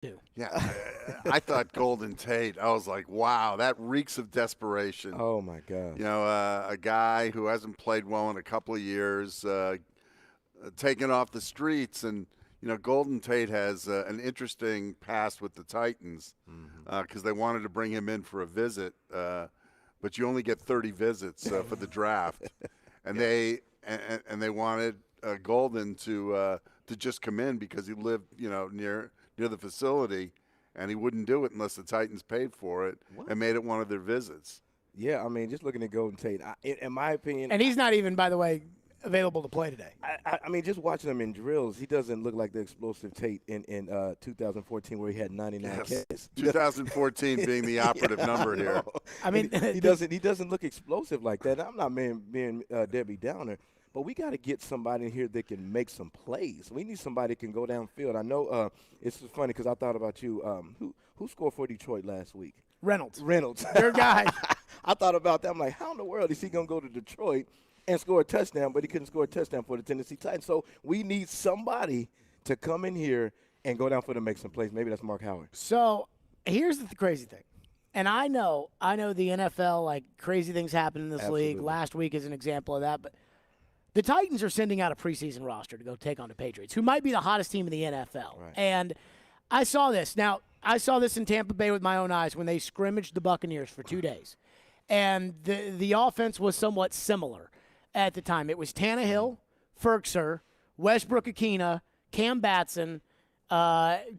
too. Yeah, I thought Golden Tate. I was like, wow, that reeks of desperation. Oh my gosh. A guy who hasn't played well in a couple of years, taken off the streets, and Golden Tate has an interesting past with the Titans because they wanted to bring him in for a visit, but you only get 30 visits for the draft, and they wanted Golden to just come in because he lived near the facility, and he wouldn't do it unless the Titans paid for it and made it one of their visits. Yeah, I mean, just looking at Golden Tate, in my opinion, And he's not even, by the way, available to play today. I mean, just watching him in drills, he doesn't look like the explosive Tate in 2014 where he had 99 catches. 2014 being the operative number here. I mean, he doesn't look explosive like that. I'm not being Debbie Downer, but we got to get somebody in here that can make some plays. We need somebody that can go downfield. I know it's funny because I thought about you. Who scored for Detroit last week? Reynolds. Their guy. I thought about that. I'm like, how in the world is he going to go to Detroit and score a touchdown, but he couldn't score a touchdown for the Tennessee Titans? So we need somebody to come in here and go down for to make some plays. Maybe that's Mark Howard. So here's the crazy thing. And I know the NFL, like crazy things happen in this league. Last week is an example of that. But the Titans are sending out a preseason roster to go take on the Patriots, who might be the hottest team in the NFL. Right. And I saw this. Now, I saw this in Tampa Bay with my own eyes when they scrimmaged the Buccaneers for 2 days. And the offense was somewhat similar at the time. It was Tannehill, Ferkser, Westbrook-Akina, Cam Batson,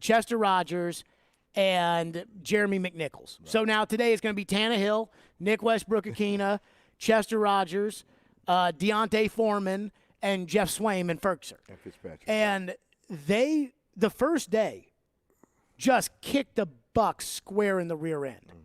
Chester Rogers, and Jeremy McNichols. Right. So now today it's going to be Tannehill, Nick Westbrook-Akina, Chester Rogers, Deontay Foreman, and Jeff Swaim and Ferkser. And Fitzpatrick. And they, the first day, just kicked the Bucs square in the rear end. Mm-hmm.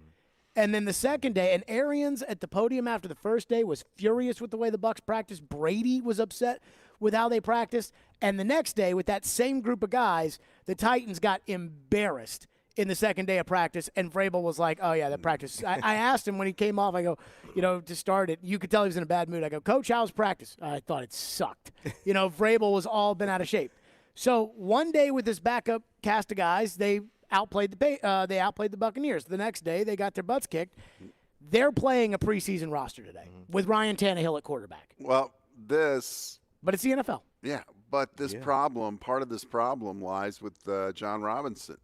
And then the second day, and Arians at the podium after the first day was furious with the way the Bucs practiced. Brady was upset with how they practiced. And the next day, with that same group of guys, the Titans got embarrassed in the second day of practice, and Vrabel was like, oh, yeah, that practice. I asked him when he came off, I go, to start it, you could tell he was in a bad mood. I go, Coach, how's practice? I thought it sucked. Vrabel was all been out of shape. So one day with this backup cast of guys, they outplayed the Buccaneers. The next day, they got their butts kicked. They're playing a preseason roster today with Ryan Tannehill at quarterback. Well, but it's the NFL. Yeah, but this problem, part of this problem lies with John Robinson,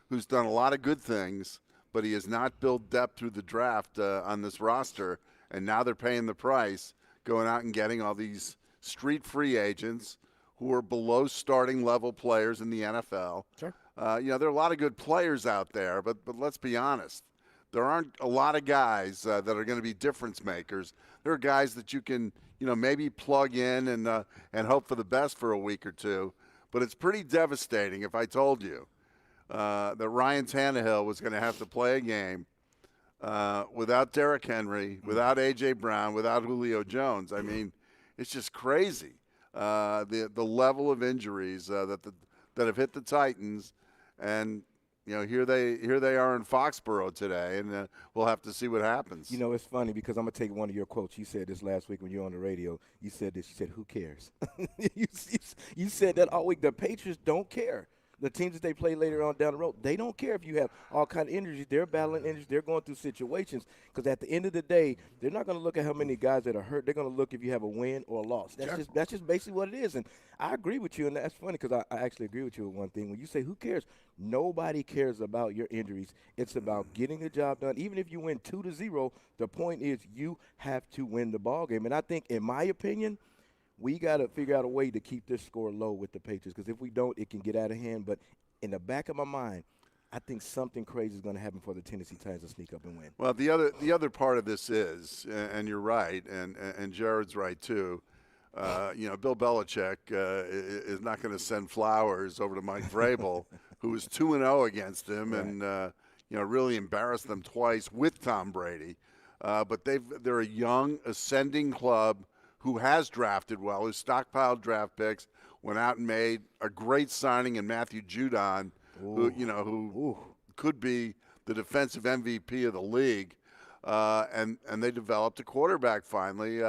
who's done a lot of good things, but he has not built depth through the draft on this roster, and now they're paying the price, going out and getting all these street free agents who are below starting level players in the NFL. Sure. There are a lot of good players out there, but let's be honest. There aren't a lot of guys that are going to be difference makers. There are guys that you can, maybe plug in and hope for the best for a week or two. But it's pretty devastating if I told you that Ryan Tannehill was going to have to play a game without Derrick Henry, without A.J. Brown, without Julio Jones. I mean, it's just crazy. The level of injuries that have hit the Titans, and here they are in Foxborough today, and we'll have to see what happens. It's funny because I'm gonna take one of your quotes. You said this last week when you were on the radio. You said this. You said, "Who cares?" you said that all week. The Patriots don't care. The teams that they play later on down the road, they don't care if you have all kind of injuries. They're battling injuries. They're going through situations because at the end of the day, they're not going to look at how many guys that are hurt. They're going to look if you have a win or a loss. That's just basically what it is. And I agree with you, and that's funny because I actually agree with you with one thing. When you say who cares, nobody cares about your injuries. It's about getting the job done. Even if you win 2-0, the point is you have to win the ball game. And I think, in my opinion, we got to figure out a way to keep this score low with the Patriots because if we don't, it can get out of hand. But in the back of my mind, I think something crazy is going to happen for the Tennessee Titans to sneak up and win. Well, the other part of this is, and you're right, and Jared's right too. Bill Belichick is not going to send flowers over to Mike Vrabel, who was 2-0 against him, right, and really embarrassed them twice with Tom Brady. But they're a young, ascending club who has drafted well, who stockpiled draft picks, went out and made a great signing in Matthew Judon, who could be the defensive MVP of the league, and they developed a quarterback finally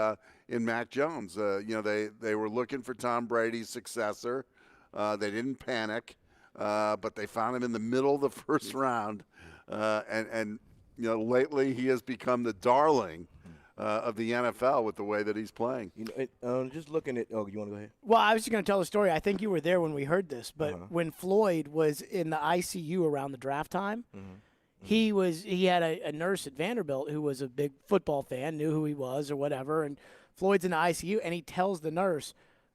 in Mac Jones. They were looking for Tom Brady's successor. They didn't panic. but they found him in the middle of the first round. And lately he has become the darling of the NFL with the way that he's playing. Just looking at – oh, you want to go ahead? Well, I was just going to tell a story. I think you were there when we heard this, but when Floyd was in the ICU around the draft time, he had a nurse at Vanderbilt who was a big football fan, knew who he was or whatever, and Floyd's in the ICU, and he tells the nurse,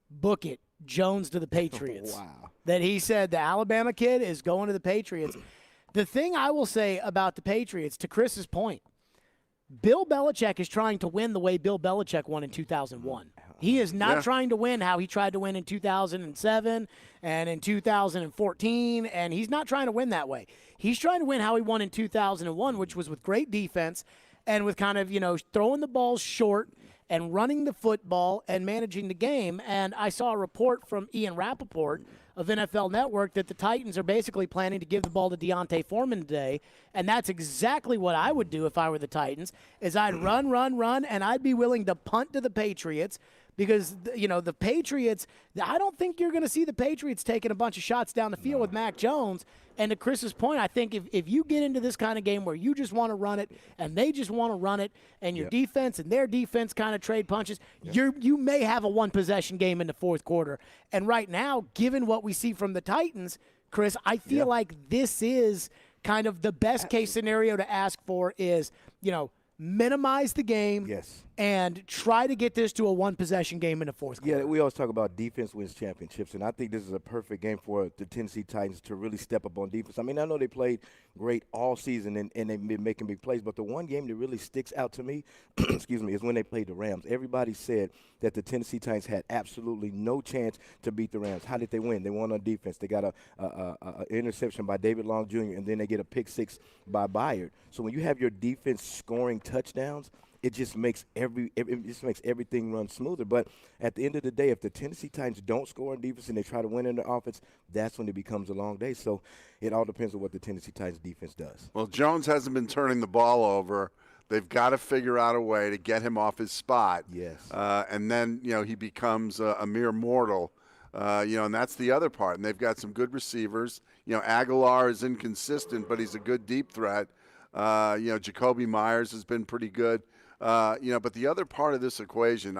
book it, Jones to the Patriots. Wow. That he said the Alabama kid is going to the Patriots. The thing I will say about the Patriots, to Chris's point, Bill Belichick is trying to win the way Bill Belichick won in 2001. He is not trying to win how he tried to win in 2007 and in 2014, and he's not trying to win that way. He's trying to win how he won in 2001, which was with great defense and with kind of, throwing the balls short and running the football and managing the game. And I saw a report from Ian Rappaport of NFL Network that the Titans are basically planning to give the ball to Deontay Foreman today, and that's exactly what I would do if I were the Titans, is I'd run, and I'd be willing to punt to the Patriots because, the Patriots, I don't think you're going to see the Patriots taking a bunch of shots down the field with Mac Jones. And to Chris's point, I think if you get into this kind of game where you just want to run it and they just want to run it and your defense and their defense kind of trade punches, you may have a one-possession game in the fourth quarter. And right now, given what we see from the Titans, Chris, I feel like this is kind of the best-case scenario to ask for is, minimize the game and try to get this to a one-possession game in the fourth quarter. Yeah, we always talk about defense wins championships, and I think this is a perfect game for the Tennessee Titans to really step up on defense. I mean, I know they played great all season and they've been making big plays, but the one game that really sticks out to me, is when they played the Rams. Everybody said that the Tennessee Titans had absolutely no chance to beat the Rams. How did they win? They won on defense. They got a interception by David Long Jr., and then they get a pick six by Byard. So when you have your defense scoring touchdowns, it just makes everything run smoother. But at the end of the day, if the Tennessee Titans don't score on defense and they try to win in the offense, that's when it becomes a long day. So it all depends on what the Tennessee Titans defense does. Well, Jones hasn't been turning the ball over. They've got to figure out a way to get him off his spot. Yes. And then, he becomes a mere mortal. And that's the other part. And they've got some good receivers. Aguilar is inconsistent, but he's a good deep threat. Jacoby Myers has been pretty good. But the other part of this equation,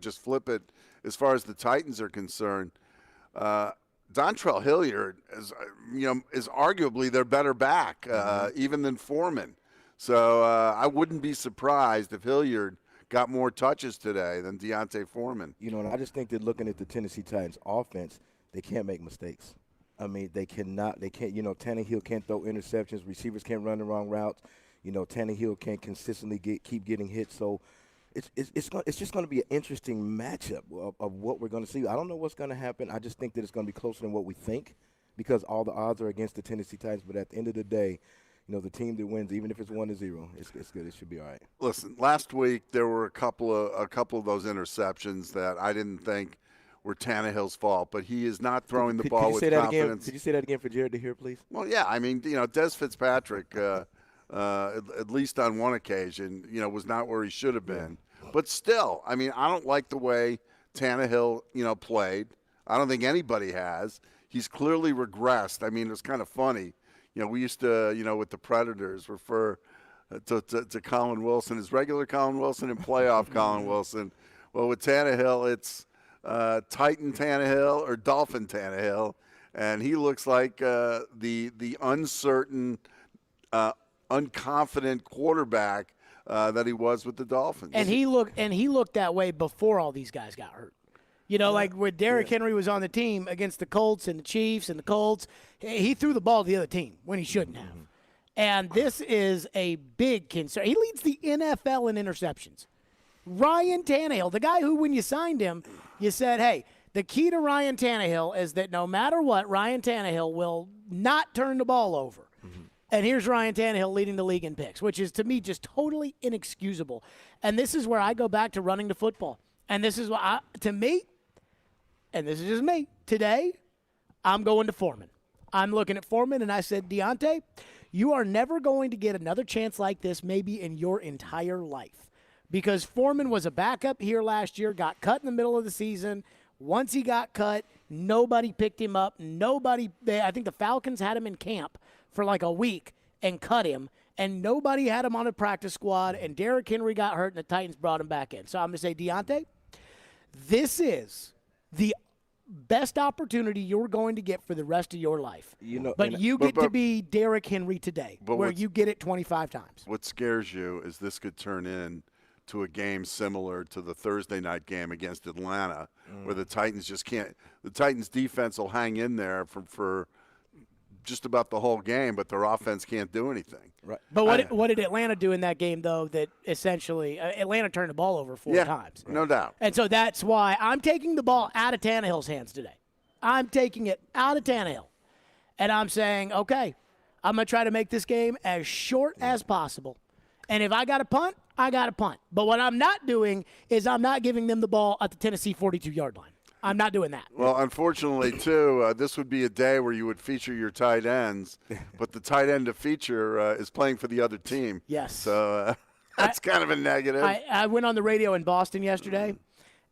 just flip it as far as the Titans are concerned. Dontrell Hilliard is arguably their better back, even than Foreman. So I wouldn't be surprised if Hilliard got more touches today than Deontay Foreman. And I just think that looking at the Tennessee Titans offense, they can't make mistakes. I mean, they can't, Tannehill can't throw interceptions. Receivers can't run the wrong routes. Tannehill can't consistently keep getting hit. So it's just going to be an interesting matchup of what we're going to see. I don't know what's going to happen. I just think that it's going to be closer than what we think because all the odds are against the Tennessee Titans. But at the end of the day, the team that wins, even if it's 1-0, it's good. It should be all right. Listen, last week there were a couple of those interceptions that I didn't think were Tannehill's fault, but he is not throwing the ball with confidence. Could you say that again for Jared to hear, please? Well, yeah. I mean, Des Fitzpatrick, at least on one occasion, was not where he should have been. But still, I mean, I don't like the way Tannehill, played. I don't think anybody has. He's clearly regressed. I mean, it's kind of funny. We used to, with the Predators, refer to Colin Wilson as regular Colin Wilson and playoff Colin Wilson. Well, with Tannehill, it's Titan Tannehill or Dolphin Tannehill, and he looks like the uncertain, unconfident quarterback that he was with the Dolphins. And he looked that way before all these guys got hurt. Like when Derrick Henry was on the team against the Colts and the Chiefs and the Colts, he threw the ball to the other team when he shouldn't have. And this is a big concern. He leads the NFL in interceptions. Ryan Tannehill, the guy who, when you signed him, you said, hey, the key to Ryan Tannehill is that no matter what, Ryan Tannehill will not turn the ball over. And here's Ryan Tannehill leading the league in picks, which is, to me, just totally inexcusable. And this is where I go back to running the football. And this is what, to me, and this is just me, today, I'm going to Foreman. I'm looking at Foreman, and I said, Deontay, you are never going to get another chance like this maybe in your entire life. Because Foreman was a backup here last year, got cut in the middle of the season. Once he got cut, Nobody picked him up. I think the Falcons had him in camp for like a week and cut him, and nobody had him on a practice squad, and Derrick Henry got hurt, and the Titans brought him back in. So I'm going to say, Deontay, this is the best opportunity you're going to get for the rest of your life. But you get to be Derrick Henry today, where you get it 25 times. What scares you is this could turn in to a game similar to the Thursday night game against Atlanta, where the Titans just can't. The Titans defense will hang in there for just about the whole game, but their offense can't do anything. Right. But what did Atlanta do in that game, though, that essentially Atlanta turned the ball over four times? No doubt. And so that's why I'm taking the ball out of Tannehill's hands today. I'm taking it out of Tannehill. And I'm saying, okay, I'm going to try to make this game as short as possible. And if I got to punt, I got to punt. But what I'm not doing is I'm not giving them the ball at the Tennessee 42-yard line. I'm not doing that. Well, unfortunately, too, this would be a day where you would feature your tight ends, but the tight end to feature is playing for the other team. Yes. So that's kind of a negative. I went on the radio in Boston yesterday,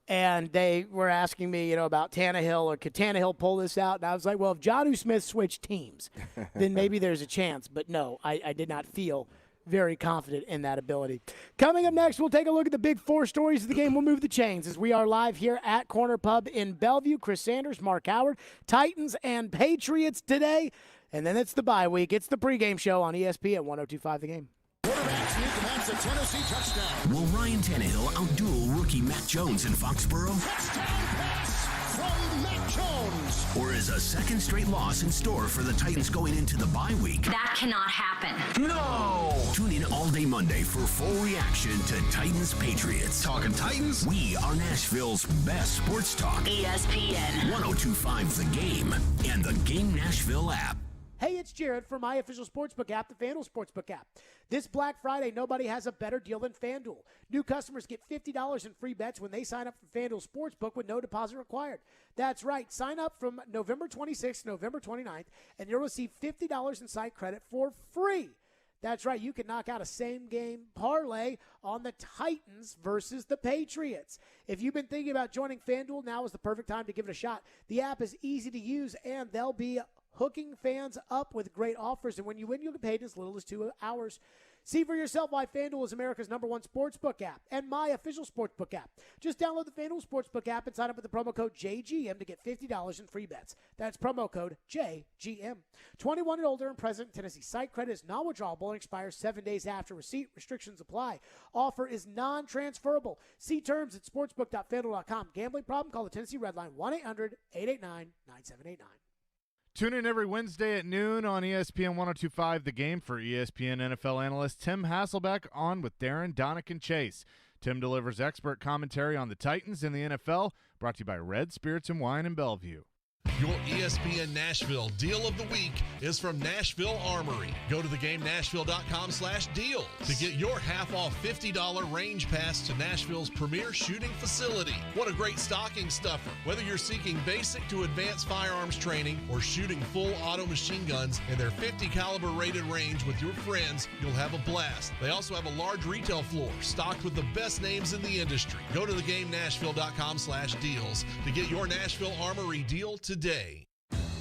and they were asking me, about Tannehill, or could Tannehill pull this out? And I was like, well, if Jonnu Smith switched teams, then maybe there's a chance. But no, I did not feel very confident in that ability. Coming up next, we'll take a look at the big four stories of the game. We'll move the chains as we are live here at Corner Pub in Bellevue. Chris Sanders, Mark Howard, Titans and Patriots today. And then it's the bye week. It's the pregame show on ESPN 102.5 The Game. Quarterback sneak commands a Tennessee touchdown. Will Ryan Tannehill outduel rookie Mac Jones in Foxborough? Touchdown pass from Mac Jones. Or is a second straight loss in store for the Titans going into the bye week? That cannot happen. No! Tune in all day Monday for full reaction to Titans Patriots. Talking Titans? We are Nashville's best sports talk. ESPN 102.5 The Game and the Game Nashville app. Hey, it's Jared from my official sportsbook app, the FanDuel Sportsbook app. This Black Friday, nobody has a better deal than FanDuel. New customers get $50 in free bets when they sign up for FanDuel Sportsbook with no deposit required. That's right. Sign up from November 26th to November 29th, and you'll receive $50 in site credit for free. That's right. You can knock out a same-game parlay on the Titans versus the Patriots. If you've been thinking about joining FanDuel, now is the perfect time to give it a shot. The app is easy to use, and they'll be hooking fans up with great offers. And when you win, you'll get paid in as little as 2 hours. See for yourself why FanDuel is America's #1 sportsbook app and my official sportsbook app. Just download the FanDuel Sportsbook app and sign up with the promo code JGM to get $50 in free bets. That's promo code JGM. 21 and older and present in Tennessee. Site credit is non-withdrawable and expires 7 days after receipt. Restrictions apply. Offer is non-transferable. See terms at sportsbook.fanduel.com. Gambling problem? Call the Tennessee Red Line 1-800-889-9789. Tune in every Wednesday at noon on ESPN 102.5 The Game for ESPN NFL analyst Tim Hasselbeck on with Darren, Donick, and Chase. Tim delivers expert commentary on the Titans and the NFL, brought to you by Red Spirits and Wine in Bellevue. Your ESPN Nashville Deal of the Week is from Nashville Armory. Go to theGameNashville.com/deals to get your half-off $50 range pass to Nashville's premier shooting facility. What a great stocking stuffer. Whether you're seeking basic to advanced firearms training or shooting full auto machine guns in their 50 caliber rated range with your friends, you'll have a blast. They also have a large retail floor stocked with the best names in the industry. Go to theGameNashville.com/deals to get your Nashville Armory deal today.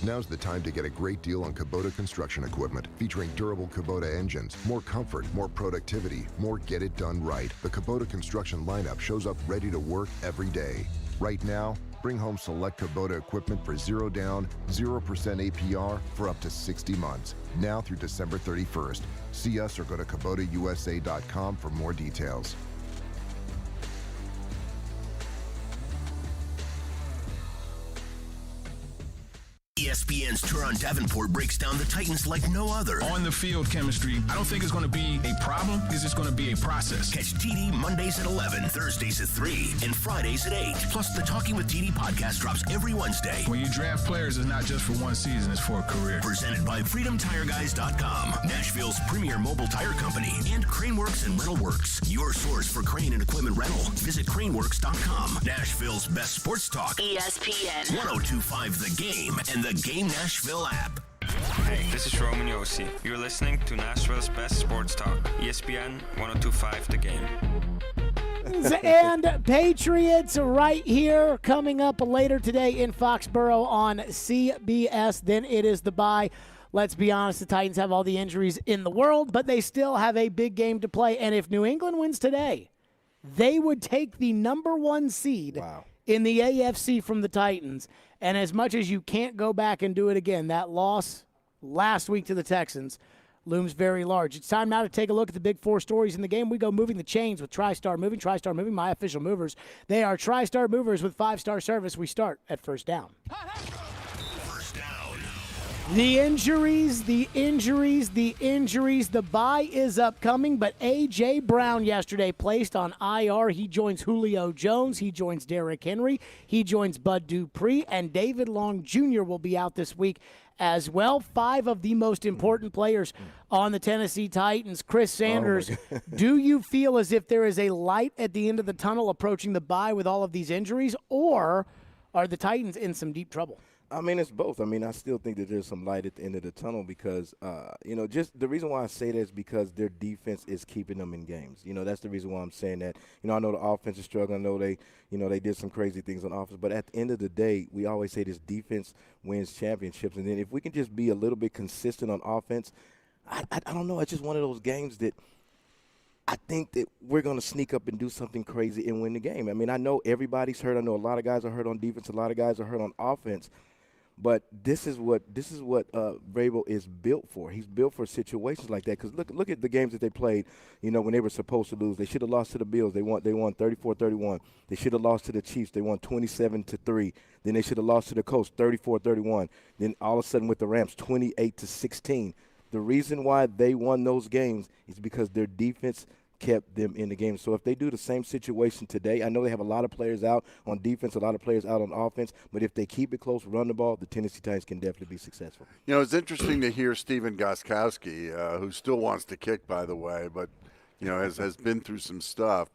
Now's the time to get a great deal on Kubota construction equipment featuring durable Kubota engines, more comfort, more productivity, more get it done right. The Kubota construction lineup shows up ready to work every day. Right now, bring home select Kubota equipment for 0 down, 0% APR for up to 60 months. Now through December 31st. See us or go to KubotaUSA.com for more details. ESPN's Turon Davenport breaks down the Titans like no other. On the field chemistry, I don't think it's going to be a problem. It's just going to be a process. Catch TD Mondays at 11, Thursdays at 3, and Fridays at 8. Plus, the Talking with TD podcast drops every Wednesday. When you draft players, it's not just for one season, it's for a career. Presented by FreedomTireGuys.com, Nashville's premier mobile tire company, and Craneworks and Rental Works, your source for crane and equipment rental. Visit Craneworks.com. Nashville's best sports talk. ESPN 102.5 The Game and the Game Nashville app. Hey, this is Roman Yossi. You're listening to Nashville's best sports talk, ESPN 102.5 The Game. Titans and Patriots right here coming up later today in Foxborough on CBS. Then it is the bye. Let's be honest, the Titans have all the injuries in the world, but they still have a big game to play. And if New England wins today, they would take the number 1 seed in the AFC from the Titans. And as much as you can't go back and do it again, that loss last week to the Texans looms very large. It's time now to take a look at the big 4 stories in the game. We go moving the chains with TriStar Moving. TriStar Moving, my official movers. They are TriStar Movers with 5-star service. We start at first down. First down. The injuries. The bye is upcoming, but A.J. Brown yesterday placed on IR. He joins Julio Jones. He joins Derrick Henry. He joins Bud Dupree, and David Long Jr. will be out this week as well. 5 of the most important players on the Tennessee Titans. Chris Sanders, do you feel as if there is a light at the end of the tunnel approaching the bye with all of these injuries, or are the Titans in some deep trouble? I mean, it's both. I mean, I still think that there's some light at the end of the tunnel because, just the reason why I say that is because their defense is keeping them in games. That's the reason why I'm saying that. I know the offense is struggling. I know they did some crazy things on offense. But at the end of the day, we always say this defense wins championships. And then if we can just be a little bit consistent on offense, I don't know. It's just one of those games that I think that we're going to sneak up and do something crazy and win the game. I mean, I know everybody's hurt. I know a lot of guys are hurt on defense. A lot of guys are hurt on offense. But this is what Vrabel is built for. He's built for situations like that. Because look at the games that they played. When they were supposed to lose, they should have lost to the Bills. They won 34-31. They should have lost to the Chiefs. They won 27-3. Then they should have lost to the Colts 34-31. Then all of a sudden with the Rams 28-16. The reason why they won those games is because their defense kept them in the game. So if they do the same situation today, I know they have a lot of players out on defense, a lot of players out on offense, but if they keep it close, run the ball, the Tennessee Titans can definitely be successful. It's interesting to hear Stephen Gostkowski, who still wants to kick, by the way, but has been through some stuff,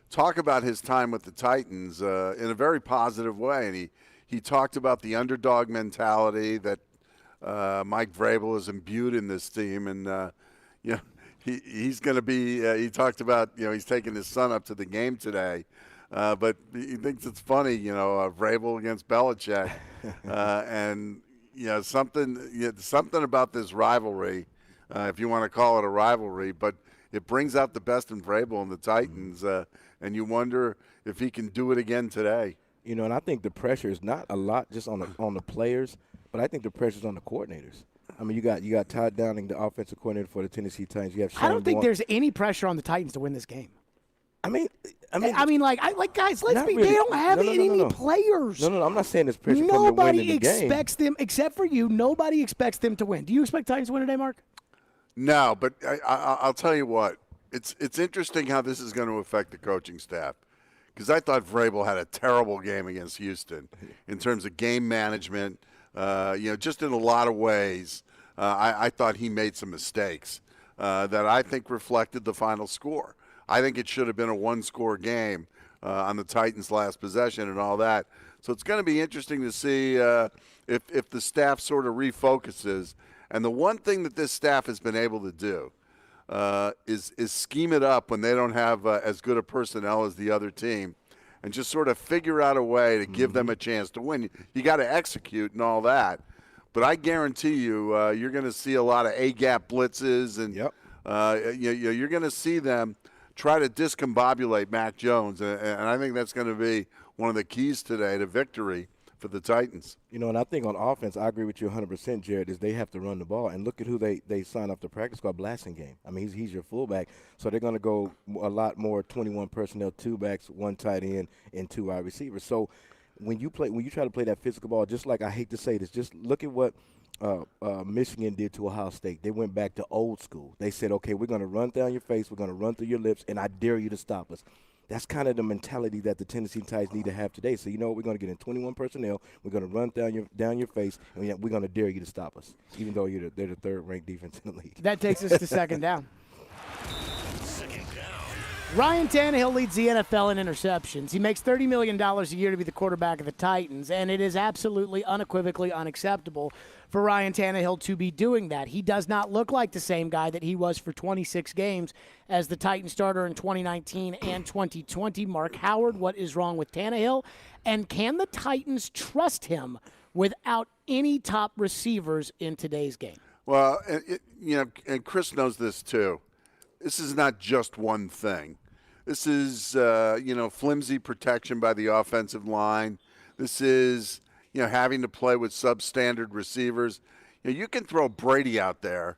talk about his time with the Titans in a very positive way, and he talked about the underdog mentality that Mike Vrabel has imbued in this team, and He's going to be. He talked about he's taking his son up to the game today, but he thinks it's funny. Vrabel against Belichick, and something about this rivalry, if you want to call it a rivalry, but it brings out the best in Vrabel and the Titans, and you wonder if he can do it again today. And I think the pressure is not a lot just on the players, but I think the pressure is on the coordinators. I mean, you got Todd Downing, the offensive coordinator for the Tennessee Titans. You have Sean I don't think there's any pressure on the Titans to win this game. I mean, guys, let's be. Really. They don't have any players. No, I'm not saying there's pressure nobody from them winning the game. Expects them, except for you. Nobody expects them to win. Do you expect Titans to win today, Mark? No, but I'll tell you what. It's interesting how this is going to affect the coaching staff, because I thought Vrabel had a terrible game against Houston in terms of game management. Just in a lot of ways, I thought he made some mistakes that I think reflected the final score. I think it should have been a one-score game on the Titans' last possession and all that. So it's going to be interesting to see if the staff sort of refocuses. And the one thing that this staff has been able to do is scheme it up when they don't have as good a personnel as the other team, and just sort of figure out a way to give them a chance to win. You got to execute and all that. But I guarantee you, you're going to see a lot of A-gap blitzes, and you're going to see them try to discombobulate Mac Jones. And I think that's going to be one of the keys today to victory for the Titans. And I think on offense, I agree with you 100%, Jared, is they have to run the ball. And look at who they signed off the practice squad, Blasingame. I mean, he's your fullback. So they're going to go a lot more 21 personnel, 2 backs, 1 tight end, and 2 wide receivers. So when you try to play that physical ball, just like I hate to say this, just look at what Michigan did to Ohio State. They went back to old school. They said, okay, we're going to run down your face, we're going to run through your lips, and I dare you to stop us. That's kind of the mentality that the Tennessee Titans need to have today. So, we're going to get in 21 personnel. We're going to run down your face, and we're going to dare you to stop us, even though they're the 3rd-ranked defense in the league. That takes us to second down. Second down. Ryan Tannehill leads the NFL in interceptions. He makes $30 million a year to be the quarterback of the Titans, and it is absolutely unequivocally unacceptable for Ryan Tannehill to be doing that. He does not look like the same guy that he was for 26 games as the Titans starter in 2019 and 2020. Mark Howard, what is wrong with Tannehill? And can the Titans trust him without any top receivers in today's game? Well, and Chris knows this too. This is not just one thing. This is, flimsy protection by the offensive line. This is, having to play with substandard receivers. You can throw Brady out there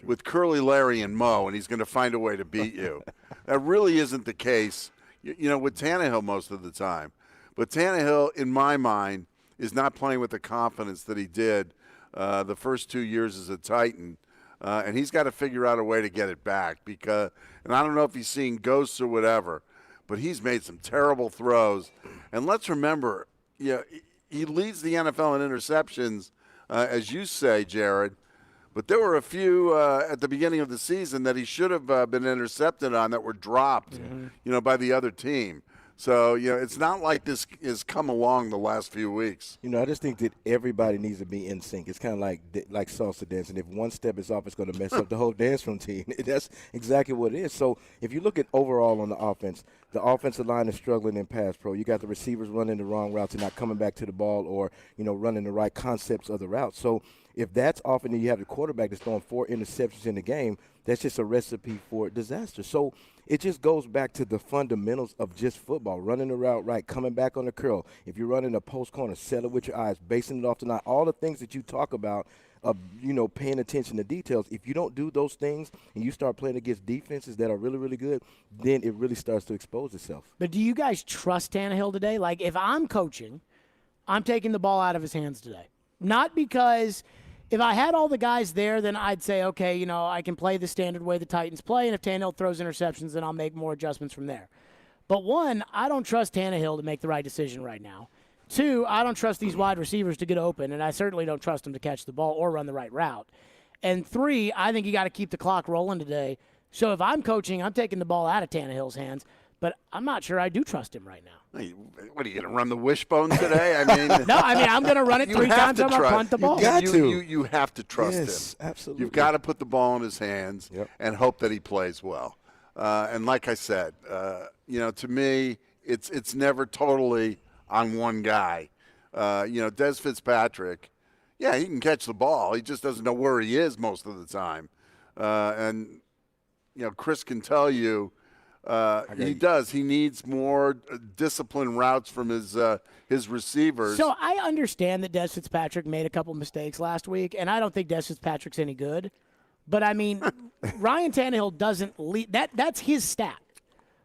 with Curly, Larry, and Mo, and he's going to find a way to beat you. That really isn't the case, with Tannehill most of the time. But Tannehill, in my mind, is not playing with the confidence that he did the first 2 years as a Titan. And he's got to figure out a way to get it back and I don't know if he's seeing ghosts or whatever, but he's made some terrible throws. And let's remember, he leads the NFL in interceptions, as you say, Jared. But there were a few at the beginning of the season that he should have been intercepted on that were dropped, by the other team. So, it's not like this has come along the last few weeks. I just think that everybody needs to be in sync. It's kind of like salsa dancing. If one step is off, it's going to mess up the whole dance routine. That's exactly what it is. So if you look at overall on the offensive line is struggling in pass pro. You got the receivers running the wrong routes and not coming back to the ball or, running the right concepts of the route. So if that's off and then you have the quarterback that's throwing 4 interceptions in the game, that's just a recipe for disaster. So it just goes back to the fundamentals of just football, running the route right, coming back on the curl. If you're running a post corner, set it with your eyes, basing it off the line, all the things that you talk about, paying attention to details. If you don't do those things and you start playing against defenses that are really, really good, then it really starts to expose itself. But do you guys trust Tannehill today? Like, if I'm coaching, I'm taking the ball out of his hands today. Not because – if I had all the guys there, then I'd say, okay, I can play the standard way the Titans play, and if Tannehill throws interceptions, then I'll make more adjustments from there. But one, I don't trust Tannehill to make the right decision right now. Two, I don't trust these wide receivers to get open, and I certainly don't trust them to catch the ball or run the right route. And three, I think you got to keep the clock rolling today. So if I'm coaching, I'm taking the ball out of Tannehill's hands, but I'm not sure I do trust him right now. What are you going to run the wishbone today? I mean, no. I'm going to run it 3 times. I'm going to punt the ball. You have to trust him. Absolutely. You've got to put the ball in his hands and hope that he plays well. And like I said, to me, it's never totally on one guy. Des Fitzpatrick, he can catch the ball. He just doesn't know where he is most of the time. And Chris can tell you. He does. He needs more disciplined routes from his receivers. So I understand that Des Fitzpatrick made a couple mistakes last week, and I don't think Des Fitzpatrick's any good. But, I mean, Ryan Tannehill doesn't lead. That's his stat.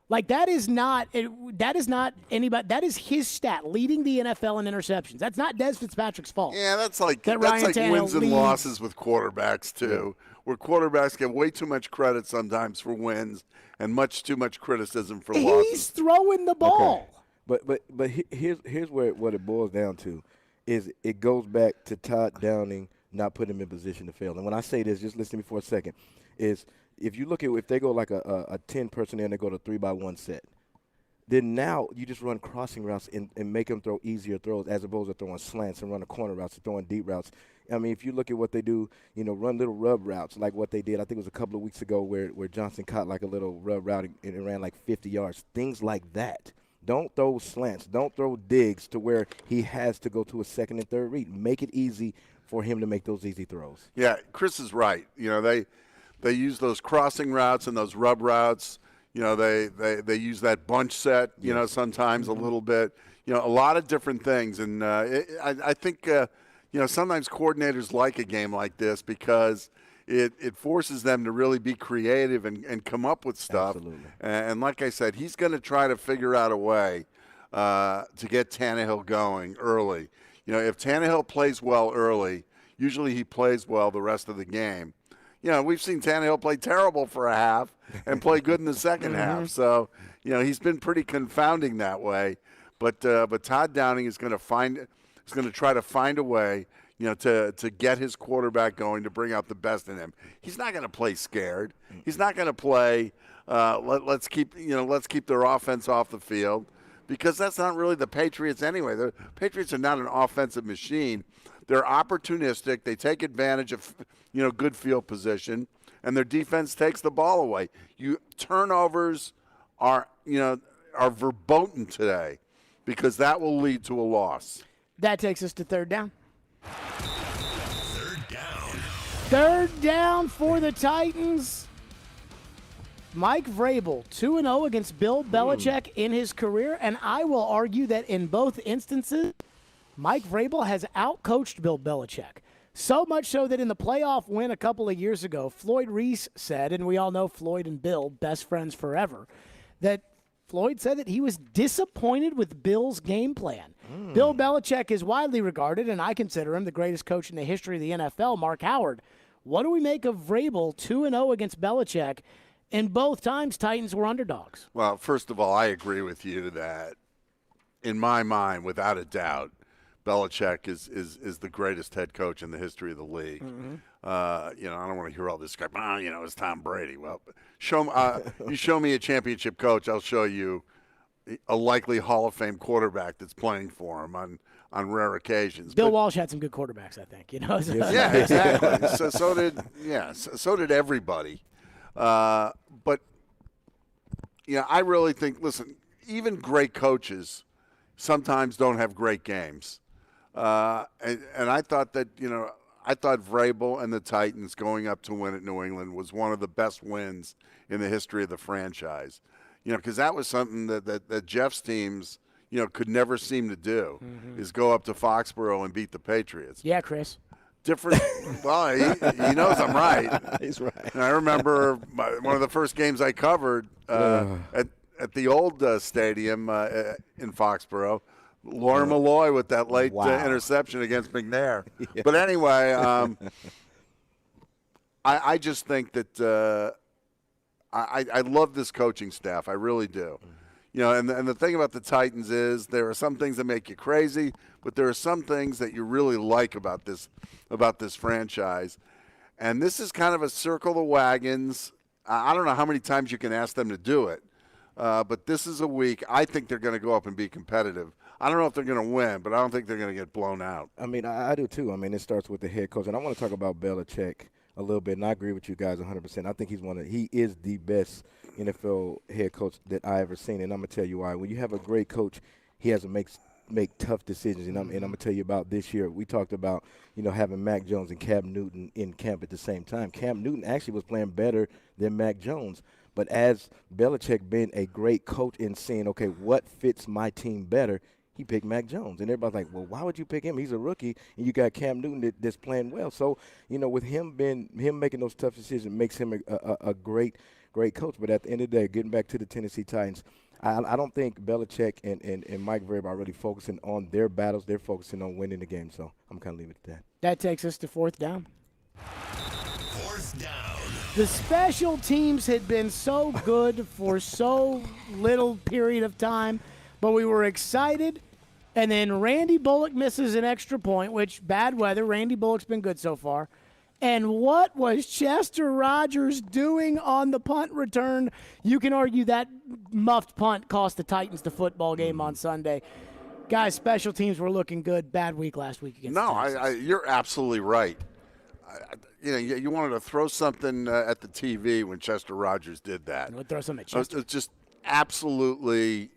Like, that is not anybody. That is his stat, leading the NFL in interceptions. That's not Des Fitzpatrick's fault. Yeah, that's like Tannehill wins and leads. losses with quarterbacks, too, where quarterbacks get way too much credit sometimes for wins and much too much criticism for losses. He's throwing the ball. Okay. But here's what it boils down to is it goes back to Todd Downing not putting him in position to fail. And when I say this, just listen to me for a second, is if you look at if they go like a 10 person and they go to 3-by-1 set, then now you just run crossing routes and make them throw easier throws as opposed to throwing slants and running corner routes and throwing deep routes. I mean, if you look at what they do, run little rub routes like what they did. I think it was a couple of weeks ago where Johnson caught like a little rub route and it ran like 50 yards. Things like that. Don't throw slants. Don't throw digs to where he has to go to a second and third read. Make it easy for him to make those easy throws. Yeah, Chris is right. They use those crossing routes and those rub routes. They use that bunch set, sometimes a little bit. A lot of different things. And I think, sometimes coordinators like a game like this because it forces them to really be creative and come up with stuff. Absolutely. And like I said, he's going to try to figure out a way to get Tannehill going early. If Tannehill plays well early, usually he plays well the rest of the game. We've seen Tannehill play terrible for a half and play good in the second half. So, he's been pretty confounding that way. But Todd Downing is going to try to find a way. to get his quarterback going, to bring out the best in him. He's not going to play scared. He's not going to play. Let's keep their offense off the field, because that's not really the Patriots anyway. The Patriots are not an offensive machine. They're opportunistic. They take advantage of good field position, and their defense takes the ball away. Turnovers are verboten today, because that will lead to a loss. That takes us to third down. Third down. Third down for the Titans. Mike Vrabel, 2-0 against Bill Belichick in his career, and I will argue that in both instances, Mike Vrabel has outcoached Bill Belichick. So much so that in the playoff win a couple of years ago, Floyd Reese said, and we all know Floyd and Bill, best friends forever, that Floyd said that he was disappointed with Bill's game plan. Bill Belichick is widely regarded, and I consider him the greatest coach in the history of the NFL, Mark Howard. What do we make of Vrabel, 2-0 against Belichick? And both times, Titans were underdogs. Well, first of all, I agree with you that, in my mind, without a doubt, Belichick is the greatest head coach in the history of the league. I don't want to hear all this crap. It's Tom Brady. Well, you show me a championship coach, I'll show you a likely Hall of Fame quarterback that's playing for him on rare occasions. Bill Walsh had some good quarterbacks, I think. Yeah, exactly. So did everybody. But I really think. Listen, even great coaches sometimes don't have great games. And I thought that, I thought Vrabel and the Titans going up to win at New England was one of the best wins in the history of the franchise. Because that was something that Jeff's teams, could never seem to do, is go up to Foxborough and beat the Patriots. Yeah, Chris. Different. Well, he knows I'm right. He's right. And I remember one of the first games I covered at the old stadium in Foxborough. Lauren Malloy with that late interception against McNair. Yeah. But anyway, I just think that I love this coaching staff. I really do. And the thing about the Titans is there are some things that make you crazy, but there are some things that you really like about this franchise. And this is kind of a circle the wagons. I don't know how many times you can ask them to do it, but this is a week. I think they're going to go up and be competitive. I don't know if they're going to win, but I don't think they're going to get blown out. I mean, I do too. I mean, it starts with the head coach. And I want to talk about Belichick a little bit, and I agree with you guys 100%. I think he is the best NFL head coach that I ever seen, and I'm going to tell you why. When you have a great coach, he has to make tough decisions, and I'm going to tell you about this year. We talked about, having Mac Jones and Cam Newton in camp at the same time. Cam Newton actually was playing better than Mac Jones. But as Belichick being a great coach and seeing, okay, what fits my team better, he picked Mac Jones. And everybody's like, well, why would you pick him? He's a rookie, and you got Cam Newton that's playing well. So, with him making those tough decisions makes him a great coach. But at the end of the day, getting back to the Tennessee Titans, I don't think Belichick and Mike Vrabel are really focusing on their battles. They're focusing on winning the game. So I'm kind of leaving it at that. That takes us to fourth down. Fourth down. The special teams had been so good for so little period of time, but we were excited. And then Randy Bullock misses an extra point, which, bad weather. Randy Bullock's been good so far. And what was Chester Rogers doing on the punt return? You can argue that muffed punt cost the Titans the football game on Sunday. Guys, special teams were looking good. Bad week last week against the Texans. You're absolutely right. You wanted to throw something at the TV when Chester Rogers did that. We'll throw something at Chester. It's just absolutely,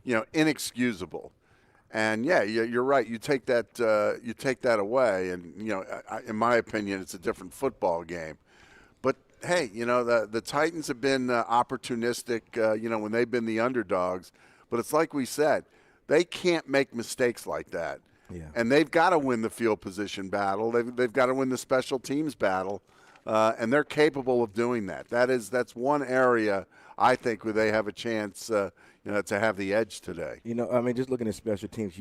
inexcusable. And you're right. You take that away, and in my opinion, it's a different football game. But hey, the Titans have been opportunistic. When they've been the underdogs. But it's like we said, they can't make mistakes like that. Yeah. And they've got to win the field position battle. They've got to win the special teams battle, and they're capable of doing that. That's one area I think where they have a chance. To have the edge today. Just looking at special teams,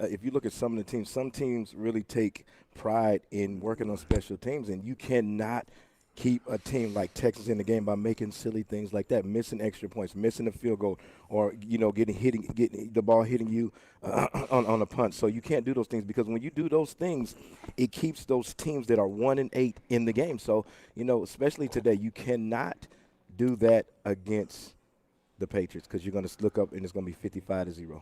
if you look at some of the teams, some teams really take pride in working on special teams, and you cannot keep a team like Texas in the game by making silly things like that, missing extra points, missing a field goal, or getting the ball hitting you on a punt. So you can't do those things, because when you do those things, it keeps those teams that are 1-8 in the game. So especially today, you cannot do that against the Patriots, because you're going to look up and it's going to be 55-0.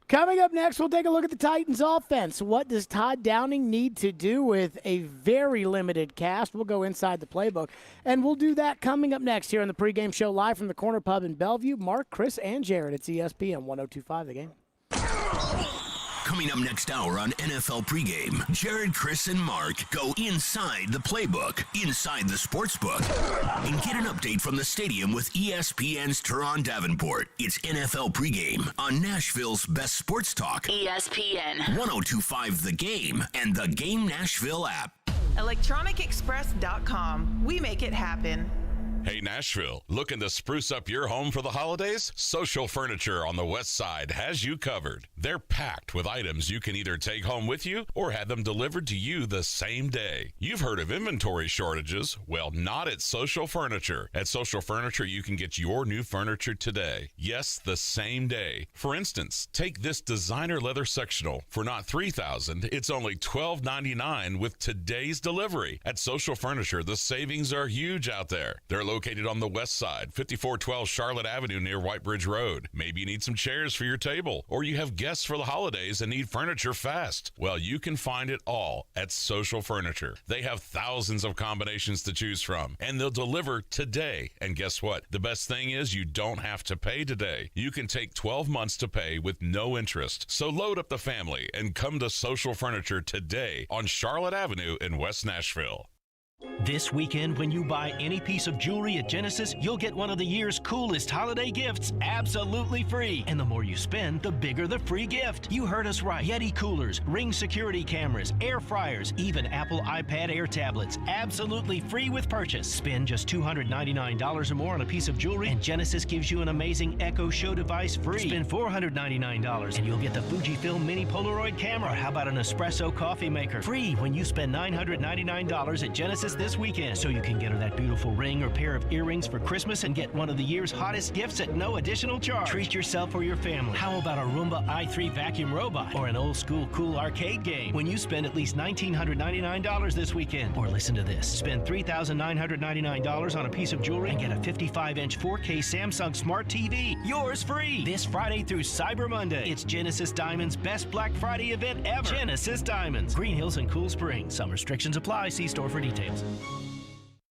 Coming up next, we'll take a look at the Titans offense. What does Todd Downing need to do with a very limited cast? We'll go inside the playbook, and we'll do that coming up next here on the pregame show live from the Corner Pub in Bellevue. Mark, Chris, and Jared. It's ESPN 102.5 The Game. Coming up next hour on NFL Pregame, Jared, Chris, and Mark go inside the playbook, inside the sportsbook, and get an update from the stadium with ESPN's Teron Davenport. It's NFL Pregame on Nashville's best sports talk, ESPN 102.5 The Game and the Game Nashville app. ElectronicExpress.com. We make it happen. Hey Nashville, looking to spruce up your home for the holidays? Social Furniture on the West Side has you covered. They're packed with items you can either take home with you or have them delivered to you the same day. You've heard of inventory shortages. Well, not at Social Furniture. At Social Furniture, you can get your new furniture today. Yes, the same day. For instance, take this designer leather sectional. For not $3,000, it's only $1,299 with today's delivery. At Social Furniture, the savings are huge out there. They're located on the west side, 5412 Charlotte Avenue near White Bridge Road. Maybe you need some chairs for your table, or you have guests for the holidays and need furniture fast. Well, you can find it all at Social Furniture. They have thousands of combinations to choose from, and they'll deliver today. And guess what? The best thing is you don't have to pay today. You can take 12 months to pay with no interest. So load up the family and come to Social Furniture today on Charlotte Avenue in West Nashville. This weekend, when you buy any piece of jewelry at Genesis, you'll get one of the year's coolest holiday gifts absolutely free. And the more you spend, the bigger the free gift. You heard us right. Yeti coolers, Ring security cameras, air fryers, even Apple iPad Air tablets. Absolutely free with purchase. Spend just $299 or more on a piece of jewelry, and Genesis gives you an amazing Echo Show device free. Spend $499 and you'll get the Fujifilm Mini Polaroid camera. Or how about an espresso coffee maker? Free when you spend $999 at Genesis this weekend. So you can get her that beautiful ring or pair of earrings for Christmas and get one of the year's hottest gifts at no additional charge. Treat yourself or your family. How about a Roomba i3 vacuum robot or an old school cool arcade game when you spend at least $1,999 this weekend? Or listen to this. Spend $3,999 on a piece of jewelry and get a 55-inch 4K Samsung Smart TV. Yours free. This Friday through Cyber Monday. It's Genesis Diamonds' best Black Friday event ever. Genesis Diamonds. Green Hills and Cool Springs. Some restrictions apply. See store for details.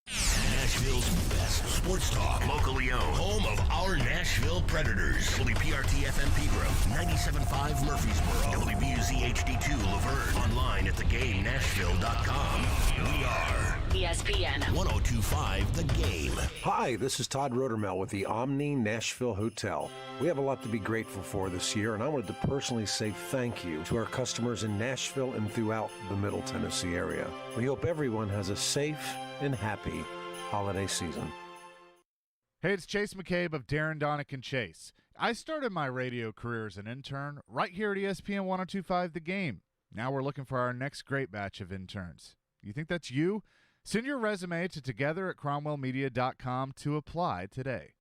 Nashville's best sports talk, locally owned, home of our Nashville Predators. WPRT-FM Pegram, 97.5 Murfreesboro, WBUZ HD2 Laverne, online at thegamenashville.com. We are ESPN 102.5 The Game. Hi, this is Todd Rodermel with the Omni Nashville Hotel. We have a lot to be grateful for this year, and I wanted to personally say thank you to our customers in Nashville and throughout the Middle Tennessee area. We hope everyone has a safe and happy holiday season. Hey, it's Chase McCabe of Darren, Donick, and Chase. I started my radio career as an intern right here at ESPN 102.5 The Game. Now we're looking for our next great batch of interns. You think that's you? Send your resume to together@cromwellmedia.com to apply today.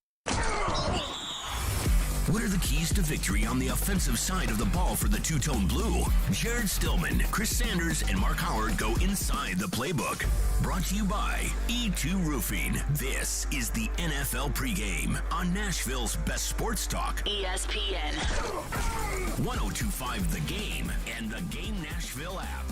What are the keys to victory on the offensive side of the ball for the two-tone blue? Jared Stillman, Chris Sanders, and Mark Howard go inside the playbook. Brought to you by E2 Roofing. This is the NFL Pregame on Nashville's best sports talk. ESPN 102.5 The Game and the Game Nashville app.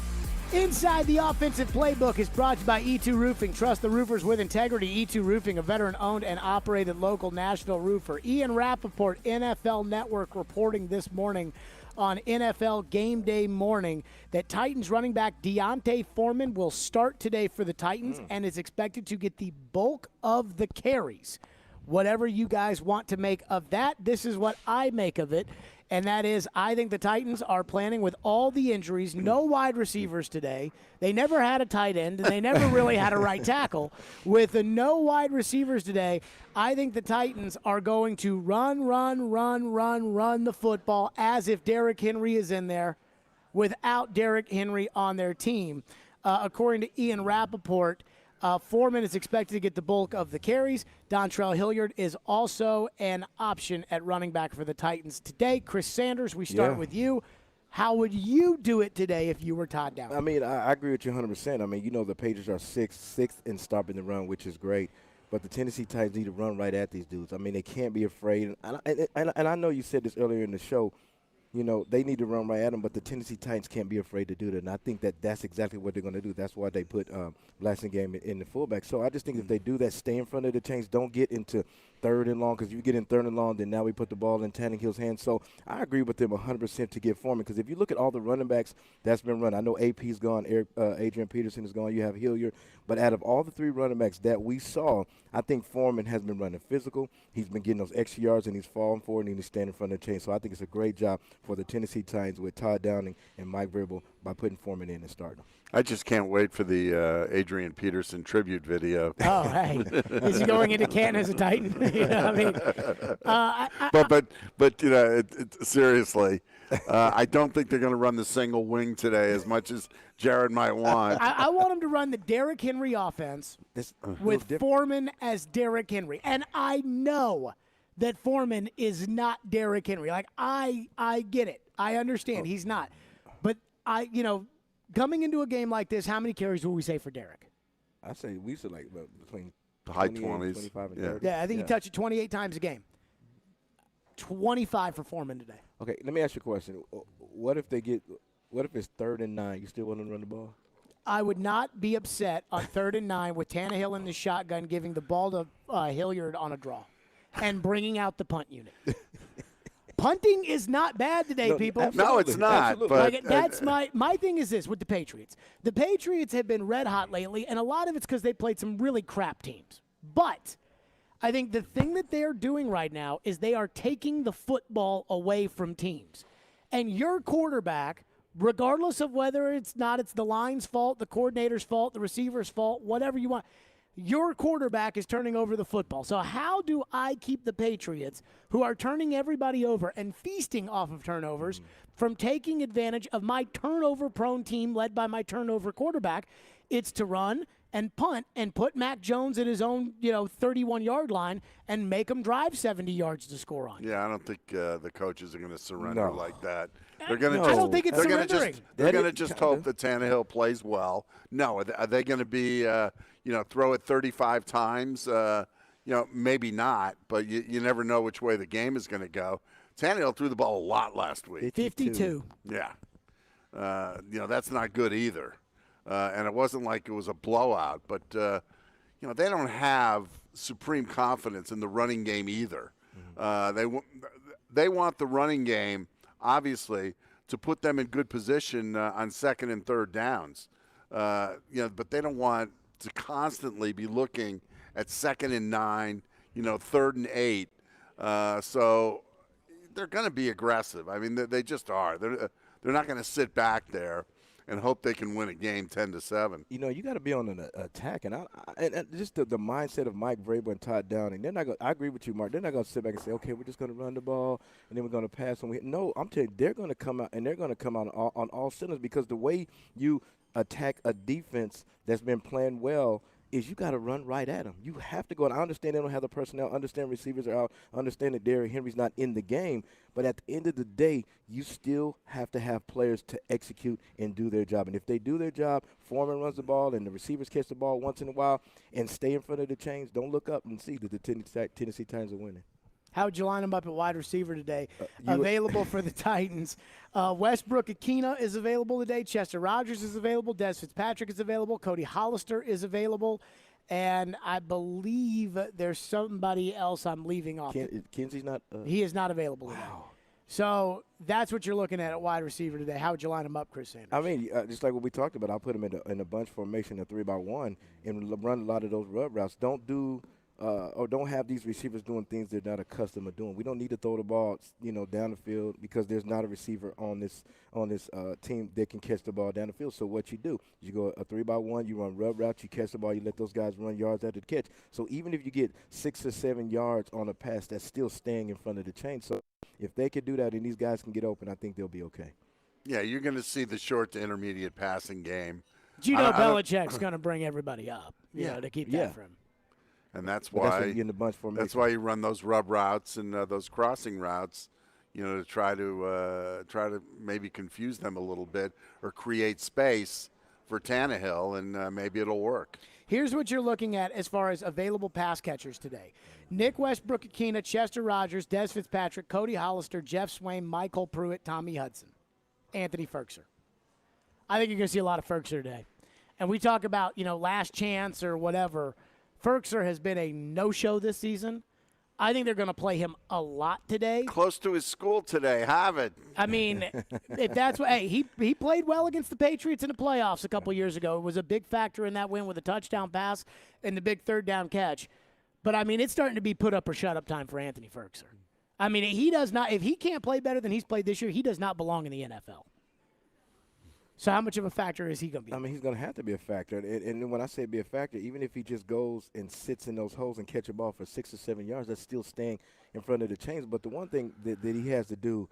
Inside the Offensive Playbook is brought to you by E2 Roofing. Trust the roofers with integrity. E2 Roofing, a veteran-owned and operated local Nashville roofer. Ian Rappaport, NFL Network, reporting this morning on NFL Game Day morning that Titans running back Deontay Foreman will start today for the Titans and is expected to get the bulk of the carries. Whatever you guys want to make of that, this is what I make of it. And that is, I think the Titans are planning with all the injuries, no wide receivers today. They never had a tight end, and they never really had a right tackle. With the no wide receivers today, I think the Titans are going to run the football as if Derrick Henry is in there without Derrick Henry on their team. According to Ian Rappaport, Foreman is expected to get the bulk of the carries. Dontrell Hilliard is also an option at running back for the Titans today. Chris Sanders, we start with you. How would you do it today if you were Todd Downing? I mean, I agree with you 100%. I mean, the Patriots are sixth in stopping the run, which is great. But the Tennessee Titans need to run right at these dudes. I mean, they can't be afraid. And I know you said this earlier in the show. They need to run right at them, but the Tennessee Titans can't be afraid to do that. And I think that's exactly what they're going to do. That's why they put Blasingame in the fullback. So I just think if they do that, stay in front of the chains, don't get into third and long, because if you get in third and long, then now we put the ball in Tannehill's hands. So I agree with them 100% to get Foreman, because if you look at all the running backs that's been run, I know AP's gone, Adrian Peterson is gone, you have Hilliard, but out of all the three running backs that we saw, I think Foreman has been running physical. He's been getting those extra yards, and he's falling forward, and he's standing in front of the chain. So I think it's a great job for the Tennessee Titans with Todd Downing and Mike Vrabel by putting Foreman in and starting him. I just can't wait for the Adrian Peterson tribute video. Oh, hey. Is he going into Canton as a Titan? But seriously, I don't think they're going to run the single wing today as much as Jared might want. I want him to run the Derrick Henry offense with Foreman as Derrick Henry. And I know that Foreman is not Derrick Henry. Like, I get it. I understand he's not. But coming into a game like this, how many carries will we say for Derrick? I say we should between high 20s, 25 and 30. Yeah, I think he touched it 28 times a game. 25 for Foreman today. Okay, let me ask you a question. What if it's 3rd and 9? You still want to run the ball? I would not be upset on 3rd and 9 with Tannehill in the shotgun, giving the ball to Hilliard on a draw and bringing out the punt unit. Punting is not bad today, people. Absolutely. No, it's not. Absolutely. But like, that's my thing is this with the Patriots. The Patriots have been red hot lately, and a lot of it's because they played some really crap teams. But I think the thing that they are doing right now is they are taking the football away from teams. And your quarterback, regardless of whether it's the line's fault, the coordinator's fault, the receiver's fault, whatever you want, your quarterback is turning over the football. So how do I keep the Patriots, who are turning everybody over and feasting off of turnovers, from taking advantage of my turnover-prone team led by my turnover quarterback? It's to run and punt and put Mac Jones at his own 31-yard line and make him drive 70 yards to score on. Yeah, I don't think the coaches are going to surrender like that. They're going to. I don't think it's surrendering. They're going to just hope that Tannehill plays well. No, are they going to be throw it 35 times? Maybe not, but you never know which way the game is going to go. Tannehill threw the ball a lot last week. 52. Yeah. That's not good either. And it wasn't like it was a blowout, but they don't have supreme confidence in the running game either. They want the running game, obviously, to put them in good position on 2nd and 3rd downs. But they don't want to constantly be looking at 2nd and 9, 3rd and 8. So they're going to be aggressive. I mean, they just are. They're not going to sit back there and hope they can win a game 10-7. You got to be on an attack, and just the mindset of Mike Vrabel and Todd Downing. They're not going. I agree with you, Mark. They're not going to sit back and say, "Okay, we're just going to run the ball, and then we're going to pass." No, I'm telling you, they're going to come out, and they're going to come out on all cylinders, because the way you attack a defense that's been playing well is you got to run right at them. You have to go. And I understand they don't have the personnel. Understand receivers are out. Understand that Derrick Henry's not in the game. But at the end of the day, you still have to have players to execute and do their job. And if they do their job, Foreman runs the ball and the receivers catch the ball once in a while and stay in front of the chains, don't look up and see that the Tennessee Titans are winning. How would you line him up at wide receiver today? Available for the Titans. Westbrook Akina is available today. Chester Rogers is available. Des Fitzpatrick is available. Cody Hollister is available. And I believe there's somebody else I'm leaving off. Kenzie's not? He is not available today. So that's what you're looking at wide receiver today. How would you line him up, Chris Sanders? I mean, just like what we talked about, I'll put him in a bunch formation, a 3-by-1, and run a lot of those rub routes. Don't have these receivers doing things they're not accustomed to doing. We don't need to throw the ball, down the field, because there's not a receiver on this team that can catch the ball down the field. So what you do, you go a 3-by-1, you run rub routes, you catch the ball, you let those guys run yards after the catch. So even if you get 6 or 7 yards on a pass, that's still staying in front of the chain. So if they can do that and these guys can get open, I think they'll be okay. Yeah, you're going to see the short to intermediate passing game Belichick's going to bring everybody up, to keep that from him. And that's But why that's when you get in the bunch formation. That's why you run those rub routes and those crossing routes, to try to maybe confuse them a little bit or create space for Tannehill, and maybe it'll work. Here's what you're looking at as far as available pass catchers today. Nick Westbrook-Akina, Chester Rogers, Des Fitzpatrick, Cody Hollister, Jeff Swain, Michael Pruitt, Tommy Hudson, Anthony Ferkser. I think you're going to see a lot of Ferkser today. And we talk about, last chance or whatever. Ferkser has been a no-show this season. I think they're going to play him a lot today. Close to his school today. Have it. I mean, if that's what – hey, he played well against the Patriots in the playoffs a couple years ago. It was a big factor in that win with a touchdown pass and the big third down catch. But, I mean, it's starting to be put up or shut up time for Anthony Ferkser. I mean, he does not – if he can't play better than he's played this year, he does not belong in the NFL. So how much of a factor is he going to be? I mean, he's going to have to be a factor. And when I say be a factor, even if he just goes and sits in those holes and catch a ball for 6 or 7 yards, that's still staying in front of the chains. But the one thing that he has to do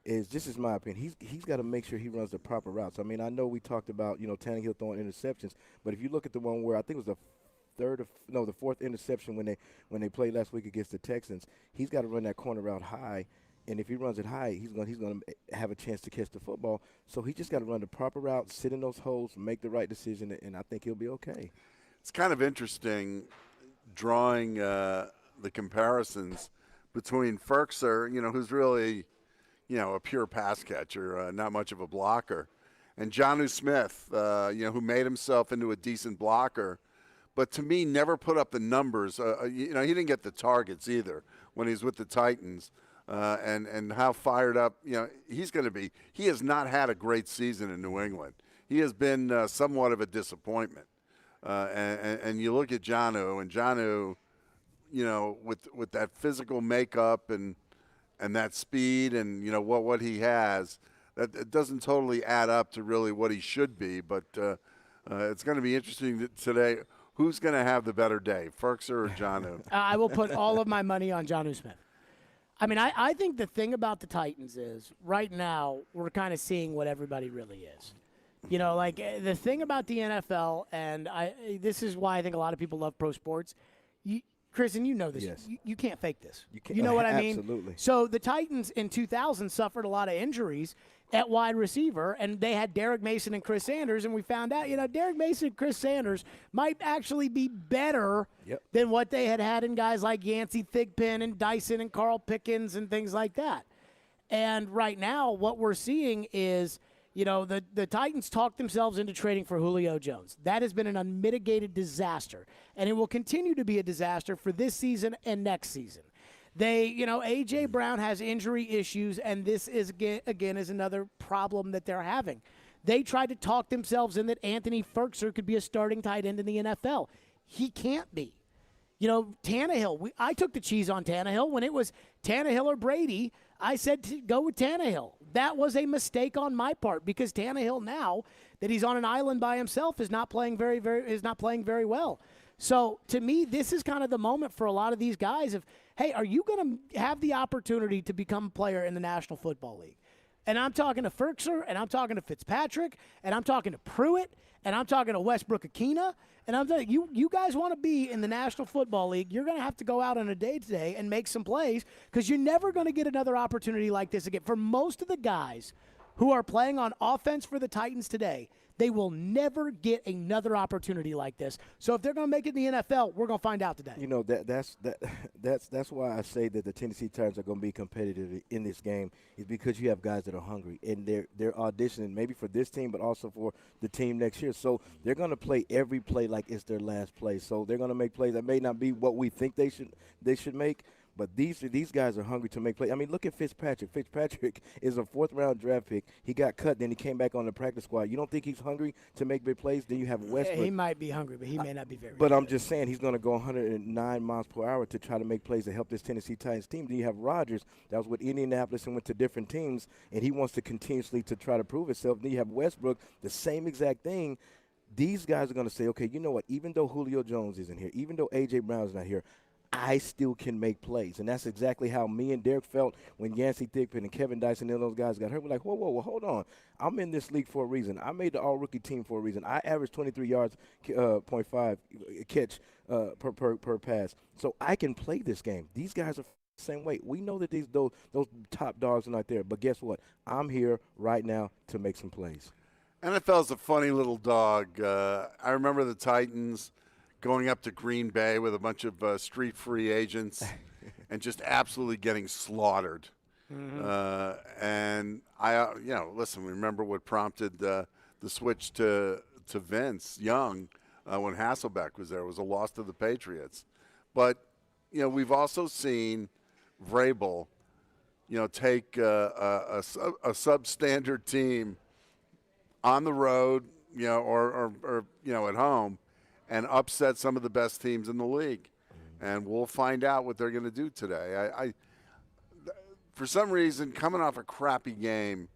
is, this is my opinion, he's got to make sure he runs the proper routes. I mean, I know we talked about, Tannehill throwing interceptions, but if you look at the one where I think it was the fourth interception when they played last week against the Texans, he's got to run that corner route high. And if he runs it high, he's going to have a chance to catch the football. So he just got to run the proper route, sit in those holes, make the right decision, and I think he'll be okay. It's kind of interesting drawing the comparisons between Ferkser, who's really, a pure pass catcher, not much of a blocker, and Jonnu Smith, who made himself into a decent blocker, but to me never put up the numbers. He didn't get the targets either when he's with the Titans. And how fired up, he's going to be. He has not had a great season in New England. He has been somewhat of a disappointment. And you look at Jonnu, and Jonnu, with that physical makeup and that speed and, what he has, that it doesn't totally add up to really what he should be. But it's going to be interesting today. Who's going to have the better day, Ferkser or Jonnu? I will put all of my money on Jonnu Smith. I mean, I think the thing about the Titans is right now we're kind of seeing what everybody really is. The thing about the NFL, and this is why I think a lot of people love pro sports. Chris, and you know this. Yes. You can't fake this. You know what I mean? Absolutely. So the Titans in 2000 suffered a lot of injuries at wide receiver, and they had Derek Mason and Chris Sanders, and we found out, Derek Mason and Chris Sanders might actually be better than what they had in guys like Yancey Thigpen and Dyson and Carl Pickens and things like that. And right now what we're seeing is, the Titans talked themselves into trading for Julio Jones. That has been an unmitigated disaster, and it will continue to be a disaster for this season and next season. A.J. Brown has injury issues, and this is, again, is another problem that they're having. They tried to talk themselves in that Anthony Ferkser could be a starting tight end in the NFL. He can't be. Tannehill, I took the cheese on Tannehill. When it was Tannehill or Brady, I said to go with Tannehill. That was a mistake on my part because Tannehill, now that he's on an island by himself, is not playing very well. So to me, this is kind of the moment for a lot of these guys of, hey, are you going to have the opportunity to become a player in the National Football League? And I'm talking to Ferkser, and I'm talking to Fitzpatrick, and I'm talking to Pruitt, and I'm talking to Westbrook-Akina, and I'm telling you guys want to be in the National Football League, you're going to have to go out on a day today and make some plays because you're never going to get another opportunity like this again. For most of the guys who are playing on offense for the Titans today, they will never get another opportunity like this. So if they're going to make it in the NFL, we're going to find out today. That's why I say that the Tennessee Titans are going to be competitive in this game is because you have guys that are hungry and they're auditioning maybe for this team but also for the team next year. So they're going to play every play like it's their last play. So they're going to make plays that may not be what we think they should make. But these guys are hungry to make plays. I mean, look at Fitzpatrick. Fitzpatrick is a fourth-round draft pick. He got cut, then he came back on the practice squad. You don't think he's hungry to make big plays? Then you have Westbrook. He might be hungry, but he may not be very But good. I'm just saying he's going to go 109 miles per hour to try to make plays to help this Tennessee Titans team. Then you have Rodgers that was with Indianapolis and went to different teams, and he wants to continuously to try to prove himself. Then you have Westbrook, the same exact thing. These guys are going to say, okay, you know what? Even though Julio Jones isn't here, even though A.J. Brown is not here, I still can make plays. And that's exactly how me and Derek felt when Yancey Thigpen and Kevin Dyson and those guys got hurt. We're like, whoa, hold on. I'm in this league for a reason. I made the all-rookie team for a reason. I averaged 23 yards, 0.5 catch per pass. So I can play this game. These guys are the same way. We know that those top dogs are not there. But guess what? I'm here right now to make some plays. NFL's a funny little dog. I remember the Titans going up to Green Bay with a bunch of street free agents and just absolutely getting slaughtered. And I, listen, remember what prompted the switch to Vince Young when Hasselbeck was there. It was a loss to the Patriots. But, we've also seen Vrabel, take a substandard team on the road, or at home, and upset some of the best teams in the league. And we'll find out what they're going to do today. I for some reason, coming off a crappy game,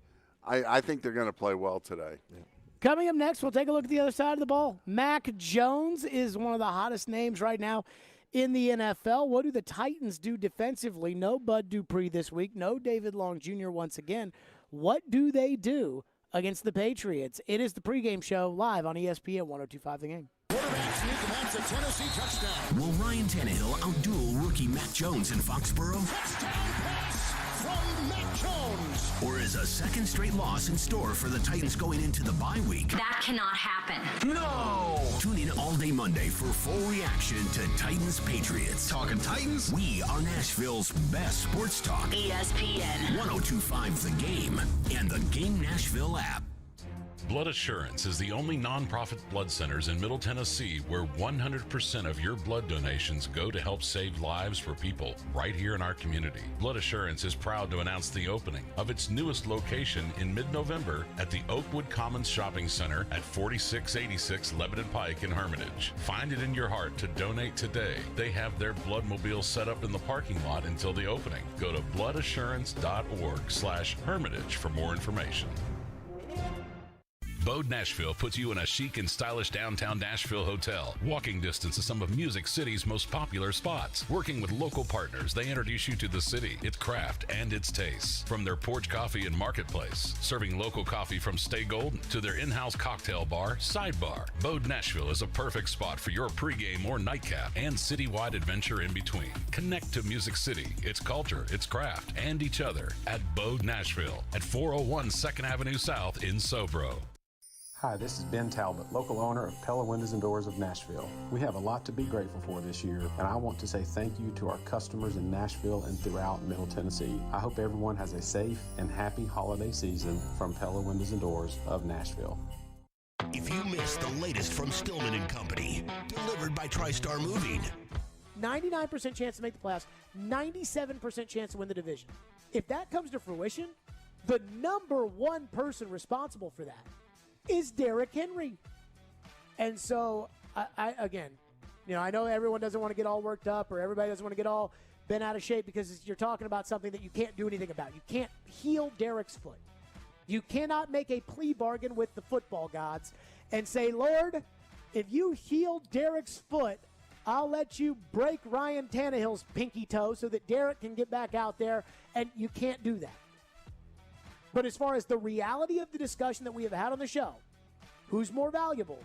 I think they're going to play well today. Yeah. Coming up next, we'll take a look at the other side of the ball. Mac Jones is one of the hottest names right now in the NFL. What do the Titans do defensively? No Bud Dupree this week. No David Long Jr. once again. What do they do against the Patriots? It is the pregame show live on ESPN 102.5 The Game. Quarterback sneak a Tennessee touchdown. Will Ryan Tannehill outduel rookie Mac Jones in Foxborough? Touchdown pass from Mac Jones. Or is a second straight loss in store for the Titans going into the bye week? That cannot happen. No! Tune in all day Monday for full reaction to Titans Patriots. Talking Titans? We are Nashville's best sports talk. ESPN 102.5 The Game and the Game Nashville app. Blood Assurance is the only nonprofit blood centers in Middle Tennessee where 100% of your blood donations go to help save lives for people right here in our community. Blood Assurance is proud to announce the opening of its newest location in mid-November at the Oakwood Commons Shopping Center at 4686 Lebanon Pike in Hermitage. Find it in your heart to donate today. They have their bloodmobile set up in the parking lot until the opening. Go to bloodassurance.org/Hermitage for more information. Bode Nashville puts you in a chic and stylish downtown Nashville hotel. Walking distance to some of Music City's most popular spots. Working with local partners, they introduce you to the city, its craft, and its tastes. From their porch coffee and marketplace, serving local coffee from Stay Golden, to their in-house cocktail bar, Sidebar. Bode Nashville is a perfect spot for your pregame or nightcap and citywide adventure in between. Connect to Music City, its culture, its craft, and each other at Bode Nashville at 401 2nd Avenue South in Sobro. Hi, this is Ben Talbot, local owner of Pella Windows and Doors of Nashville. We have a lot to be grateful for this year, and I want to say thank you to our customers in Nashville and throughout Middle Tennessee. I hope everyone has a safe and happy holiday season from Pella Windows and Doors of Nashville. If you missed the latest from Stillman & Company, delivered by TriStar Moving. 99% chance to make the playoffs, 97% chance to win the division. If that comes to fruition, the number one person responsible for that is Derrick Henry. And so, I again, I know everyone doesn't want to get all worked up or everybody doesn't want to get all bent out of shape because you're talking about something that you can't do anything about. You can't heal Derrick's foot. You cannot make a plea bargain with the football gods and say, Lord, if you heal Derrick's foot, I'll let you break Ryan Tannehill's pinky toe so that Derrick can get back out there, and you can't do that. But as far as the reality of the discussion that we have had on the show, who's more valuable,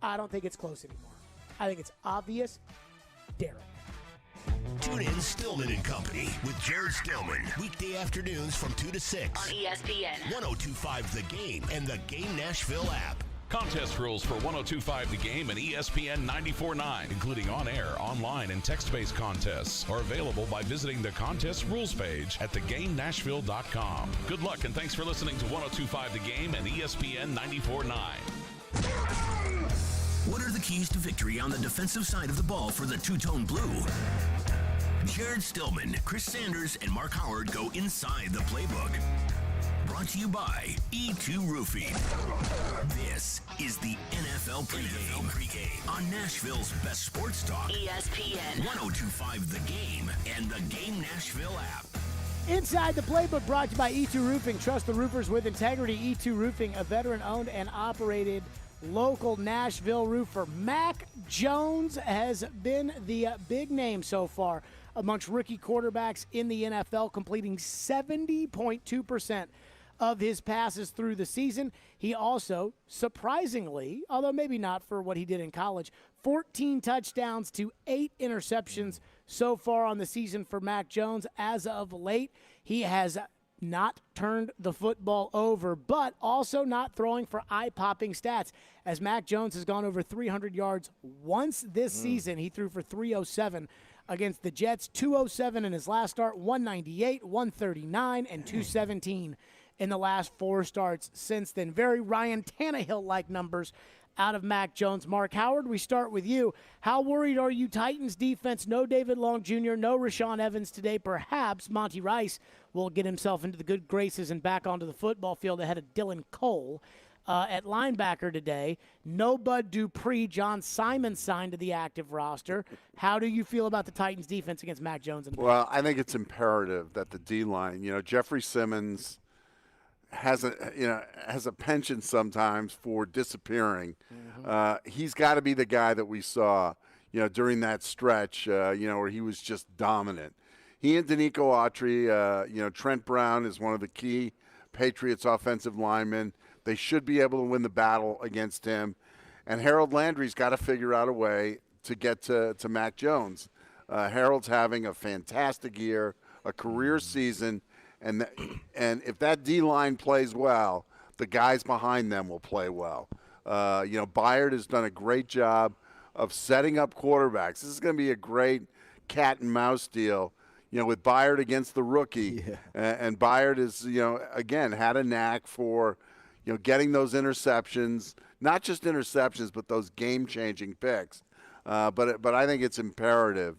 I don't think it's close anymore. I think it's obvious, Derrick. Tune in Stillman & Company with Jared Stillman. Weekday afternoons from 2 to 6. on ESPN 102.5 The Game and the Game Nashville app. Contest rules for 102.5 The Game and ESPN 94.9, including on-air, online, and text-based contests, are available by visiting the contest rules page at thegamenashville.com. Good luck and thanks for listening to 102.5 The Game and ESPN 94.9. What are the keys to victory on the defensive side of the ball for the two-tone blue? Jared Stillman, Chris Sanders, and Mark Howard go inside the playbook. Brought to you by E2 Roofing. This is the NFL Pregame on Nashville's best sports talk. ESPN 102.5 The Game and the Game Nashville app. Inside the Playbook, brought to you by E2 Roofing. Trust the roofers with integrity. E2 Roofing, a veteran-owned and operated local Nashville roofer. Mac Jones has been the big name so far amongst rookie quarterbacks in the NFL, completing 70.2% of his passes through the season. He also, surprisingly, although maybe not for what he did in college, 14 touchdowns to 8 interceptions so far on the season for Mac Jones. As of late, he has not turned the football over, but also not throwing for eye-popping stats, as Mac Jones has gone over 300 yards once this season. He threw for 307 against the Jets, 207 in his last start, 198, 139, and 217 in the last 4 starts since then. Very Ryan Tannehill-like numbers out of Mac Jones. Mark Howard, we start with you. How worried are you? Titans defense, no David Long Jr., no Rashawn Evans today. Perhaps Monty Rice will get himself into the good graces and back onto the football field ahead of Dylan Cole. At linebacker today, no Bud Dupree. John Simon signed to the active roster. How do you feel about the Titans defense against Mac Jones? Well, I think it's imperative that the D-line, Jeffrey Simmons has a penchant sometimes for disappearing. He's got to be the guy that we saw, during that stretch, where he was just dominant. He and Danico Autry, Trent Brown is one of the key Patriots offensive linemen. They should be able to win the battle against him. And Harold Landry's got to figure out a way to get to Mac Jones. Harold's having a fantastic year, a career season, and if that D-line plays well, the guys behind them will play well. Byard has done a great job of setting up quarterbacks. This is going to be a great cat and mouse deal, with Byard against the rookie. Yeah. And Byard is, again, had a knack for, getting those interceptions, not just interceptions, but those game-changing picks. But I think it's imperative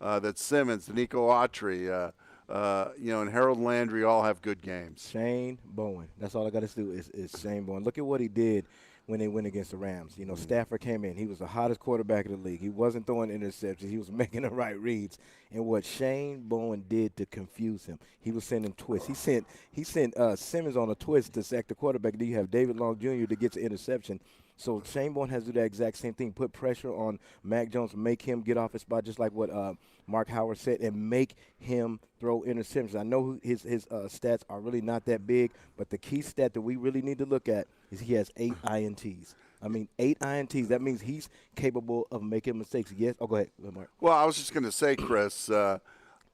that Simmons, Danico Autry, and Harold Landry all have good games. Shane Bowen. That's all I got to do is Shane Bowen. Look at what he did when they went against the Rams. Stafford came in. He was the hottest quarterback in the league. He wasn't throwing interceptions. He was making the right reads. And what Shane Bowen did to confuse him, he was sending twists. He sent Simmons on a twist to sack the quarterback. Then you have David Long Jr. to get the interception. So Shane Bowen has to do that exact same thing, put pressure on Mac Jones, make him get off his spot, just like what Mark Howard said, and make him throw interceptions. I know his stats are really not that big, but the key stat that we really need to look at is he has 8 INTs. 8 INTs. That means he's capable of making mistakes. Yes. Oh, go ahead, Mark. Well, I was just going to say, Chris, I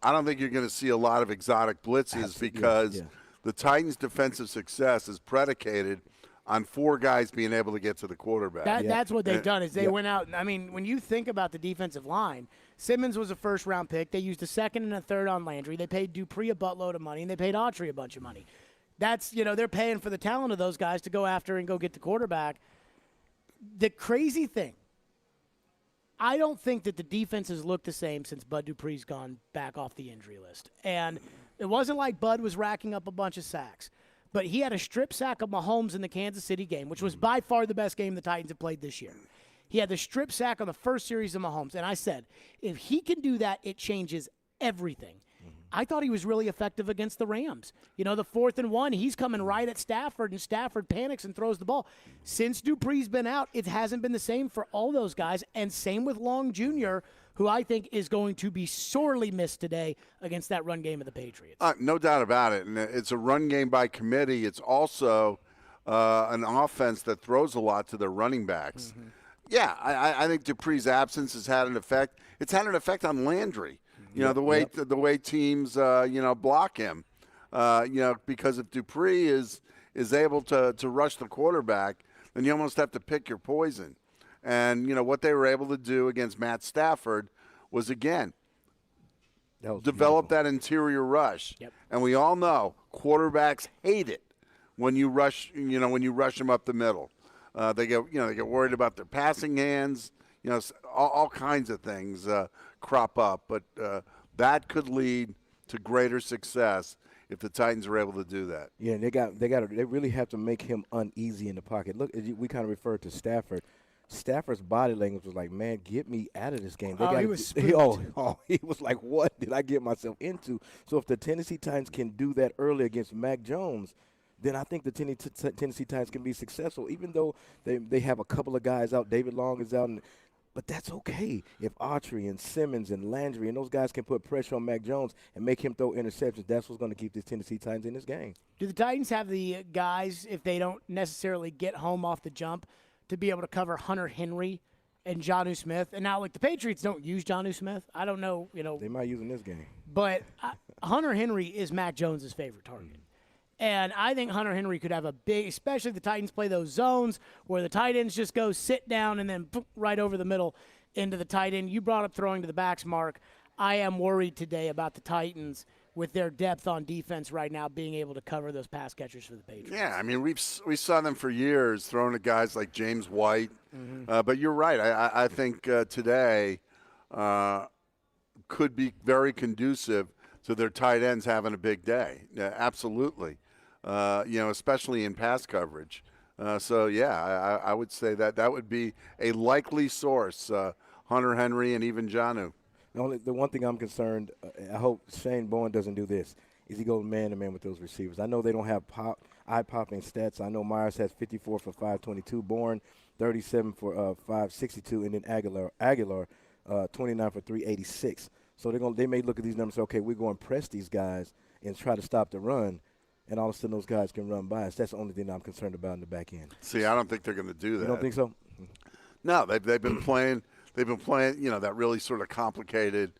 don't think you're going to see a lot of exotic blitzes because the Titans' defensive success is predicated on 4 guys being able to get to the quarterback. That's what they've done is they went out. When you think about the defensive line, Simmons was a first-round pick. They used a second and a third on Landry. They paid Dupree a buttload of money, and they paid Autry a bunch of money. That's, they're paying for the talent of those guys to go after and go get the quarterback. The crazy thing, I don't think that the defenses look the same since Bud Dupree's gone back off the injury list. And it wasn't like Bud was racking up a bunch of sacks. But he had a strip sack of Mahomes in the Kansas City game, which was by far the best game the Titans have played this year. He had the strip sack on the first series of Mahomes. And I said, if he can do that, it changes everything. I thought he was really effective against the Rams. The 4th and 1, he's coming right at Stafford, and Stafford panics and throws the ball. Since Dupree's been out, it hasn't been the same for all those guys, and same with Long Jr., who I think is going to be sorely missed today against that run game of the Patriots. No doubt about it. And it's a run game by committee. It's also an offense that throws a lot to their running backs. Yeah, I think Dupree's absence has had an effect. It's had an effect on Landry. The way teams block him. Because if Dupree is able to rush the quarterback, then you almost have to pick your poison. And what they were able to do against Matt Stafford was again develop that interior rush. And we all know quarterbacks hate it when you rush them up the middle. They get worried about their passing hands. All kinds of things crop up, but that could lead to greater success if the Titans are able to do that. Yeah, and they really have to make him uneasy in the pocket. Look, we kind of referred to Stafford. Stafford's body language was like, man, get me out of this game. He was spooked. He was like, what did I get myself into? So if the Tennessee Titans can do that early against Mac Jones, then I think the Tennessee Titans can be successful, even though they have a couple of guys out. David Long is out, but that's okay. If Autry and Simmons and Landry and those guys can put pressure on Mac Jones and make him throw interceptions, that's what's going to keep the Tennessee Titans in this game. Do the Titans have the guys, if they don't necessarily get home off the jump, to be able to cover Hunter Henry and Jonnu Smith? And now, like, the Patriots don't use Jonnu Smith. I don't know, They might use him this game. But Hunter Henry is Mac Jones' favorite target. And I think Hunter Henry could have a big, especially if the Titans play those zones where the tight ends just go sit down and then right over the middle into the tight end. You brought up throwing to the backs, Mark. I am worried today about the Titans with their depth on defense right now being able to cover those pass catchers for the Patriots. Yeah, I mean, we saw them for years throwing to guys like James White. But you're right. I think today could be very conducive to their tight ends having a big day. Yeah, absolutely. Especially in pass coverage. I would say that would be a likely source, Hunter Henry and even Jonnu. The one thing I'm concerned, I hope Shane Bowen doesn't do this, is he goes man-to-man with those receivers. I know they don't have eye-popping stats. I know Myers has 54 for 522, Bourne 37 for 562, and then Aguilar 29 for 386. So they may look at these numbers and say, okay, we're going to press these guys and try to stop the run, and all of a sudden those guys can run by us. That's the only thing I'm concerned about in the back end. See, I don't think they're going to do that. You don't think so? No, they've been playing. They've been playing, that really sort of complicated,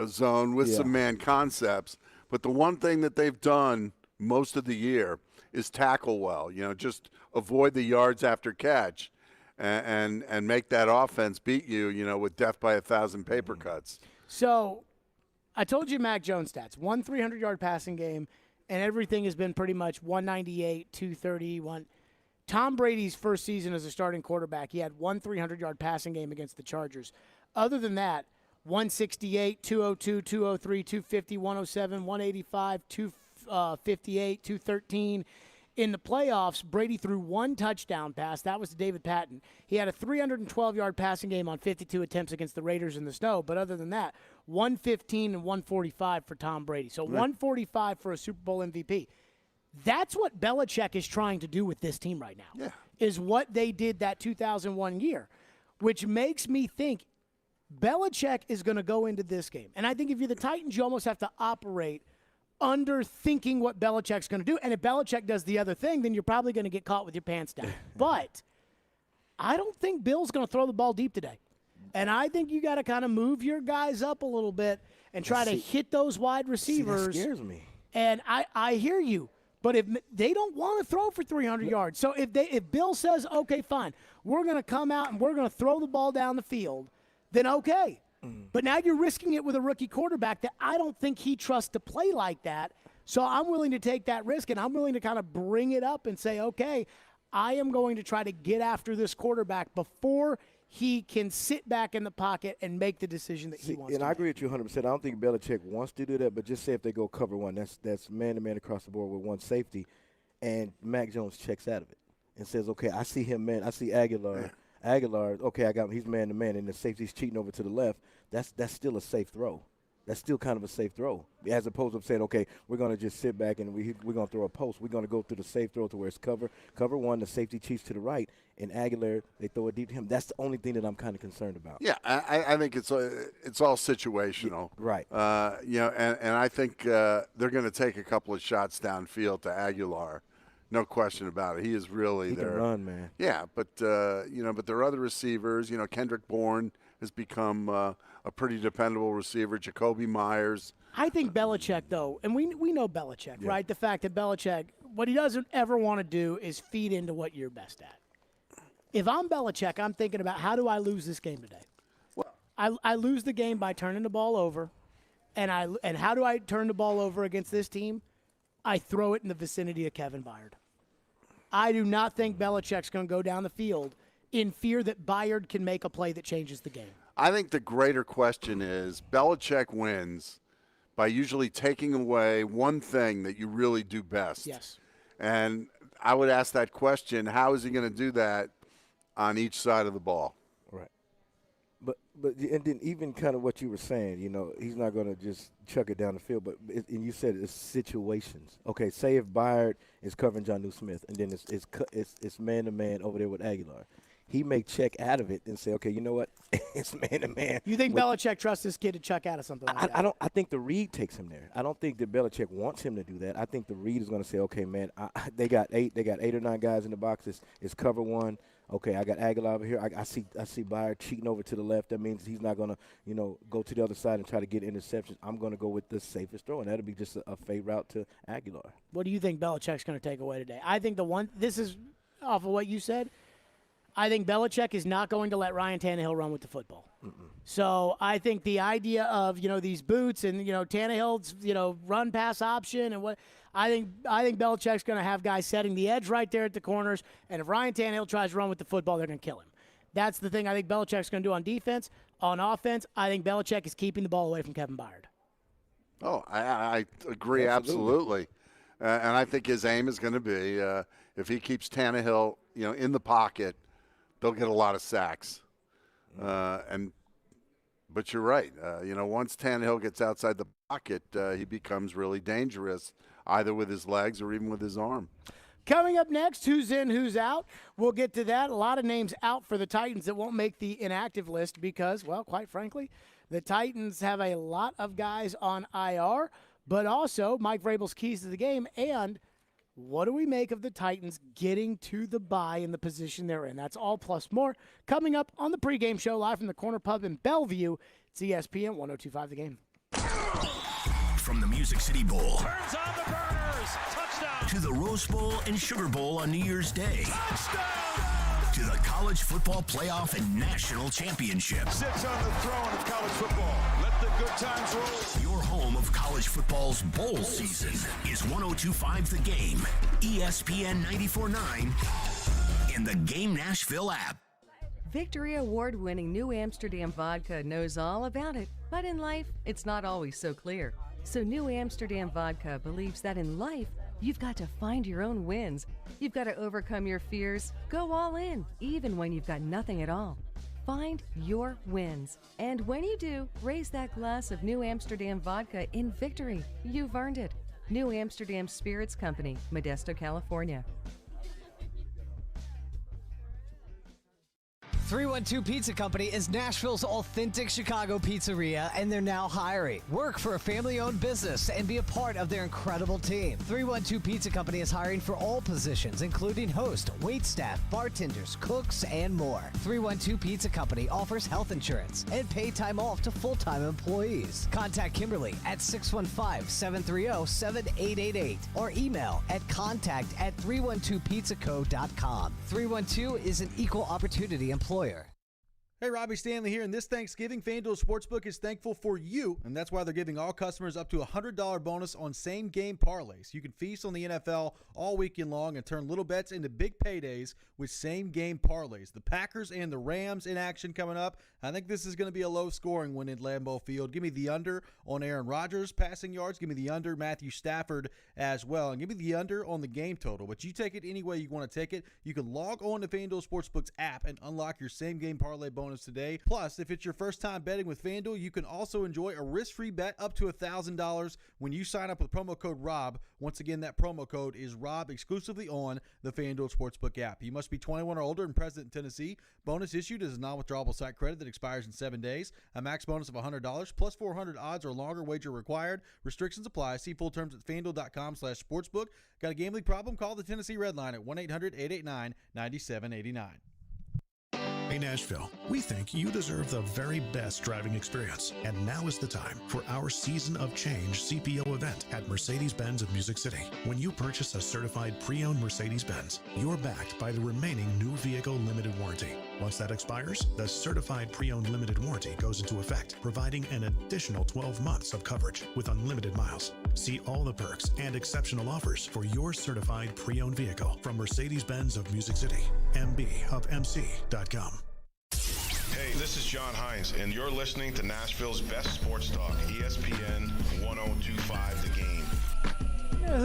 zone with some man concepts. But the one thing that they've done most of the year is tackle well. Just avoid the yards after catch, and make that offense beat you. With death by 1,000 paper cuts. So, I told you Mac Jones stats: 1 300-yard passing game, and everything has been pretty much 198, 230, Tom Brady's first season as a starting quarterback, he had 1 300-yard passing game against the Chargers. Other than that, 168, 202, 203, 250, 107, 185, 258, 213. In the playoffs, Brady threw 1 touchdown pass. That was to David Patton. He had a 312-yard passing game on 52 attempts against the Raiders in the snow. But other than that, 115 and 145 for Tom Brady. So 145 for a Super Bowl MVP. That's what Belichick is trying to do with this team right now, is what they did that 2001 year, which makes me think Belichick is going to go into this game. And I think if you're the Titans, you almost have to operate under thinking what Belichick's going to do. And if Belichick does the other thing, then you're probably going to get caught with your pants down. But I don't think Bill's going to throw the ball deep today. And I think you got to kind of move your guys up a little bit and try to hit those wide receivers. That scares me. And I hear you. But if they don't want to throw for 300 yards, so if Bill says, okay, fine, we're going to come out and we're going to throw the ball down the field, then okay. But now you're risking it with a rookie quarterback that I don't think he trusts to play like that. So I'm willing to take that risk, and I'm willing to kind of bring it up and say, okay, I am going to try to get after this quarterback before he can sit back in the pocket and make the decision that he wants to make. And I agree with you 100%. I don't think Belichick wants to do that, but just say if they go cover one, that's man-to-man across the board with one safety, and Mac Jones checks out of it and says, okay, I see him, man. I see Aguilar, okay, I got him. He's man-to-man, and the safety's cheating over to the left. That's still a safe throw. That's still kind of a safe throw, as opposed to saying, okay, we're going to just sit back and we're going to throw a post. We're going to go through the safe throw to where it's cover one, the safety cheats to the right, and Aguilar, they throw it deep to him. That's the only thing that I'm kind of concerned about. Yeah, I think it's all situational. Right. And I think they're going to take a couple of shots downfield to Aguilar. No question about it. He is really he there. Can run, man. Yeah, but but there are other receivers. Kendrick Bourne has become a pretty dependable receiver. Jacoby Myers. I think Belichick, though, and we know Belichick, right? The fact that Belichick, what he doesn't ever want to do is feed into what you're best at. If I'm Belichick, I'm thinking about how do I lose this game today? Well, I lose the game by turning the ball over, and how do I turn the ball over against this team? I throw it in the vicinity of Kevin Byard. I do not think Belichick's going to go down the field in fear that Byard can make a play that changes the game. I think the greater question is Belichick wins by usually taking away one thing that you really do best. Yes. And I would ask that question, how is he going to do that on each side of the ball? Right. But and then even kind of what you were saying, he's not going to just chuck it down the field. But and you said it's situations. Okay, say if Byard is covering Jonnu Smith, and then it's man to man over there with Aguilar. He may check out of it and say, okay, you know what? It's man to man. You think Belichick trusts this kid to check out of something like that? I think the read takes him there. I don't think that Belichick wants him to do that. I think the read is going to say, okay, man, they got 8 or 9 guys in the box. It's cover one. Okay, I got Aguilar over here. I see Byard cheating over to the left. That means he's not going to, go to the other side and try to get interceptions. I'm going to go with the safest throw, and that'll be just a fade route to Aguilar. What do you think Belichick's going to take away today? I think this is off of what you said. I think Belichick is not going to let Ryan Tannehill run with the football. So I think the idea of, these boots and, Tannehill's, run pass option and what I think Belichick's going to have guys setting the edge right there at the corners. And if Ryan Tannehill tries to run with the football, they're going to kill him. That's the thing I think Belichick's going to do on defense. On offense, I think Belichick is keeping the ball away from Kevin Byard. Oh, I agree absolutely. And I think his aim is going to be if he keeps Tannehill, in the pocket, they'll get a lot of sacks. But you're right. Once Tannehill gets outside the pocket, he becomes really dangerous, either with his legs or even with his arm. Coming up next, who's in, who's out? We'll get to that. A lot of names out for the Titans that won't make the inactive list because, well, quite frankly, the Titans have a lot of guys on IR, but also Mike Vrabel's keys to the game. And what do we make of the Titans getting to the bye in the position they're in? That's all plus more coming up on the pregame show live from the Corner Pub in Bellevue. It's ESPN 102.5 The Game. From the Music City Bowl Turns on the burners. Touchdown. to the Rose Bowl and Sugar Bowl on New Year's Day. Touchdown. To the College Football Playoff and National Championship. Sits on the throne of college football. Let the good times roll. Your home of college football's bowl season is 102.5 The Game, ESPN 94.9, and the Game Nashville app. Victory Award-winning New Amsterdam Vodka knows all about it, but in life, it's not always so clear. So New Amsterdam Vodka believes that in life, you've got to find your own wins. You've got to overcome your fears, go all in, even when you've got nothing at all. Find your wins. And when you do, raise that glass of New Amsterdam Vodka in victory. You've earned it. New Amsterdam Spirits Company, Modesto, California. 312 Pizza Company is Nashville's authentic Chicago pizzeria, and they're now hiring. Work for a family-owned business and be a part of their incredible team. 312 Pizza Company is hiring for all positions, including host, waitstaff, bartenders, cooks, and more. 312 Pizza Company offers health insurance and paid time off to full-time employees. Contact Kimberly at 615-730-7888 or email at contact@312pizzaco.com. 312 is an equal opportunity employer. Hey, Robbie Stanley here, and this Thanksgiving, FanDuel Sportsbook is thankful for you, and that's why they're giving all customers up to a $100 bonus on same-game parlays. You can feast on the NFL all weekend long and turn little bets into big paydays with same-game parlays. The Packers and the Rams in action coming up. I think this is going to be a low-scoring one in Lambeau Field. Give me the under on Aaron Rodgers passing yards. Give me the under Matthew Stafford as well, and give me the under on the game total. But you take it any way you want to take it. You can log on to FanDuel Sportsbook's app and unlock your same-game parlay bonus today. Plus, if it's your first time betting with FanDuel, you can also enjoy a risk-free bet up to $1,000 when you sign up with promo code ROB. Once again, that promo code is ROB exclusively on the FanDuel Sportsbook app. You must be 21 or older and present in Tennessee. Bonus issued as a non-withdrawable site credit that expires in 7 days. A max bonus of $100 plus 400 odds or longer wager required. Restrictions apply. See full terms at FanDuel.com/sportsbook. Got a gambling problem? Call the Tennessee Red Line at 1-800-889-9789. Hey Nashville, we think you deserve the very best driving experience, and now is the time for our Season of Change CPO event at Mercedes-Benz of Music City. When you purchase a certified pre-owned Mercedes-Benz, you're backed by the remaining new vehicle limited warranty. Once that expires, the certified pre-owned limited warranty goes into effect, providing an additional 12 months of coverage with unlimited miles. See all the perks and exceptional offers for your certified pre-owned vehicle from Mercedes-Benz of Music City, mbofmc.com. Hey, this is John Hines, and you're listening to Nashville's best sports talk, ESPN 102.5 The Game.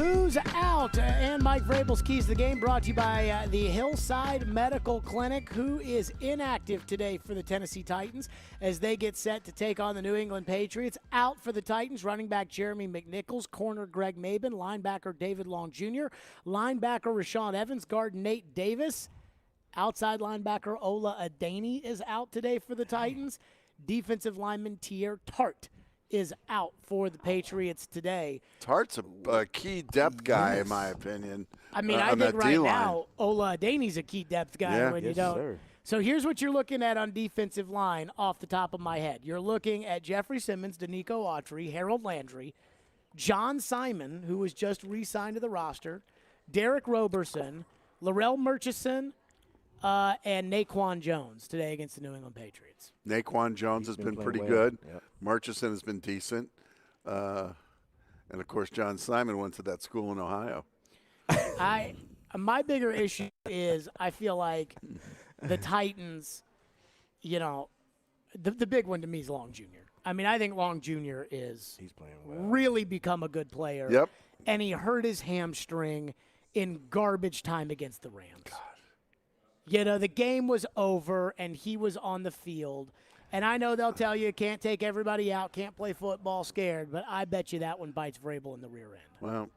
Who's out? And Mike Vrabel's Keys to the Game brought to you by the Hillside Medical Clinic, who is inactive today for the Tennessee Titans as they get set to take on the New England Patriots. Out for the Titans, running back Jeremy McNichols, corner Greg Maben, linebacker David Long Jr., linebacker Rashawn Evans, guard Nate Davis. Outside linebacker Ola Adeni is out today for the Titans. Defensive lineman Tier Tart is out for the Patriots today. Tart's a key depth guy, in my opinion. I mean, I think right now Ola Adeni's a key depth guy. Yeah. When you don't. Sir. So here's what you're looking at on defensive line off the top of my head. You're looking at Jeffrey Simmons, Danico Autry, Harold Landry, John Simon, who was just re-signed to the roster, Derek Roberson, Laurel Murchison, and Naquan Jones today against the New England Patriots. Naquan Jones has been pretty good. Yep. Murchison has been decent. And, of course, John Simon went to that school in Ohio. My bigger issue is I feel like the Titans, the big one to me is Long Jr. I mean, I think Long Jr. He's playing well. Really become a good player. Yep. And he hurt his hamstring in garbage time against the Rams. God. The game was over, and he was on the field. And I know they'll tell you can't take everybody out, can't play football scared, but I bet you that one bites Vrabel in the rear end. Well,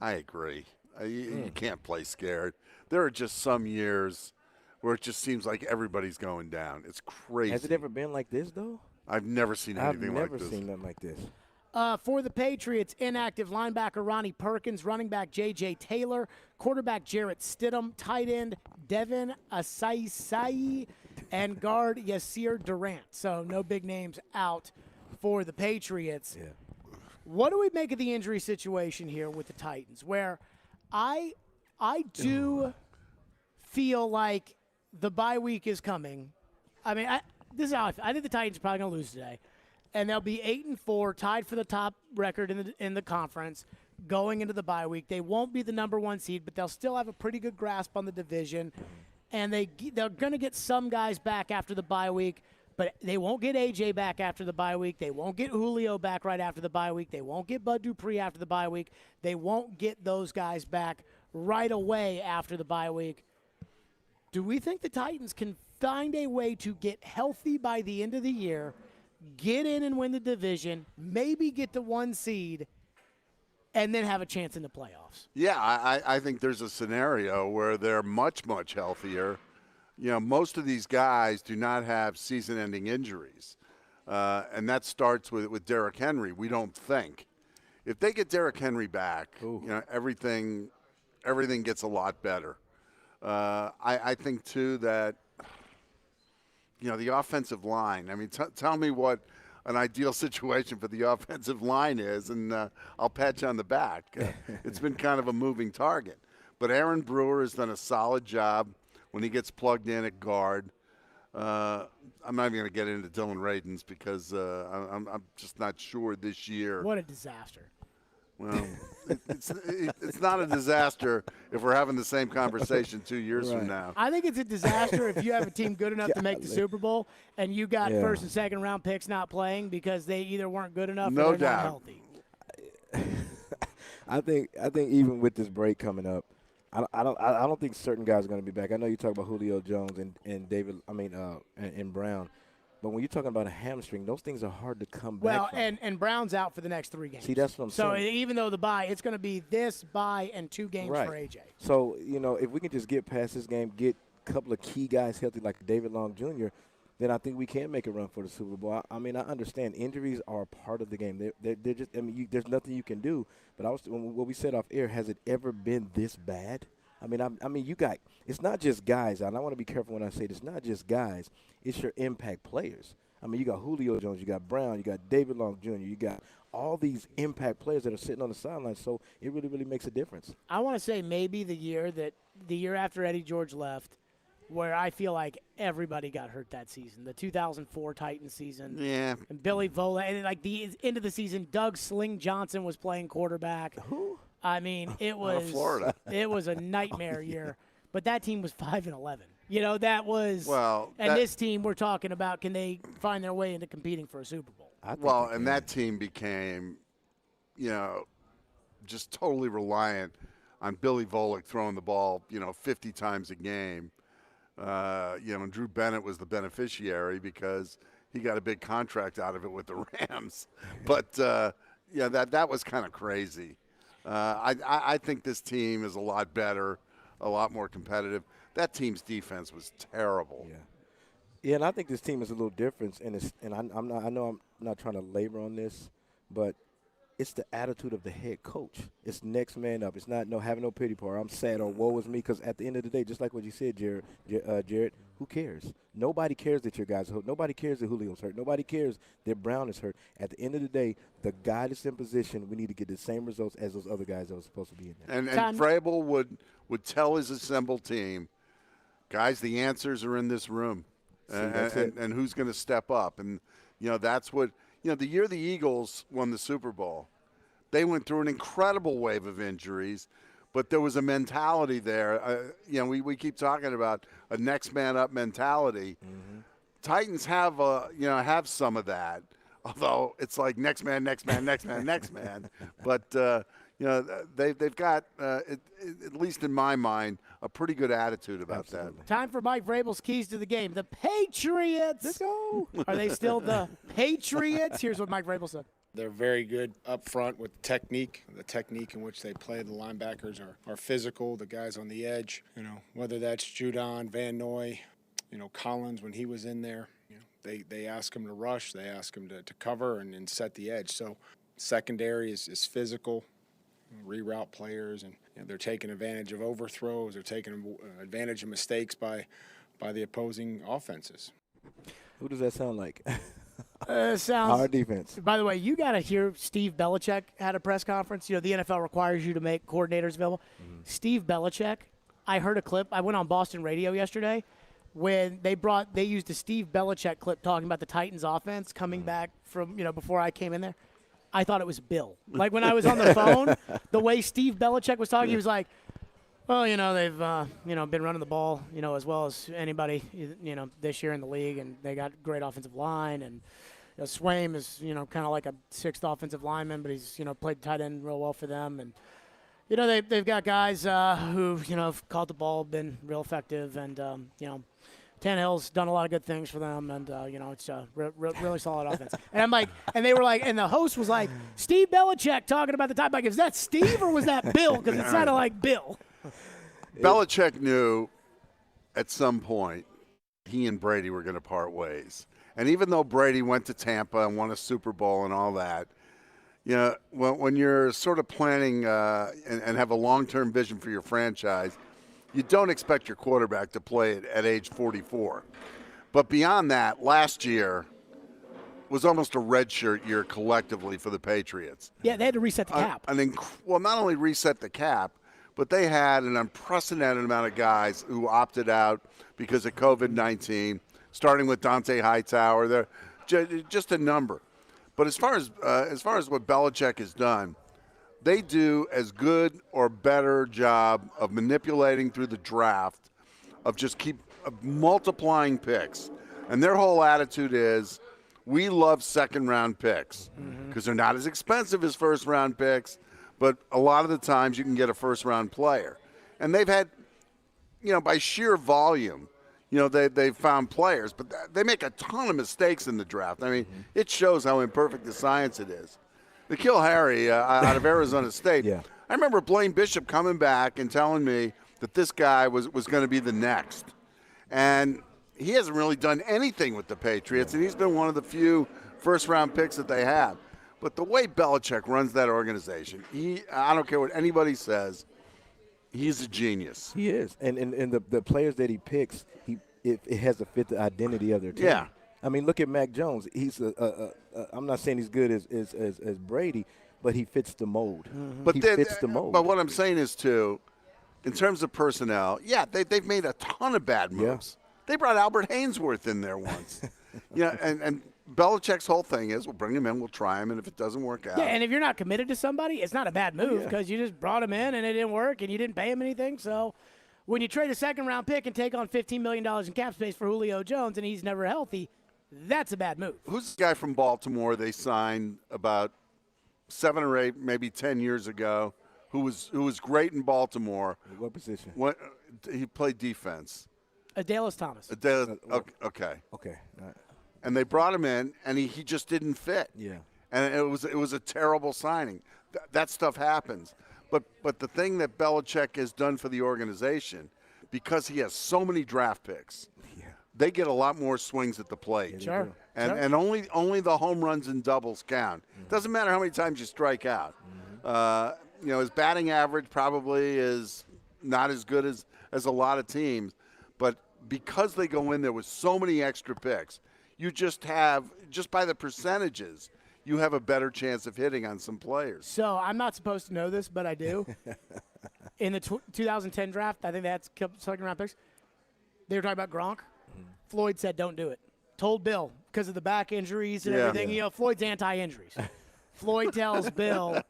I agree. You can't play scared. There are just some years where it just seems like everybody's going down. It's crazy. Has it ever been like this, though? I've never seen anything like this. I've never seen nothing like this. For the Patriots, inactive linebacker Ronnie Perkins, running back J.J. Taylor, quarterback Jarrett Stidham, tight end Devin Asai, and guard Yasir Durant. So no big names out for the Patriots. Yeah. What do we make of the injury situation here with the Titans, where I do feel like the bye week is coming. I mean, this is how I feel. I think the Titans are probably going to lose today. And they'll be 8-4, tied for the top record in the conference going into the bye week. They won't be the number one seed, but they'll still have a pretty good grasp on the division. And they're going to get some guys back after the bye week, but they won't get A.J. back after the bye week. They won't get Julio back right after the bye week. They won't get Bud Dupree after the bye week. They won't get those guys back right away after the bye week. Do we think the Titans can find a way to get healthy by the end of the year, get in and win the division, maybe get the 1 seed, and then have a chance in the playoffs? Yeah, I think there's a scenario where they're much, much healthier. Most of these guys do not have season-ending injuries, and that starts with Derrick Henry, we don't think. If they get Derrick Henry back, everything gets a lot better. I think, too, that the offensive line. I mean, tell me what an ideal situation for the offensive line is, and I'll pat you on the back. It's been kind of a moving target. But Aaron Brewer has done a solid job when he gets plugged in at guard. I'm not even going to get into Dylan Radins because I'm just not sure this year. What a disaster. Well, it's not a disaster if we're having the same conversation 2 years from now. I think it's a disaster if you have a team good enough to make the Super Bowl and you got first and second round picks not playing because they either weren't good enough or they're not healthy. I think even with this break coming up, I don't think certain guys are going to be back. I know you talk about Julio Jones and David. And Brown. But when you're talking about a hamstring, those things are hard to come back from. and Brown's out for the next 3 games. See, that's what I'm saying. So even though the bye, it's going to be this bye and 2 games for AJ. So, if we can just get past this game, get a couple of key guys healthy like David Long Jr., then I think we can make a run for the Super Bowl. I mean, I understand injuries are a part of the game. They're just, there's nothing you can do. But what we said off air, has it ever been this bad? You got – it's not just guys, and I want to be careful when I say this. It's not just guys. It's your impact players. You got Julio Jones, you got Brown, you got David Long Jr., you got all these impact players that are sitting on the sideline, so it really, really makes a difference. I want to say maybe the year after Eddie George left, where I feel like everybody got hurt that season, the 2004 Titans season. Yeah. And Billy Vola, and like the end of the season, Doug Sling Johnson was playing quarterback. Who? I mean, it was Florida. It was a nightmare year. But that team was 5-11. That was and this team we're talking about, can they find their way into competing for a Super Bowl? And that team became, just totally reliant on Billy Volek throwing the ball, 50 times a game. And Drew Bennett was the beneficiary because he got a big contract out of it with the Rams. But, that was kind of crazy. I think this team is a lot better, a lot more competitive. That team's defense was terrible. Yeah, and I think this team is a little different, I know I'm not trying to labor on this, but it's the attitude of the head coach. It's next man up. It's not having no pity party. I'm sad or woe is me, because at the end of the day, just like what you said, Jared, who cares? Nobody cares that your guys are hurt. Nobody cares that Julio's hurt. Nobody cares that Brown is hurt. At the end of the day, the guy that's in position, we need to get the same results as those other guys that were supposed to be in there. And Vrabel would tell his assembled team, guys, the answers are in this room. And who's going to step up. And, that's what – the year the Eagles won the Super Bowl, they went through an incredible wave of injuries, but there was a mentality there. We keep talking about a next man up mentality. Mm-hmm. Titans have some of that, although it's like next man, next man, next man, next man. But they've got at least in my mind a pretty good attitude about that. Time for Mike Vrabel's keys to the game. The Patriots. Let's go. Are they still the Patriots? Here's what Mike Vrabel said. They're very good up front with technique. The technique in which they play. The linebackers are physical. The guys on the edge, whether that's Judon, Van Noy, Collins when he was in there, they ask him to rush. They ask him to cover and set the edge. So secondary is physical. Reroute players, and they're taking advantage of overthrows. They're taking advantage of mistakes by the opposing offenses. Who does that sound like? Sounds our defense. By the way, you got to hear Steve Belichick had a press conference. The NFL requires you to make coordinators available. Mm-hmm. Steve Belichick, I heard a clip. I went on Boston radio yesterday when they used the Steve Belichick clip talking about the Titans offense coming back from, before I came in there. I thought it was Bill. Like when I was on the phone, the way Steve Belichick was talking, he was like, well, they've, been running the ball, as well as anybody, this year in the league, and they got great offensive line. And Swaim is, kind of like a sixth offensive lineman, but he's, played tight end real well for them. And, they've got guys who, have caught the ball, been real effective, and, Tannehill's done a lot of good things for them, and it's a really solid offense. And I'm like, and they were like, and the host was like, Steve Belichick talking about the time. Like, is that Steve or was that Bill? Because it sounded like Bill. Belichick knew at some point he and Brady were going to part ways. And even though Brady went to Tampa and won a Super Bowl and all that, when you're sort of planning and have a long-term vision for your franchise, you don't expect your quarterback to play it at age 44. But beyond that, last year was almost a redshirt year collectively for the Patriots. Yeah, they had to reset the cap. Not only reset the cap, but they had an unprecedented amount of guys who opted out because of COVID-19, starting with Dante Hightower. They're just a number. But as far as what Belichick has done, they do as good or better job of manipulating through the draft, of just keep multiplying picks. And their whole attitude is, we love second-round picks because they're not as expensive as first-round picks, but a lot of the times you can get a first-round player. And they've had, by sheer volume, they've found players, but they make a ton of mistakes in the draft. I mean, it shows how imperfect the science it is. N'Keal Harry out of Arizona State. Yeah. I remember Blaine Bishop coming back and telling me that this guy was going to be the next. And he hasn't really done anything with the Patriots, and he's been one of the few first-round picks that they have. But the way Belichick runs that organization, I don't care what anybody says, he's a genius. He is. And the players that he picks, it has to fit the identity of their team. Yeah. I mean, look at Mac Jones. He's I'm not saying he's good as Brady, but he fits the mold. Mm-hmm. But he fits the mold. But what I'm saying is, too, in terms of personnel, they've made a ton of bad moves. Yeah. They brought Albert Hainsworth in there once. And Belichick's whole thing is, we'll bring him in, we'll try him, and if it doesn't work out. Yeah, and if you're not committed to somebody, it's not a bad move because you just brought him in and it didn't work and you didn't pay him anything. So when you trade a second-round pick and take on $15 million in cap space for Julio Jones and he's never healthy, that's a bad move. Who's the guy from Baltimore they signed about 7 or 8, maybe 10 years ago, who was great in Baltimore. What position? He played defense. Adalys Thomas. Okay. Okay. And they brought him in, and he just didn't fit. Yeah. And it was a terrible signing. That stuff happens. But the thing that Belichick has done for the organization, because he has so many draft picks, they get a lot more swings at the plate. Sure. And only the home runs and doubles count. Doesn't matter how many times you strike out. His batting average probably is not as good as a lot of teams, but because they go in there with so many extra picks, you just by the percentages, you have a better chance of hitting on some players. So I'm not supposed to know this, but I do. In the 2010 draft, I think they had second-round picks. They were talking about Gronk. Floyd said, "Don't do it." Told Bill because of the back injuries and everything. Yeah. Floyd's anti-injuries. Floyd tells Bill,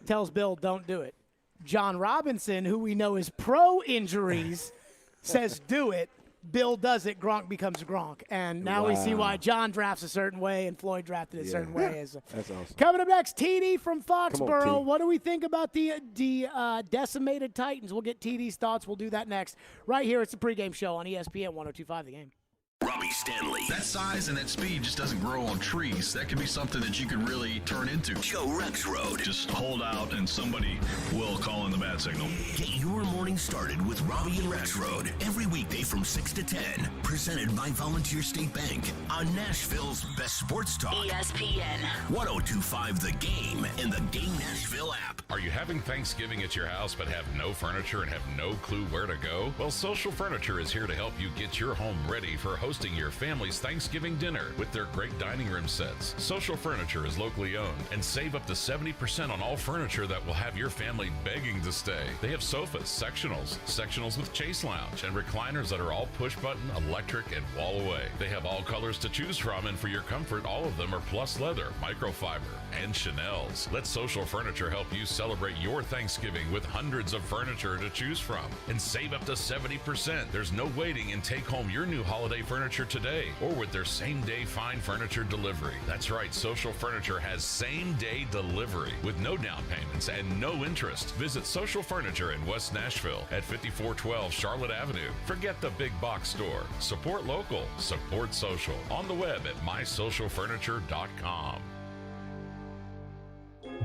"Don't do it." John Robinson, who we know is pro-injuries, says, "Do it." Bill does it, Gronk becomes Gronk. And now we see why John drafts a certain way and Floyd drafted a certain way. That's awesome. Coming up next, TD from Foxborough. T. What do we think about the decimated Titans? We'll get TD's thoughts. We'll do that next. Right here, it's the pregame show on ESPN 102.5 The Game. Robbie Stanley. That size and that speed just doesn't grow on trees. That could be something that you could really turn into. Joe Rexrode. Just hold out and somebody will call in the bad signal. Get your morning started with Robbie and Rexrode every weekday from 6 to 10. Presented by Volunteer State Bank on Nashville's best sports talk. ESPN 102.5 The Game and the Game Nashville app. Are you having Thanksgiving at your house but have no furniture and have no clue where to go? Well, Social Furniture is here to help you get your home ready for hosting your family's Thanksgiving dinner with their great dining room sets. Social Furniture is locally owned and save up to 70% on all furniture that will have your family begging to stay. They have sofas, sectionals with chase lounge, and recliners that are all push button, electric, and wall away. They have all colors to choose from, and for your comfort, all of them are plus leather, microfiber, and Chanel's. Let Social Furniture help you celebrate your Thanksgiving with hundreds of furniture to choose from and save up to 70%. There's no waiting, and take home your new holiday furniture today or with their same-day fine furniture delivery. That's right, Social Furniture has same-day delivery with no down payments and no interest. Visit Social Furniture in West Nashville at 5412 Charlotte Avenue. Forget the big box store. Support local. Support social. On the web at mysocialfurniture.com.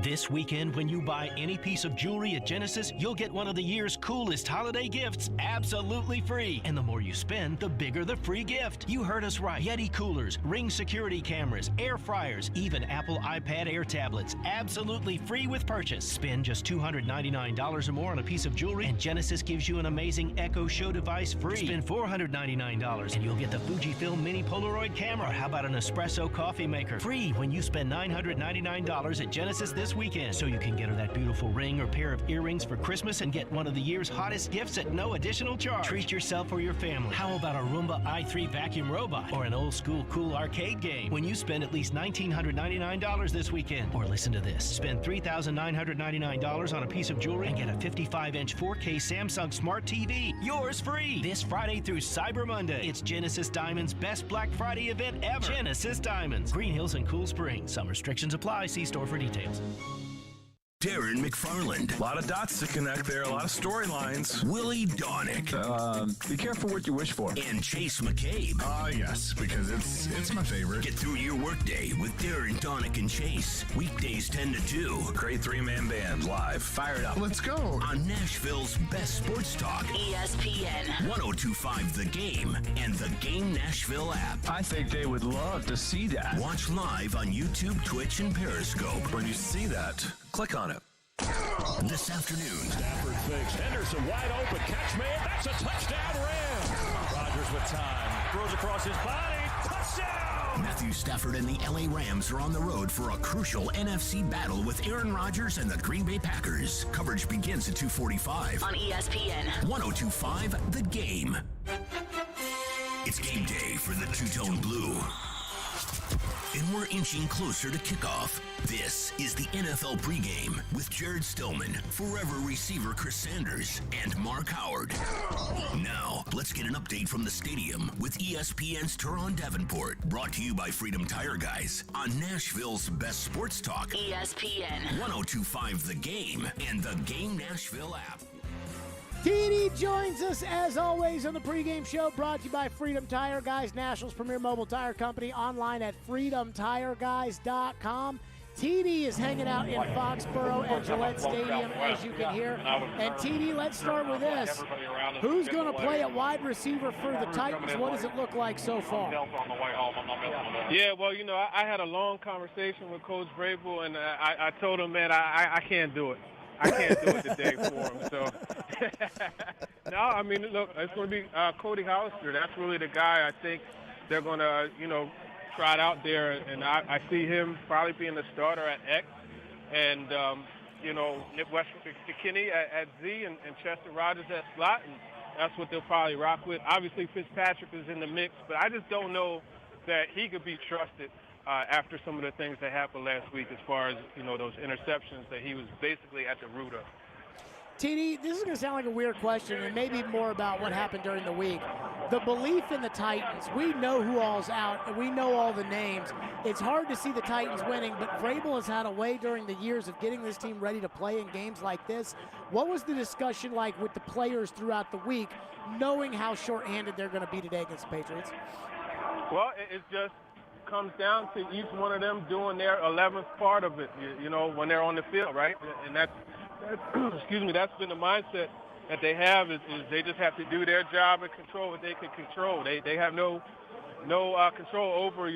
This weekend, when you buy any piece of jewelry at Genesis, you'll get one of the year's coolest holiday gifts absolutely free. And the more you spend, the bigger the free gift. You heard us right. Yeti coolers, Ring security cameras, air fryers, even Apple iPad Air tablets. Absolutely free with purchase. Spend just $299 or more on a piece of jewelry, and Genesis gives you an amazing Echo Show device free. Spend $499 and you'll get the Fujifilm Mini Polaroid camera. How about an espresso coffee maker? Free when you spend $999 at Genesis this weekend. So you can get her that beautiful ring or pair of earrings for Christmas and get one of the year's hottest gifts at no additional charge. Treat yourself or your family. How about a Roomba i3 vacuum robot or an old school cool arcade game? When you spend at least $1,999 this weekend. Or listen to this. Spend $3,999 on a piece of jewelry and get a 55-inch 4K Samsung Smart TV. Yours free. This Friday through Cyber Monday. It's Genesis Diamonds' best Black Friday event ever. Genesis Diamonds. Green Hills and Cool Springs. Some restrictions apply. See store for details. Darren McFarland. A lot of dots to connect there, a lot of storylines. Willie Donick. Be careful what you wish for. And Chase McCabe. Yes, because it's my favorite. Get through your workday with Darren, Donick, and Chase. Weekdays 10 to 2. Great three-man band live. Fired up. Let's go. On Nashville's best sports talk. ESPN 102.5 The Game and the Game Nashville app. I think they would love to see that. Watch live on YouTube, Twitch, and Periscope. When you see that, click on it. This afternoon. Stafford fakes. Henderson wide open. Catch made. That's a touchdown Rams. Rodgers with time. Throws across his body. Touchdown! Matthew Stafford and the LA Rams are on the road for a crucial NFC battle with Aaron Rodgers and the Green Bay Packers. Coverage begins at 2:45 on ESPN 102.5 The Game. It's game day for the Two-Tone Blue. and we're inching closer to kickoff. This is the NFL Pregame with Jared Stillman, forever receiver Chris Sanders, and Mark Howard. Now, let's get an update from the stadium with ESPN's Teron Davenport, brought to you by Freedom Tire Guys on Nashville's best sports talk. ESPN 102.5 The Game and the Game Nashville app. TD joins us, as always, on the pregame show, brought to you by Freedom Tire Guys, Nashville's premier mobile tire company, online at freedomtireguys.com. TD is hanging out in Foxborough and Gillette Stadium, as you can hear. And TD, let's start with this. Who's going to play at wide receiver for the Titans? What does it look like so far? Yeah, well, I had a long conversation with Coach Vrabel, and I told him, man, I can't do it. I can't do it today for him. So, no, I mean, look, it's going to be Cody Hollister. That's really the guy I think they're going to, try it out there. And I see him probably being the starter at X. And, Nick Westbrook McKinney at Z and Chester Rogers at slot. And that's what they'll probably rock with. Obviously, Fitzpatrick is in the mix, but I just don't know that he could be trusted after some of the things that happened last week as far as, those interceptions that he was basically at the root of. TD, this is going to sound like a weird question, and maybe more about what happened during the week. The belief in the Titans, we know who all's out, and we know all the names. It's hard to see the Titans winning, but Vrabel has had a way during the years of getting this team ready to play in games like this. What was the discussion like with the players throughout the week, knowing how shorthanded they're going to be today against the Patriots? Well, it just comes down to each one of them doing their 11th part of it, when they're on the field, right? And that's excuse me, that's been the mindset that they have is they just have to do their job and control what they can control. They have no control over,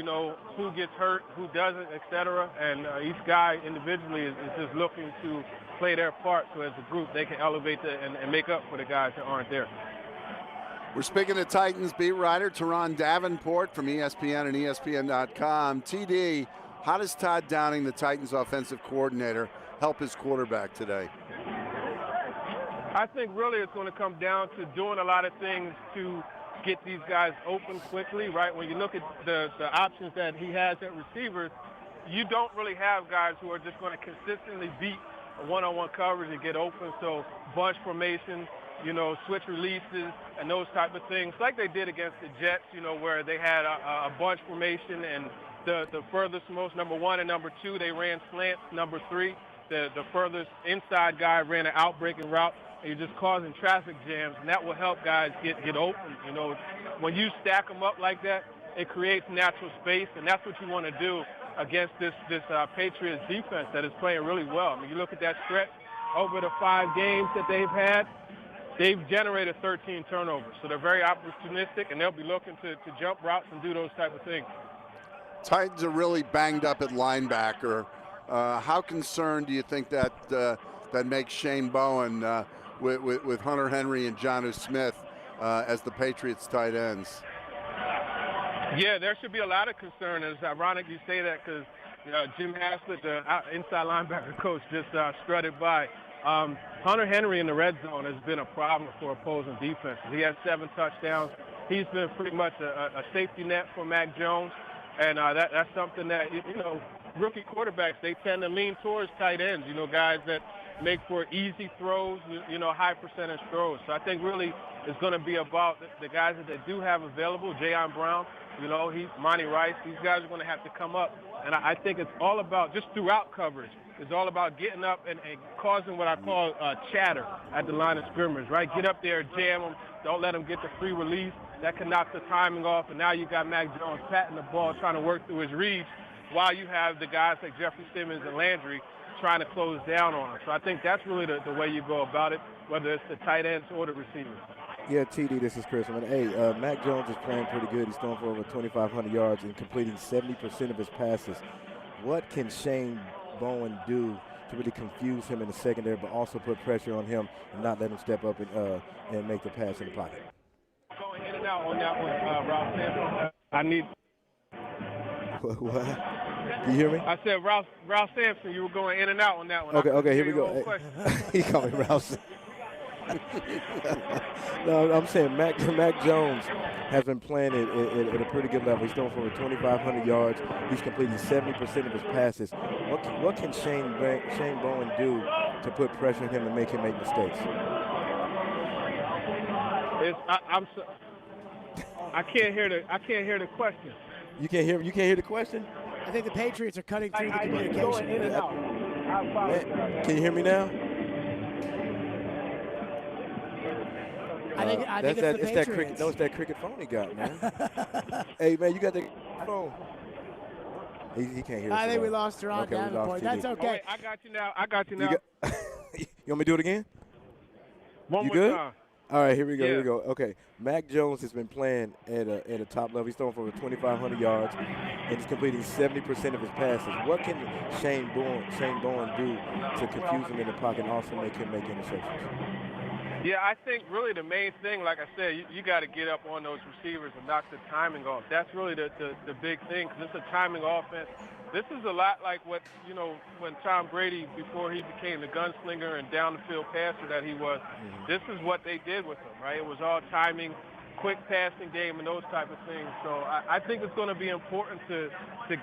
who gets hurt, who doesn't, et cetera. And each guy individually is just looking to play their part so as a group they can elevate and make up for the guys that aren't there. We're speaking to Titans beat writer Teron Davenport from ESPN and ESPN.com. TD, how does Todd Downing, the Titans offensive coordinator, help his quarterback today? I think really it's going to come down to doing a lot of things to get these guys open quickly, right? When you look at the options that he has at receivers, you don't really have guys who are just going to consistently beat a one-on-one coverage and get open. So bunch formation, switch releases and those type of things, like they did against the Jets, where they had a bunch formation and the furthest most, number one and number two, they ran slants, number three. The furthest inside guy ran an outbreaking route, and you're just causing traffic jams, and that will help guys get open. When you stack them up like that, it creates natural space, and that's what you want to do against this Patriots defense that is playing really well. I mean, you look at that stretch over the 5 games that they've had, they've generated 13 turnovers, so they're very opportunistic, and they'll be looking to jump routes and do those type of things. Titans are really banged up at linebacker. How concerned do you think that makes Shane Bowen with Hunter Henry and Jonnu Smith as the Patriots tight ends? Yeah, there should be a lot of concern. It's ironic you say that because Jim Haslett, the inside linebacker coach, just strutted by. Hunter Henry in the red zone has been a problem for opposing defenses. He has 7 touchdowns. He's been pretty much a safety net for Mac Jones, and that's something that, rookie quarterbacks, they tend to lean towards tight ends, guys that make for easy throws, high percentage throws. So I think really it's going to be about the guys that they do have available, Jayon Brown, Monty Rice. These guys are going to have to come up. And I think it's all about, just throughout coverage, it's all about getting up and causing what I call chatter at the line of scrimmage, right? Get up there, jam them. Don't let them get the free release. That can knock the timing off. And now you got Mac Jones patting the ball, trying to work through his reads, while you have the guys like Jeffrey Simmons and Landry trying to close down on him. So I think that's really the way you go about it, whether it's the tight ends or the receivers. Yeah, TD, this is Chris. Mac Jones is playing pretty good. He's throwing for over 2,500 yards and completing 70% of his passes. What can Shane Bowen do to really confuse him in the secondary, but also put pressure on him and not let him step up and make the pass in the pocket? Going in and out on that one, Ralph Sampson. I need. What? Can you hear me? I said Ralph Sampson. You were going in and out on that one. Okay, here we go. He called me Ralph. No, I'm saying Mac Jones has been playing at a pretty good level. He's thrown for over 2,500 yards. He's completing 70% of his passes. What can Shane Bowen do to put pressure on him and make him make mistakes? I can't hear the question. You can't hear the question? I think the Patriots are cutting through the communication. Can you hear me now? I think it's the Patriots. That cricket. No, it's that cricket phone he got, man. Hey, man, you got the phone. He can't hear us. I think we lost Teron Davenport. That's okay. Oh, wait, I got you now. You want me to do it again? One you more good? time. All right, here we go. Yeah. Here we go. Okay, Mac Jones has been playing at a top level. He's thrown for over 2,500 yards, and he's completing 70% of his passes. What can Shane Bowen do to confuse him in the pocket and also make him make interceptions? Yeah, I think really the main thing, like I said, you got to get up on those receivers and knock the timing off. That's really the big thing, because it's a timing offense. This is a lot like what, when Tom Brady, before he became the gunslinger and down-the-field passer that he was, this is what they did with him, right? It was all timing, quick passing game, and those type of things. So I think it's going to be important to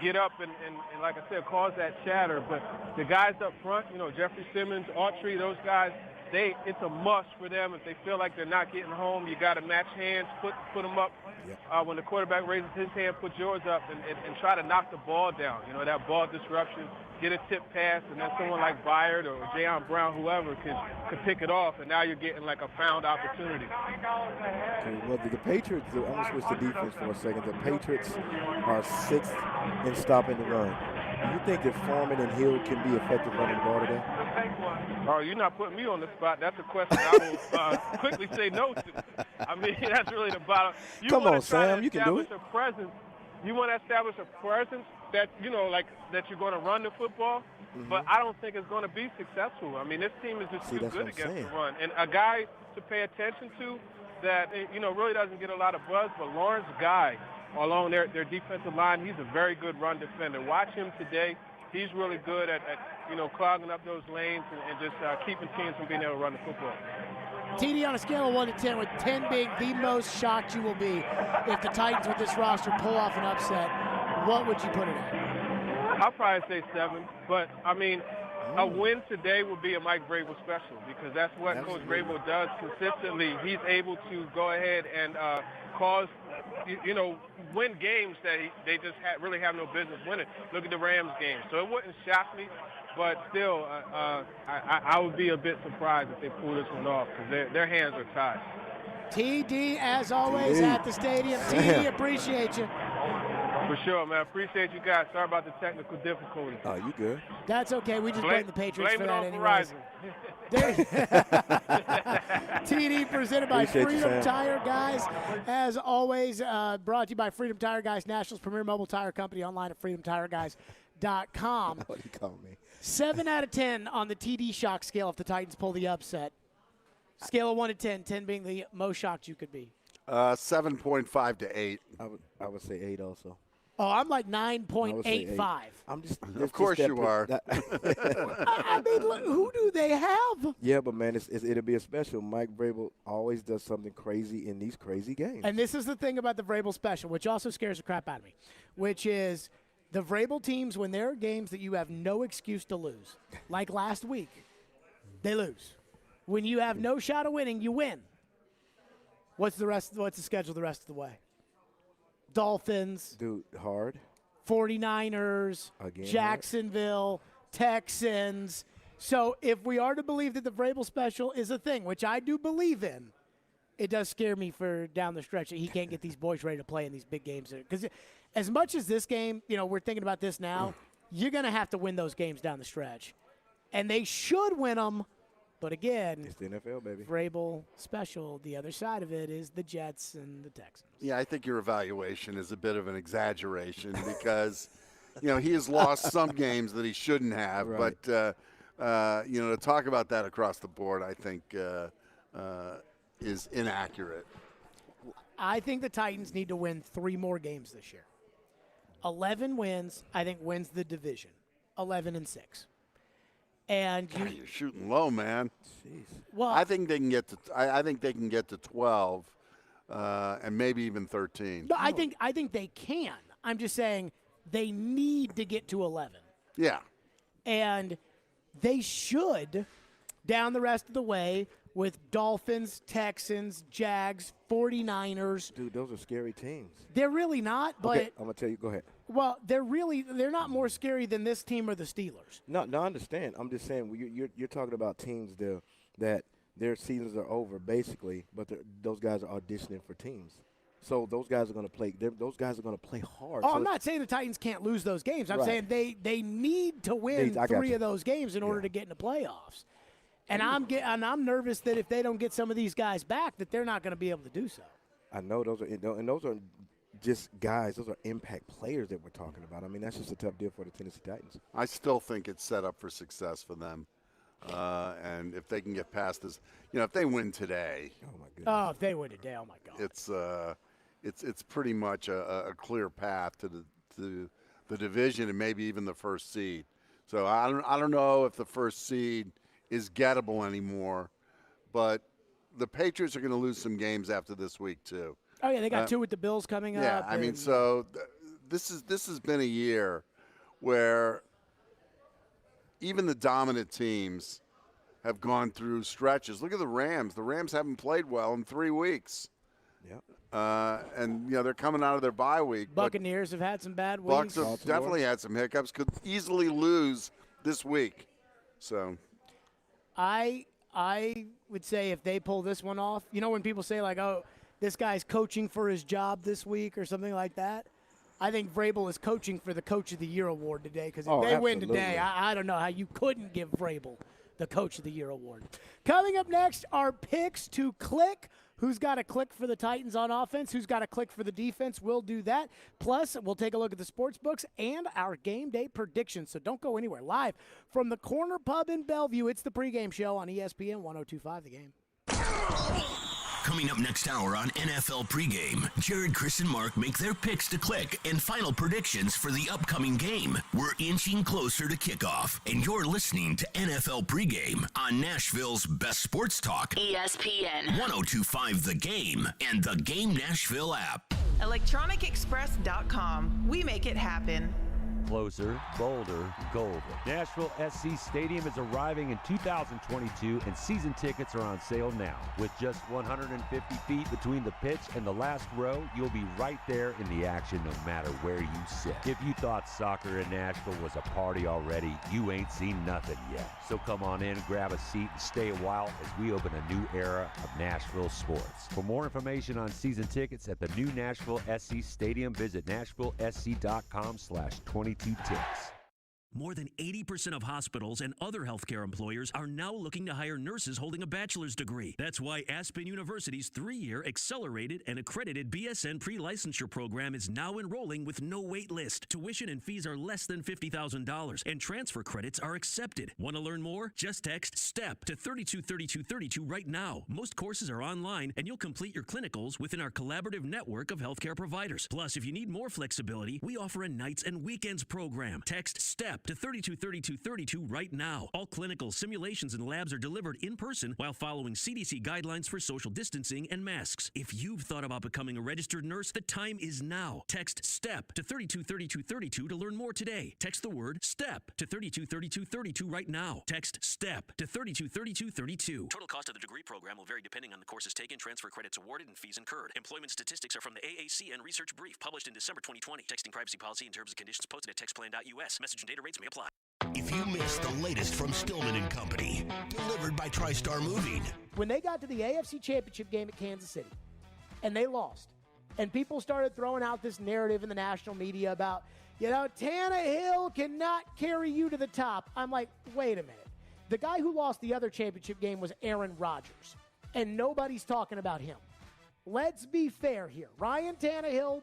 get up and, like I said, cause that chatter. But the guys up front, Jeffrey Simmons, Autry, those guys, it's a must for them. If they feel like they're not getting home, you got to match hands, put them up. Yep. When the quarterback raises his hand, put yours up and try to knock the ball down. That ball disruption, get a tip pass, and then someone like Byard or Jayon Brown, whoever, could pick it off, and now you're getting like a found opportunity. Okay, well, the Patriots, I'm going to switch to defense for a second. The Patriots are 6th in stopping the run. Do you think that Foreman and Hill can be effective running the ball today? Oh, you're not putting me on the spot. That's a question I will quickly say no to. I mean, that's really the bottom. Come on, Sam, you can do it. You want to establish a presence that, that you're going to run the football, but I don't think it's going to be successful. I mean, this team is just too good against the run. And a guy to pay attention to that, really doesn't get a lot of buzz, but Lawrence Guy, along their defensive line, he's a very good run defender. Watch him today. He's really good at clogging up those lanes and just keeping teams from being able to run the football. TD, on a scale of 1 to 10, with 10 being the most shocked you will be if the Titans with this roster pull off an upset, what would you put it at? I'll probably say 7, but I mean, a win today would be a Mike Vrabel special, because that's what Coach Vrabel does consistently. He's able to go ahead and win games that they just really have no business winning. Look at the Rams game. So it wouldn't shock me, but still, I would be a bit surprised if they pull this one off, because their hands are tied. TD, as always, at the stadium. TD, appreciate you. For sure, man. Appreciate you guys. Sorry about the technical difficulties. Oh, you good? That's okay. We just blame the Patriots for that anyways. TD presented by Freedom Tire Guys. As always, brought to you by Freedom Tire Guys, Nationals' premier mobile tire company, online at freedomtireguys.com. What do you call me? 7 out of 10 on the TD shock scale if the Titans pull the upset. Scale of 1 to 10, 10 being the most shocked you could be. 7.5 to 8. I would say 8 also. Oh, I'm like 9.85. I'm just. Of course you are. I mean, look, who do they have? Yeah, but man, it'll be a special. Mike Vrabel always does something crazy in these crazy games. And this is the thing about the Vrabel special, which also scares the crap out of me, which is the Vrabel teams, when there are games that you have no excuse to lose, like last week, they lose. When you have no shot of winning, you win. What's the schedule the rest of the way? Dolphins. Dude, hard. 49ers. Again, Jacksonville. Texans. So if we are to believe that the Vrabel special is a thing, which I do believe in, it does scare me for down the stretch that he can't get these boys ready to play in these big games. Because as much as this game, we're thinking about this now, you're going to have to win those games down the stretch. And they should win them. But again, it's the NFL, baby. Vrabel special. The other side of it is the Jets and the Texans. Yeah, I think your evaluation is a bit of an exaggeration because, he has lost some games that he shouldn't have. Right. But, to talk about that across the board, I think is inaccurate. I think the Titans need to win 3 more games this year. 11 wins, I think, wins the division. 11-6. And you're shooting low, man. Jeez. Well, I think they can get to. I think they can get to 12, and maybe even 13. No, I think they can. I'm just saying they need to get to 11. Yeah. And they should down the rest of the way with Dolphins, Texans, Jags, 49ers. Dude, those are scary teams. They're really not, but okay, I'm going to tell you. Go ahead. Well, they're not more scary than this team or the Steelers. No, I understand. I'm just saying you're talking about teams that their seasons are over basically, but those guys are auditioning for teams. So those guys are going to play. Those guys are going to play hard. Oh, I'm not saying the Titans can't lose those games. I'm saying they need to win 3 of those games in order to get in the playoffs. And I'm nervous that if they don't get some of these guys back, that they're not going to be able to do so. I know those are just guys. Those are impact players that we're talking about. I mean, that's just a tough deal for the Tennessee Titans. I still think it's set up for success for them. And if they can get past this, if they win today. Oh my goodness. Oh, if they win today, oh my God. It's pretty much a clear path to the division and maybe even the first seed. So I don't know if the first seed is gettable anymore, but the Patriots are going to lose some games after this week too. Oh yeah, they got 2 with the Bills coming up. Yeah, I mean, so this has been a year where even the dominant teams have gone through stretches. Look at the Rams. The Rams haven't played well in 3 weeks. Yeah. And they're coming out of their bye week. Buccaneers have had some bad Bucs weeks. have definitely had some hiccups. Could easily lose this week. So I would say if they pull this one off, when people say like, oh, this guy's coaching for his job this week or something like that, I think Vrabel is coaching for the Coach of the Year award today because if they win today, I don't know how you couldn't give Vrabel the Coach of the Year award. Coming up next, our picks to click. Who's got to click for the Titans on offense? Who's got to click for the defense? We'll do that. Plus, we'll take a look at the sports books and our game day predictions. So don't go anywhere. Live from the Corner Pub in Bellevue, it's the pregame show on ESPN 102.5 The Game. Coming up next hour on NFL Pregame, Jared, Chris, and Mark make their picks to click and final predictions for the upcoming game. We're inching closer to kickoff, and you're listening to NFL Pregame on Nashville's best sports talk, ESPN 102.5 The Game and the Game Nashville app. ElectronicExpress.com. We make it happen. Closer, bolder, golden. Nashville SC Stadium is arriving in 2022, and season tickets are on sale now. With just 150 feet between the pitch and the last row, you'll be right there in the action no matter where you sit. If you thought soccer in Nashville was a party already, you ain't seen nothing yet. So come on in, grab a seat, and stay a while as we open a new era of Nashville sports. For more information on season tickets at the new Nashville SC Stadium, visit nashvillesc.com/22 ticks. More than 80% of hospitals and other healthcare employers are now looking to hire nurses holding a bachelor's degree. That's why Aspen University's 3-year accelerated and accredited BSN pre-licensure program is now enrolling with no wait list. Tuition and fees are less than $50,000 and transfer credits are accepted. Want to learn more? Just text STEP to 323232 right now. Most courses are online and you'll complete your clinicals within our collaborative network of healthcare providers. Plus, if you need more flexibility, we offer a nights and weekends program. Text STEP to 323232 right now. All clinical simulations and labs are delivered in person while following CDC guidelines for social distancing and masks. If you've thought about becoming a registered nurse, the time is now. Text STEP to 323232 to learn more today. Text the word STEP to 323232 right now. Text STEP to 323232. Total cost of the degree program will vary depending on the courses taken, transfer credits awarded, and fees incurred. Employment statistics are from the AAC and Research Brief published in December 2020. Texting privacy policy and terms and conditions posted at textplan.us. Message and data rates may apply. If you missed the latest from Stillman and Company, delivered by TriStar Moving. When they got to the AFC Championship game at Kansas City, and they lost, and people started throwing out this narrative in the national media about, Tannehill cannot carry you to the top. I'm like, wait a minute. The guy who lost the other championship game was Aaron Rodgers, and nobody's talking about him. Let's be fair here. Ryan Tannehill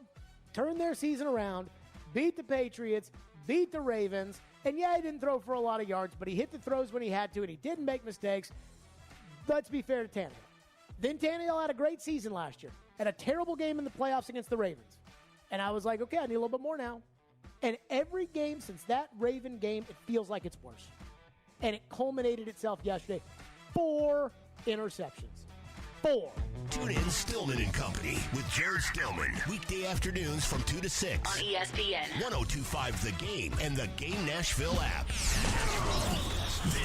turned their season around, beat the Patriots, beat the Ravens, and he didn't throw for a lot of yards, but he hit the throws when he had to, and he didn't make mistakes. Let's be fair to Tannehill. Then Tannehill had a great season last year, had a terrible game in the playoffs against the Ravens. And I was like, okay, I need a little bit more now. And every game since that Raven game, it feels like it's worse. and it culminated itself yesterday. 4 interceptions. 4. Tune in Stillman and Company with Jared Stillman. Weekday afternoons from 2 to 6. On ESPN. 102.5 The Game and the Game Nashville app.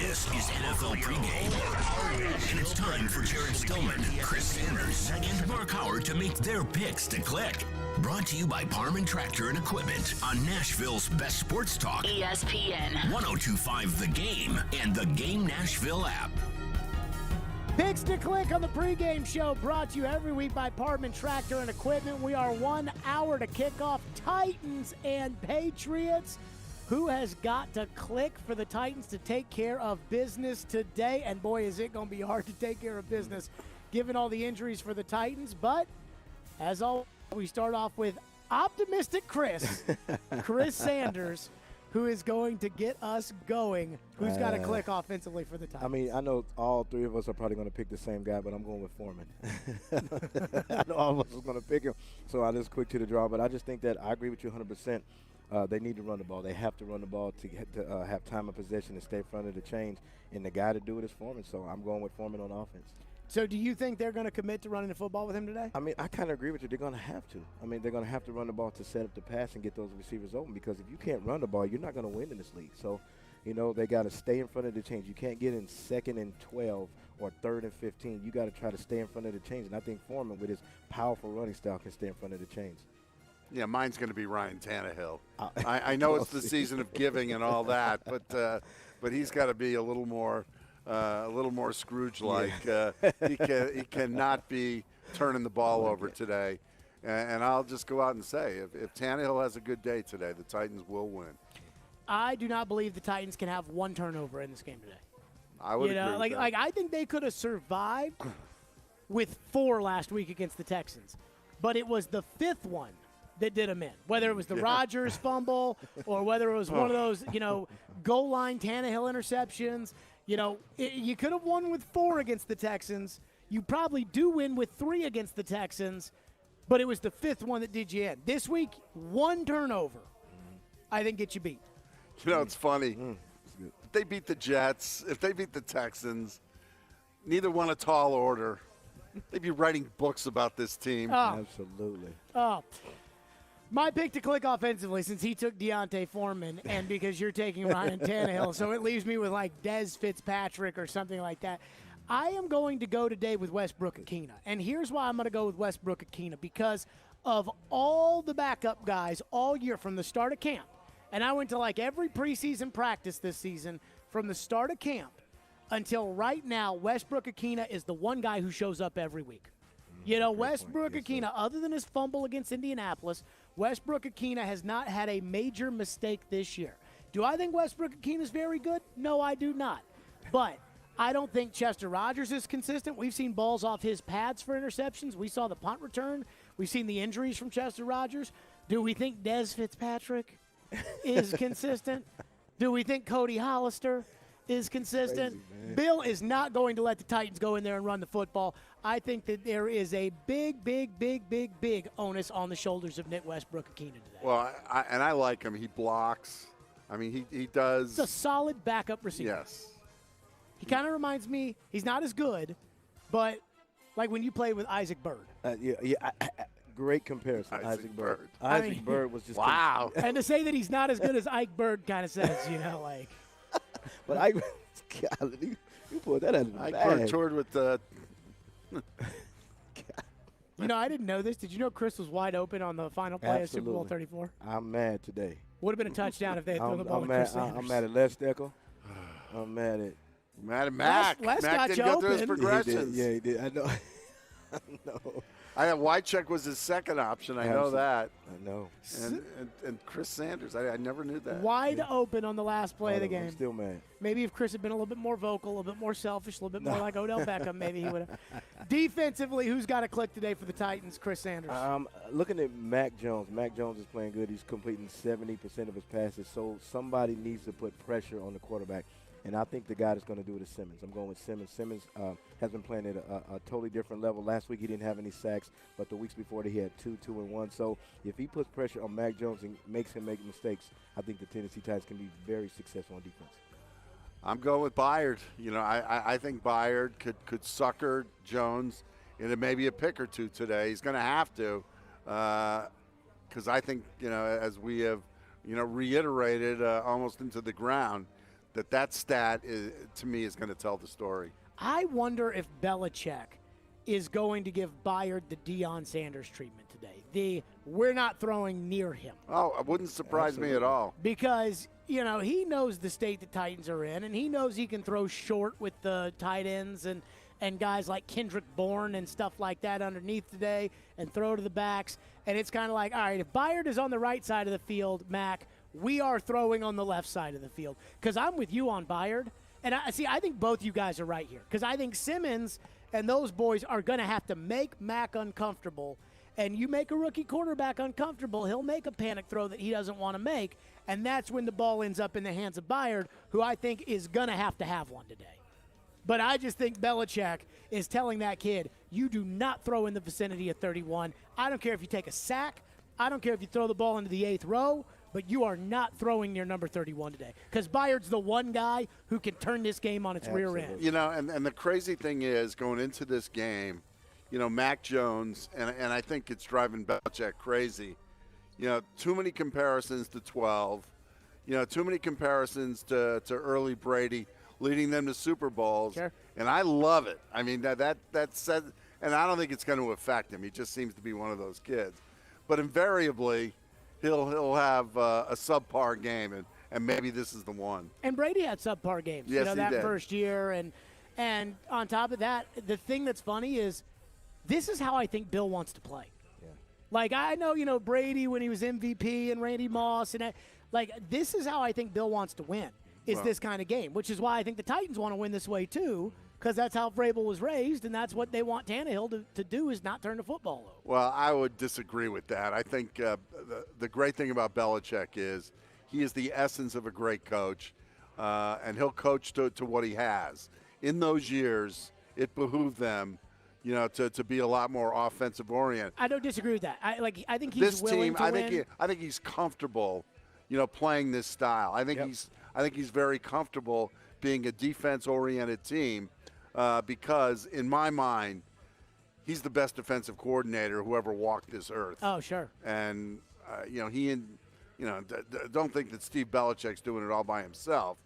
This is NFL Pregame. And it's time for Jared Stillman, Chris Sanders, and Mark Howard to make their picks to click. Brought to you by Parman Tractor and Equipment on Nashville's best sports talk. ESPN. 102.5 The Game and the Game Nashville app. Picks to click on the pregame show, brought to you every week by Parman Tractor and Equipment. We are 1 hour to kick off Titans and Patriots. Who has got to click for the Titans to take care of business today? And boy, is it going to be hard to take care of business given all the injuries for the Titans. But as always, we start off with optimistic Chris Sanders, who is going to get us going. Who's got to click offensively for the Titans? I mean, I know all three of us are probably going to pick the same guy, but I'm going with Foreman. I know all of us are going to pick him, so I'll just quick to the draw. But I just think that I agree with you 100%. They need to run the ball. They have to run the ball to have time of possession and stay in front of the chains. And the guy to do it is Foreman, so I'm going with Foreman on offense. So do you think they're going to commit to running the football with him today? I mean, I kind of agree with you. They're going to have to. I mean, they're going to have to run the ball to set up the pass and get those receivers open, because if you can't run the ball, you're not going to win in this league. So, you know, they got to stay in front of the chains. You can't get in 2nd and 12 or 3rd and 15. You got to try to stay in front of the chains. And I think Foreman, with his powerful running style, can stay in front of the chains. Yeah, mine's going to be Ryan Tannehill. I know it's the season of giving and all that, but he's got to be a little more Scrooge-like. Yeah. He cannot be turning the ball over today. And I'll just go out and say, if Tannehill has a good day today, the Titans will win. I do not believe the Titans can have 1 turnover in this game today. I would agree with that. Like I think they could have survived with 4 last week against the Texans, but it was the 5th one that did them in. Whether it was the Rodgers fumble or whether it was one of those, goal line Tannehill interceptions. You could have won with 4 against the Texans. You probably do win with 3 against the Texans, but it was the 5th one that did you in. This week, 1 turnover, I think, gets you beat. It's funny. If they beat the Jets, if they beat the Texans, neither one a tall order. They'd be writing books about this team. Oh. Absolutely. Oh. My pick to click offensively, since he took Deontay Foreman, and because you're taking Ryan Tannehill, so it leaves me with like Dez Fitzpatrick or something like that. I am going to go today with Westbrook-Akina. And here's why I'm going to go with Westbrook-Akina, because of all the backup guys all year from the start of camp. And I went to like every preseason practice this season from the start of camp until right now. Westbrook-Akina is the one guy who shows up every week. Westbrook-Akina, other than his fumble against Indianapolis, Westbrook-Akina has not had a major mistake this year. Do I think Westbrook-Akina is very good? No, I do not. But I don't think Chester Rogers is consistent. We've seen balls off his pads for interceptions. We saw the punt return. We've seen the injuries from Chester Rogers. Do we think Dez Fitzpatrick is consistent? Do we think Cody Hollister is consistent? Crazy, Bill is not going to let the Titans go in there and run the football. I think that there is a big onus on the shoulders of Nick Westbrook-Akina today. Well, I like him. He blocks. I mean, he does. He's a solid backup receiver. Yes. He kind of reminds me, he's not as good, but like when you play with Isaac Bird. Great comparison, Isaac Bird. Isaac Bird was just wow. And to say that he's not as good as Ike Bird kind of says, like. But Ike, golly, you pulled that out of the bag. Ike Bird toured with the. I didn't know this. Did you know Chris was wide open on the final play of Super Bowl 34? I'm mad today. Would have been a touchdown if they had thrown the ball to Chris Sanders. I'm mad at Les Steckel. I'm mad at Mac. Les Mac didn't go through his progressions. He did. I know. I know. Wycheck was his second option. I know that. I know. And Chris Sanders. I never knew that. Wide open on the last play of the game. I'm still mad. Maybe if Chris had been a little bit more vocal, a little bit more selfish, a little bit more like Odell Beckham, maybe he would have. Defensively, who's got a click today for the Titans? Chris Sanders. Looking at Mac Jones. Mac Jones is playing good. He's completing 70% of his passes. So somebody needs to put pressure on the quarterback. And I think the guy that's going to do it is Simmons. I'm going with Simmons. Simmons has been playing at a totally different level. Last week he didn't have any sacks, but the weeks before he had 2 and 1. So if he puts pressure on Mac Jones and makes him make mistakes, I think the Tennessee Titans can be very successful on defense. I'm going with Byard. You know, I think Byard could sucker Jones into maybe a pick or two today. He's going to have to, because I think, you know, as we have, you know, reiterated almost into the ground, that stat is, to me, is going to tell the story. I wonder if Belichick is going to give Byard the Deion Sanders treatment today. We're not throwing near him. Oh, it wouldn't surprise me at all. Because, you know, he knows the state the Titans are in, and he knows he can throw short with the tight ends and guys like Kendrick Bourne and stuff like that underneath today and throw to the backs. And it's kind of like, all right, if Byard is on the right side of the field, Mac, we are throwing on the left side of the field. Because I'm with you on Byard. And I think both you guys are right here. Because I think Simmons and those boys are going to have to make Mac uncomfortable. And you make a rookie quarterback uncomfortable, he'll make a panic throw that he doesn't want to make. And that's when the ball ends up in the hands of Byard, who I think is going to have one today. But I just think Belichick is telling that kid, you do not throw in the vicinity of 31. I don't care if you take a sack. I don't care if you throw the ball into the 8th row. But you are not throwing near number 31 today, because Byard's the one guy who can turn this game on its rear end. You know, and the crazy thing is, going into this game, you know, Mac Jones, and I think it's driving Belichick crazy, you know, too many comparisons to 12, you know, too many comparisons to early Brady, leading them to Super Bowls. Sure. And I love it. I mean, that said, and I don't think it's going to affect him. He just seems to be one of those kids. But invariably, he'll have a subpar game, and maybe this is the one. And Brady had subpar games, yes, you know, that did. first year. And on top of that, the thing that's funny is this is how I think Bill wants to play. Yeah. Like, I know, you know, Brady when he was MVP and Randy Moss, and like, this is how I think Bill wants to win, is this kind of game, which is why I think the Titans want to win this way too, because that's how Vrabel was raised, and that's what they want Tannehill to do, is not turn the football over. Well, I would disagree with that. I think the great thing about Belichick is he is the essence of a great coach, and he'll coach to what he has. In those years, it behooved them, you know, to be a lot more offensive oriented. I don't disagree with that. I think he's willing to win. I think he's comfortable, you know, playing this style. I think he's very comfortable being a defense-oriented team. Because in my mind, he's the best defensive coordinator who ever walked this earth. Oh, sure. And you know, don't think that Steve Belichick's doing it all by himself.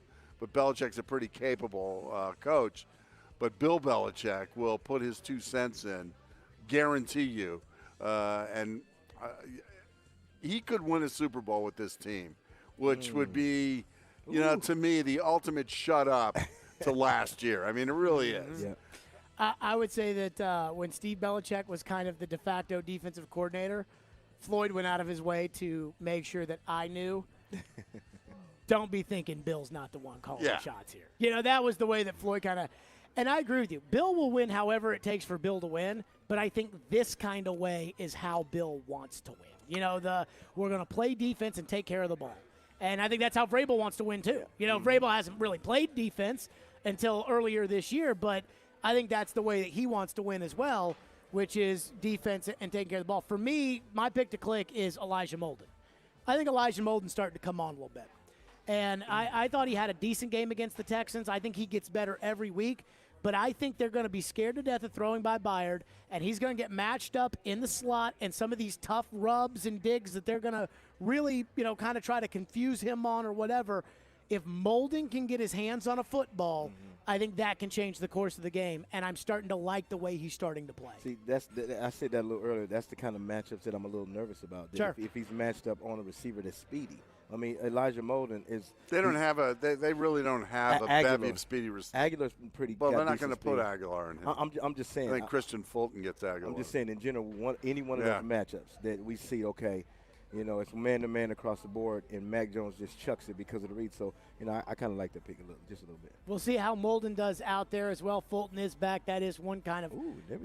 But Belichick's a pretty capable coach. But Bill Belichick will put his 2 cents in, guarantee you, and he could win a Super Bowl with this team, which would be, you know, to me, the ultimate shut up. To last year. I mean, it really is. Yeah. I would say that when Steve Belichick was kind of the de facto defensive coordinator, Floyd went out of his way to make sure that I knew, don't be thinking Bill's not the one calling the shots here. You know, that was the way that Floyd kind of – and I agree with you. Bill will win however it takes for Bill to win, but I think this kind of way is how Bill wants to win. You know, we're going to play defense and take care of the ball. And I think that's how Vrabel wants to win too. You know, Vrabel hasn't really played defense until earlier this year, but I think that's the way that he wants to win as well, which is defense and taking care of the ball. For me, my pick to click is Elijah Molden. I think Elijah Molden's starting to come on a little bit. And I thought he had a decent game against the Texans. I think he gets better every week. But I think they're going to be scared to death of throwing by Byard, and he's going to get matched up in the slot and some of these tough rubs and digs that they're going to really, you know, kind of try to confuse him on or whatever. If Molden can get his hands on a football, I think that can change the course of the game, and I'm starting to like the way he's starting to play. See, I said that a little earlier. That's the kind of matchups that I'm a little nervous about. Sure. If he's matched up on a receiver that's speedy. I mean, Elijah Molden is. They don't have they really don't have a bevy of speedy receivers. Aguilar's pretty. Well, they're not going to put Aguilar in him. I'm just saying. I think Christian Fulton gets Aguilar. I'm just saying in general, any one of those matchups that we see, okay, you know, it's man-to-man across the board, and Mac Jones just chucks it because of the read. So, you know, I kind of like to pick just a little bit. We'll see how Molden does out there as well. Fulton is back. That is one kind of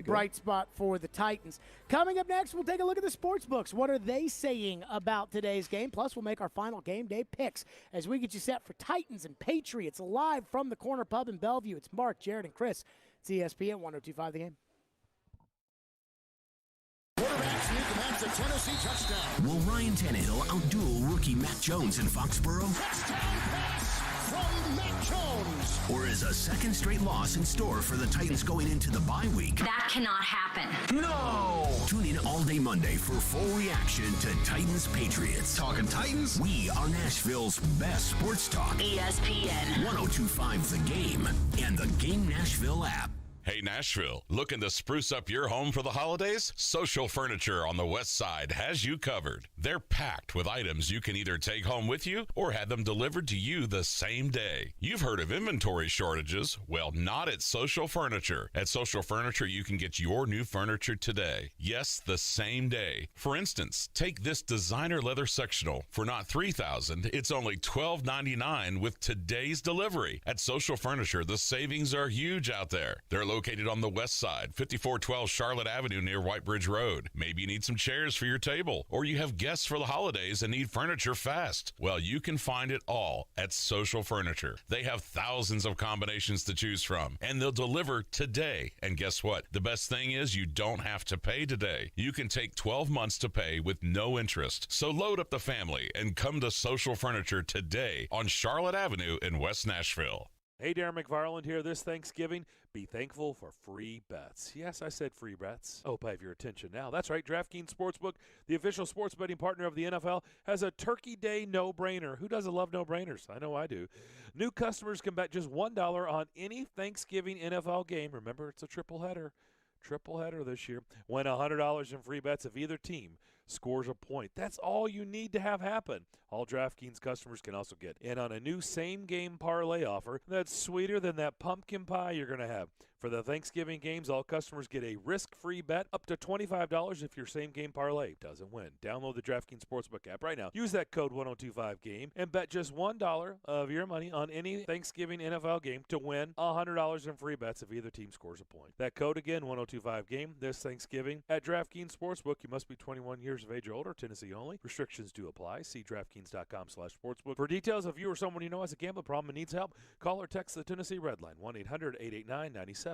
bright spot for the Titans. Coming up next, we'll take a look at the sports books. What are they saying about today's game? Plus, we'll make our final game day picks as we get you set for Titans and Patriots live from the Corner Pub in Bellevue. It's Mark, Jared, and Chris. It's ESPN 102.5 The Game. Tennessee touchdown. Will Ryan Tannehill outduel rookie Mac Jones in Foxborough? Touchdown pass from Mac Jones. Or is a second straight loss in store for the Titans going into the bye week? That cannot happen. No! Tune in all day Monday for full reaction to Titans Patriots. Talking Titans? We are Nashville's best sports talk. ESPN 102.5 The Game and the Game Nashville app. Hey, Nashville, looking to spruce up your home for the holidays? Social Furniture on the West Side has you covered. They're packed with items you can either take home with you or have them delivered to you the same day. You've heard of inventory shortages. Well, not at Social Furniture. At Social Furniture, you can get your new furniture today. Yes, the same day. For instance, take this designer leather sectional. For not $3,000, it's only $1,299 with today's delivery. At Social Furniture, the savings are huge out there. They're located on the west side, 5412 Charlotte Avenue near White Bridge Road. Maybe you need some chairs for your table, or you have guests for the holidays and need furniture fast. Well, you can find it all at Social Furniture. They have thousands of combinations to choose from, and they'll deliver today. And guess what? The best thing is you don't have to pay today. You can take 12 months to pay with no interest. So load up the family and come to Social Furniture today on Charlotte Avenue in West Nashville. Hey, Darren McFarland here. This Thanksgiving, be thankful for free bets. Yes, I said free bets. I hope I have your attention now. That's right. DraftKings Sportsbook, the official sports betting partner of the NFL, has a Turkey Day no-brainer. Who doesn't love no-brainers? I know I do. New customers can bet just $1 on any Thanksgiving NFL game. Remember, it's a triple header. Triple header this year. Win $100 in free bets if either team scores a point. That's all you need to have happen. All DraftKings customers can also get in on a new same-game parlay offer that's sweeter than that pumpkin pie you're going to have. For the Thanksgiving games, all customers get a risk-free bet up to $25 if your same-game parlay doesn't win. Download the DraftKings Sportsbook app right now. Use that code 1025GAME and bet just $1 of your money on any Thanksgiving NFL game to win $100 in free bets if either team scores a point. That code again, 1025GAME, this Thanksgiving at DraftKings Sportsbook. You must be 21 years of age or older, Tennessee only. Restrictions do apply. See DraftKings.com/sportsbook. For details, if you or someone you know has a gambling problem and needs help, call or text the Tennessee Red Line, 1-800-889-9789.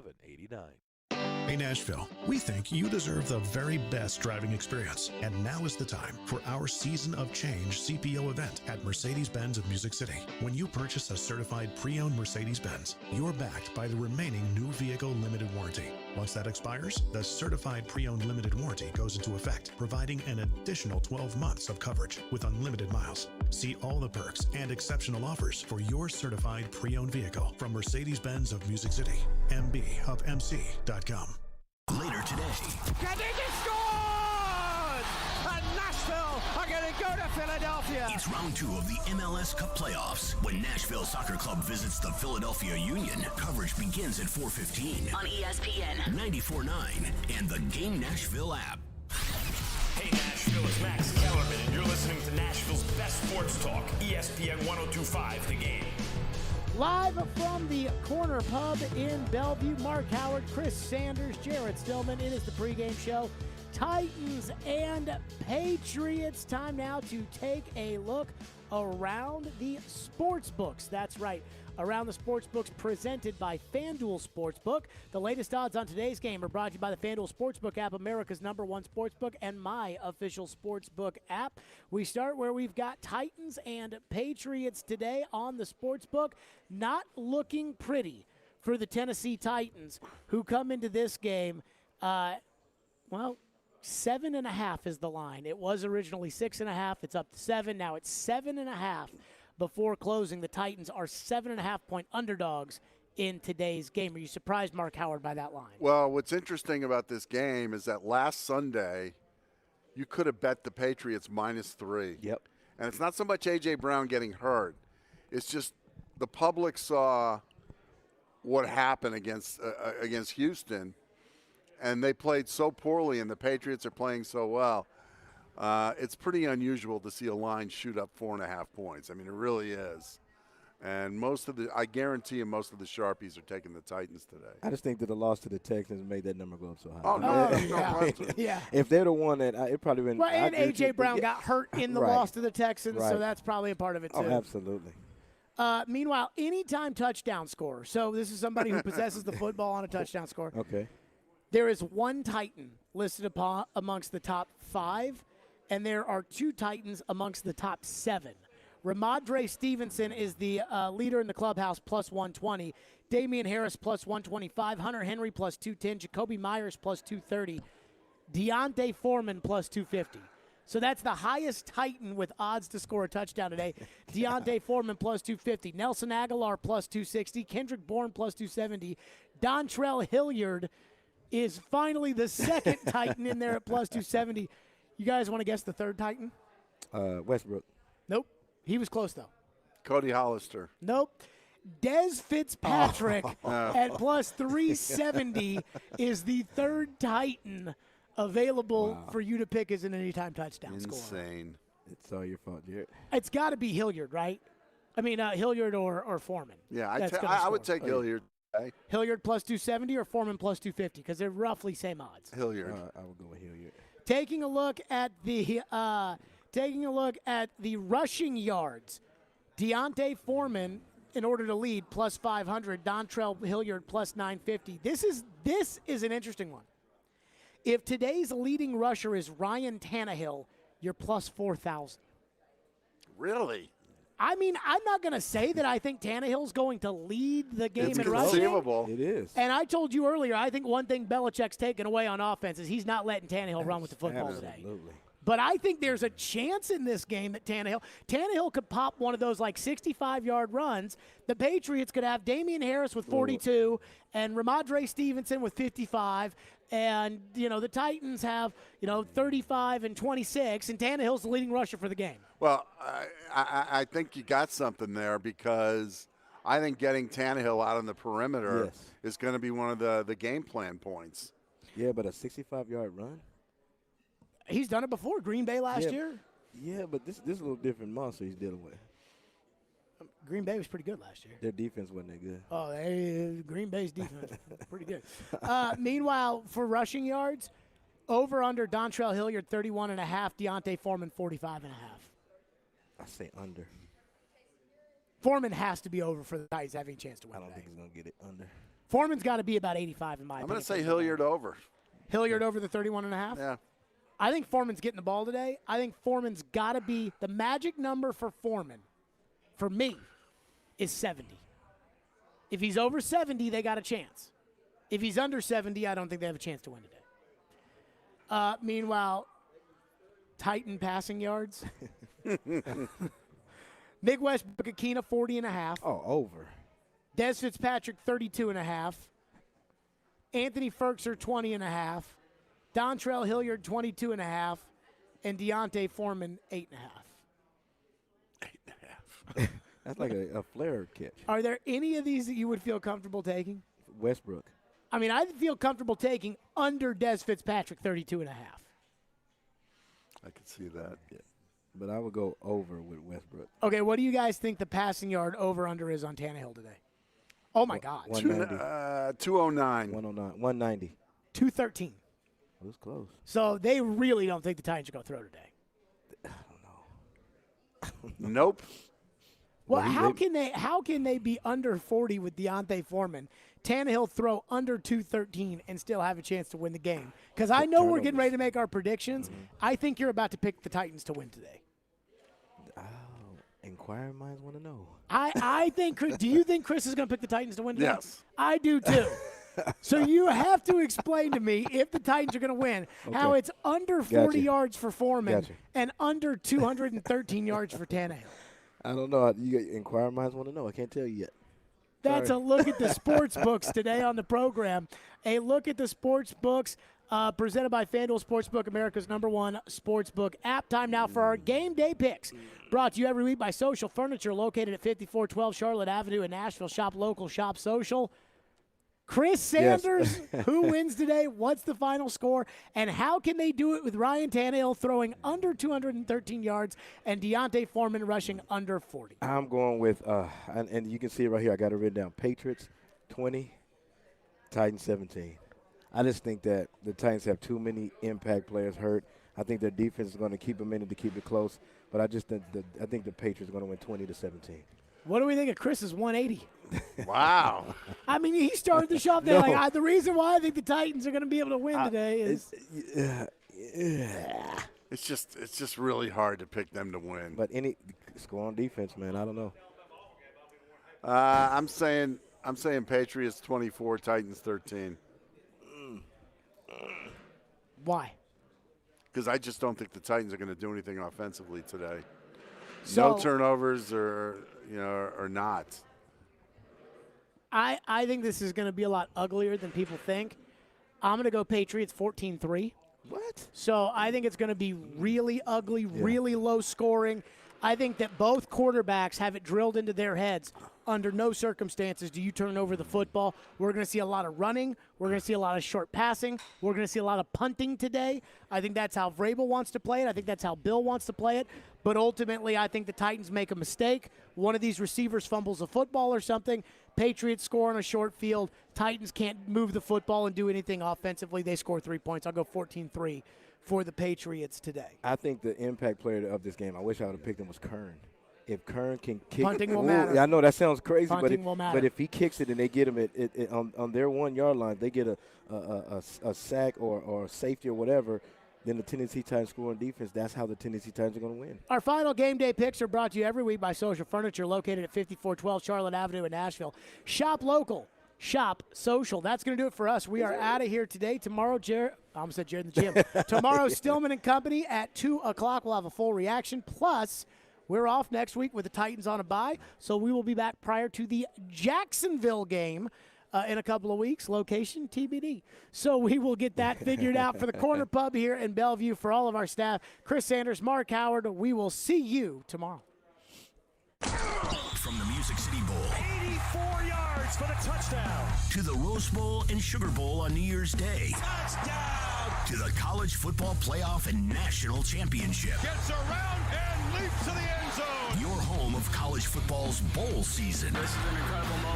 Hey, Nashville, we think you deserve the very best driving experience. And now is the time for our Season of Change CPO event at Mercedes-Benz of Music City. When you purchase a certified pre-owned Mercedes-Benz, you're backed by the remaining new vehicle limited warranty. Once that expires, the certified pre-owned limited warranty goes into effect, providing an additional 12 months of coverage with unlimited miles. See all the perks and exceptional offers for your certified pre-owned vehicle from Mercedes-Benz of Music City, mbofmc.com. Later today. Kadiki scored! And Nashville are going to go to Philadelphia. It's round 2 of the MLS Cup playoffs. When Nashville Soccer Club visits the Philadelphia Union, coverage begins at 4:15 on ESPN 94.9 and the Game Nashville app. Hey, Nashville, it's Max Kellerman, and you're listening to Nashville's best sports talk, ESPN 102.5 The Game. Live from the Corner Pub in Bellevue, Mark Howard, Chris Sanders, Jared Stillman. It is the pregame show. Titans and Patriots. Time now to take a look around the sports books. That's right. Around the sports books presented by FanDuel Sportsbook. The latest odds on today's game are brought to you by the FanDuel Sportsbook app, America's #1 sportsbook, and my official sportsbook app. We start where we've got Titans and Patriots today on the sportsbook. Not looking pretty for the Tennessee Titans, who come into this game, 7.5 is the line. It was originally 6.5. It's up to 7. Now it's 7.5. Before closing, the Titans are 7.5-point underdogs in today's game. Are you surprised, Mark Howard, by that line? Well, what's interesting about this game is that last Sunday, you could have bet the Patriots -3. Yep. And it's not so much A.J. Brown getting hurt. It's just the public saw what happened against Houston, and they played so poorly, and the Patriots are playing so well. It's pretty unusual to see a line shoot up 4.5 points. I mean, it really is. And I guarantee you most of the Sharpies are taking the Titans today. I just think that the loss to the Texans made that number go up so high. Oh, no. Yeah. If they're the one that it probably been. Well, and A.J. Brown got hurt in the loss to the Texans, so that's probably a part of it, too. Oh, absolutely. Meanwhile, anytime touchdown scorer. So this is somebody who possesses the football on a touchdown score. Okay. There is one Titan listed amongst the top 5, and there are 2 Titans amongst the top 7 Ramondre Stevenson is the leader in the clubhouse, plus 120. Damian Harris, plus 125. Hunter Henry, plus 210. Jacoby Myers, plus 230. Deontay Foreman, plus 250. So that's the highest Titan with odds to score a touchdown today. Deontay Foreman, plus 250. Nelson Aguilar, plus 260. Kendrick Bourne, plus 270. Dontrell Hilliard is finally the second Titan in there at plus 270. You guys want to guess the third Titan? Westbrook. Nope. He was close, though. Cody Hollister. Nope. Dez Fitzpatrick at plus 370 is the third Titan available for you to pick as an anytime touchdown scorer. Insane. It's all your fault, Jared. It's got to be Hilliard, right? I mean, Hilliard or Foreman. Yeah, That's gonna I score. would take Hilliard. Okay. Hilliard plus 270 or Foreman plus 250 because they're roughly same odds. Hilliard. I would go with Hilliard. Taking a look at the rushing yards, Deontay Foreman, in order to lead, plus 500. Dontrell Hilliard plus 950. This is an interesting one. If today's leading rusher is Ryan Tannehill, you're plus 4,000. Really? I mean, I'm not going to say that I think Tannehill's going to lead the game in rushing. It's conceivable. It is. And I told you earlier, I think one thing Belichick's taken away on offense is he's not letting Tannehill run with the football today. Absolutely. But I think there's a chance in this game that Tannehill could pop one of those like 65-yard runs. The Patriots could have Damian Harris with 42 and Ramondre Stevenson with 55. And, the Titans have, 35 and 26, and Tannehill's the leading rusher for the game. Well, I think you got something there because I think getting Tannehill out on the perimeter is going to be one of the game plan points. Yeah, but a 65-yard run? He's done it before, Green Bay last year. Yeah, but this is a little different monster he's dealing with. Green Bay was pretty good last year. Their defense wasn't that good. Oh, Green Bay's defense pretty good. Meanwhile, for rushing yards, over under Dontrell Hilliard 31.5, Deontay Foreman 45.5. I say under. Foreman has to be over for the Titans having a chance to win. I don't think he's going to get it under. Foreman's got to be about 85 in my opinion. I'm going to say Hilliard over. Hilliard over the 31.5? Yeah. I think Foreman's getting the ball today. I think Foreman's got to be the magic number for Foreman, for me, is 70. If he's over 70, they got a chance. If he's under 70, I don't think they have a chance to win today. Meanwhile, Titan passing yards. Nick Westbrook Akina, 40.5. Oh, over. Dez Fitzpatrick, 32.5. Anthony Ferkser, 20.5. Dontrell Hilliard, 22.5. And Deontay Foreman, 8.5. 8.5. That's like a flare catch. Are there any of these that you would feel comfortable taking? Westbrook. I mean, I'd feel comfortable taking under Dez Fitzpatrick, 32.5. I could see that. Yeah. But I would go over with Westbrook. Okay, what do you guys think the passing yard over-under is on Tannehill today? Oh, my God. 190. 209. 109. 190. 213. It was close. So they really don't think the Titans are going to throw today. I don't know. Nope. Well, how can they be under 40 with Deontay Foreman? Tannehill throw under 213 and still have a chance to win the game? Because I know we're getting ready to make our predictions. Mm-hmm. I think you're about to pick the Titans to win today. Oh, inquiring minds want to know. I think. Do you think Chris is going to pick the Titans to win today? Yes. I do too. So you have to explain to me, if the Titans are going to win, how it's under 40 yards for Foreman and under 213 yards for Tannehill. I don't know. Inquiring minds want to know. I can't tell you yet. That's Sorry. a look at the sports books today on the program. A look at the sports books presented by FanDuel Sportsbook, America's #1 sportsbook app. Time now for our game day picks. Brought to you every week by Social Furniture, located at 5412 Charlotte Avenue in Nashville. Shop local, shop social. Chris Sanders, who wins today? What's the final score? And how can they do it with Ryan Tannehill throwing under 213 yards and Deontay Foreman rushing under 40? I'm going with, and you can see it right here. I got it written down. Patriots 20, Titans 17. I just think that the Titans have too many impact players hurt. I think their defense is going to keep them in it to keep it close. But I just think I think the Patriots are going to win 20-17. What do we think of Chris's 180? Wow. I mean, he started the show there. The reason why I think the Titans are going to be able to win today is. It's just really hard to pick them to win. But any score on defense, man, I don't know. I'm saying Patriots 24, Titans 13. Why? Because I just don't think the Titans are going to do anything offensively today. So, no turnovers or not. I think this is going to be a lot uglier than people think. I'm going to go Patriots 14-3. What? So I think it's going to be really ugly, really low scoring. I think that both quarterbacks have it drilled into their heads. Under no circumstances do you turn over the football. We're going to see a lot of running. We're going to see a lot of short passing. We're going to see a lot of punting today. I think that's how Vrabel wants to play it. I think that's how Bill wants to play it. But ultimately, I think the Titans make a mistake. One of these receivers fumbles a football or something. Patriots score on a short field. Titans can't move the football and do anything offensively. They score 3 points. I'll go 14-3 for the Patriots today. I think the impact player of this game, I wish I would have picked him, was Kern. If Kern can kick Punting will matter. I know that sounds crazy, Punting will matter. but if he kicks it and they get him on their 1 yard line, they get a sack or a safety or whatever, then the Tennessee Titans score on defense. That's how the Tennessee Titans are going to win. Our final game day picks are brought to you every week by Social Furniture, located at 5412 Charlotte Avenue in Nashville. Shop local. Shop social. That's going to do it for us. We are out of here today. Tomorrow, I almost said Jared in the gym. Tomorrow, Stillman and Company at 2 o'clock. We'll have a full reaction. Plus, we're off next week with the Titans on a bye, so we will be back prior to the Jacksonville game in a couple of weeks. Location, TBD. So we will get that figured out for the Corner Pub here in Bellevue. For all of our staff, Chris Sanders, Mark Howard, we will see you tomorrow. From the Music City Bowl 84 yards for the touchdown. to the Rose Bowl and Sugar Bowl on New Year's Day. Touchdown. To the College Football Playoff and National Championship. Gets around and leaps to the end zone. Your home of college football's bowl season. This is an incredible moment.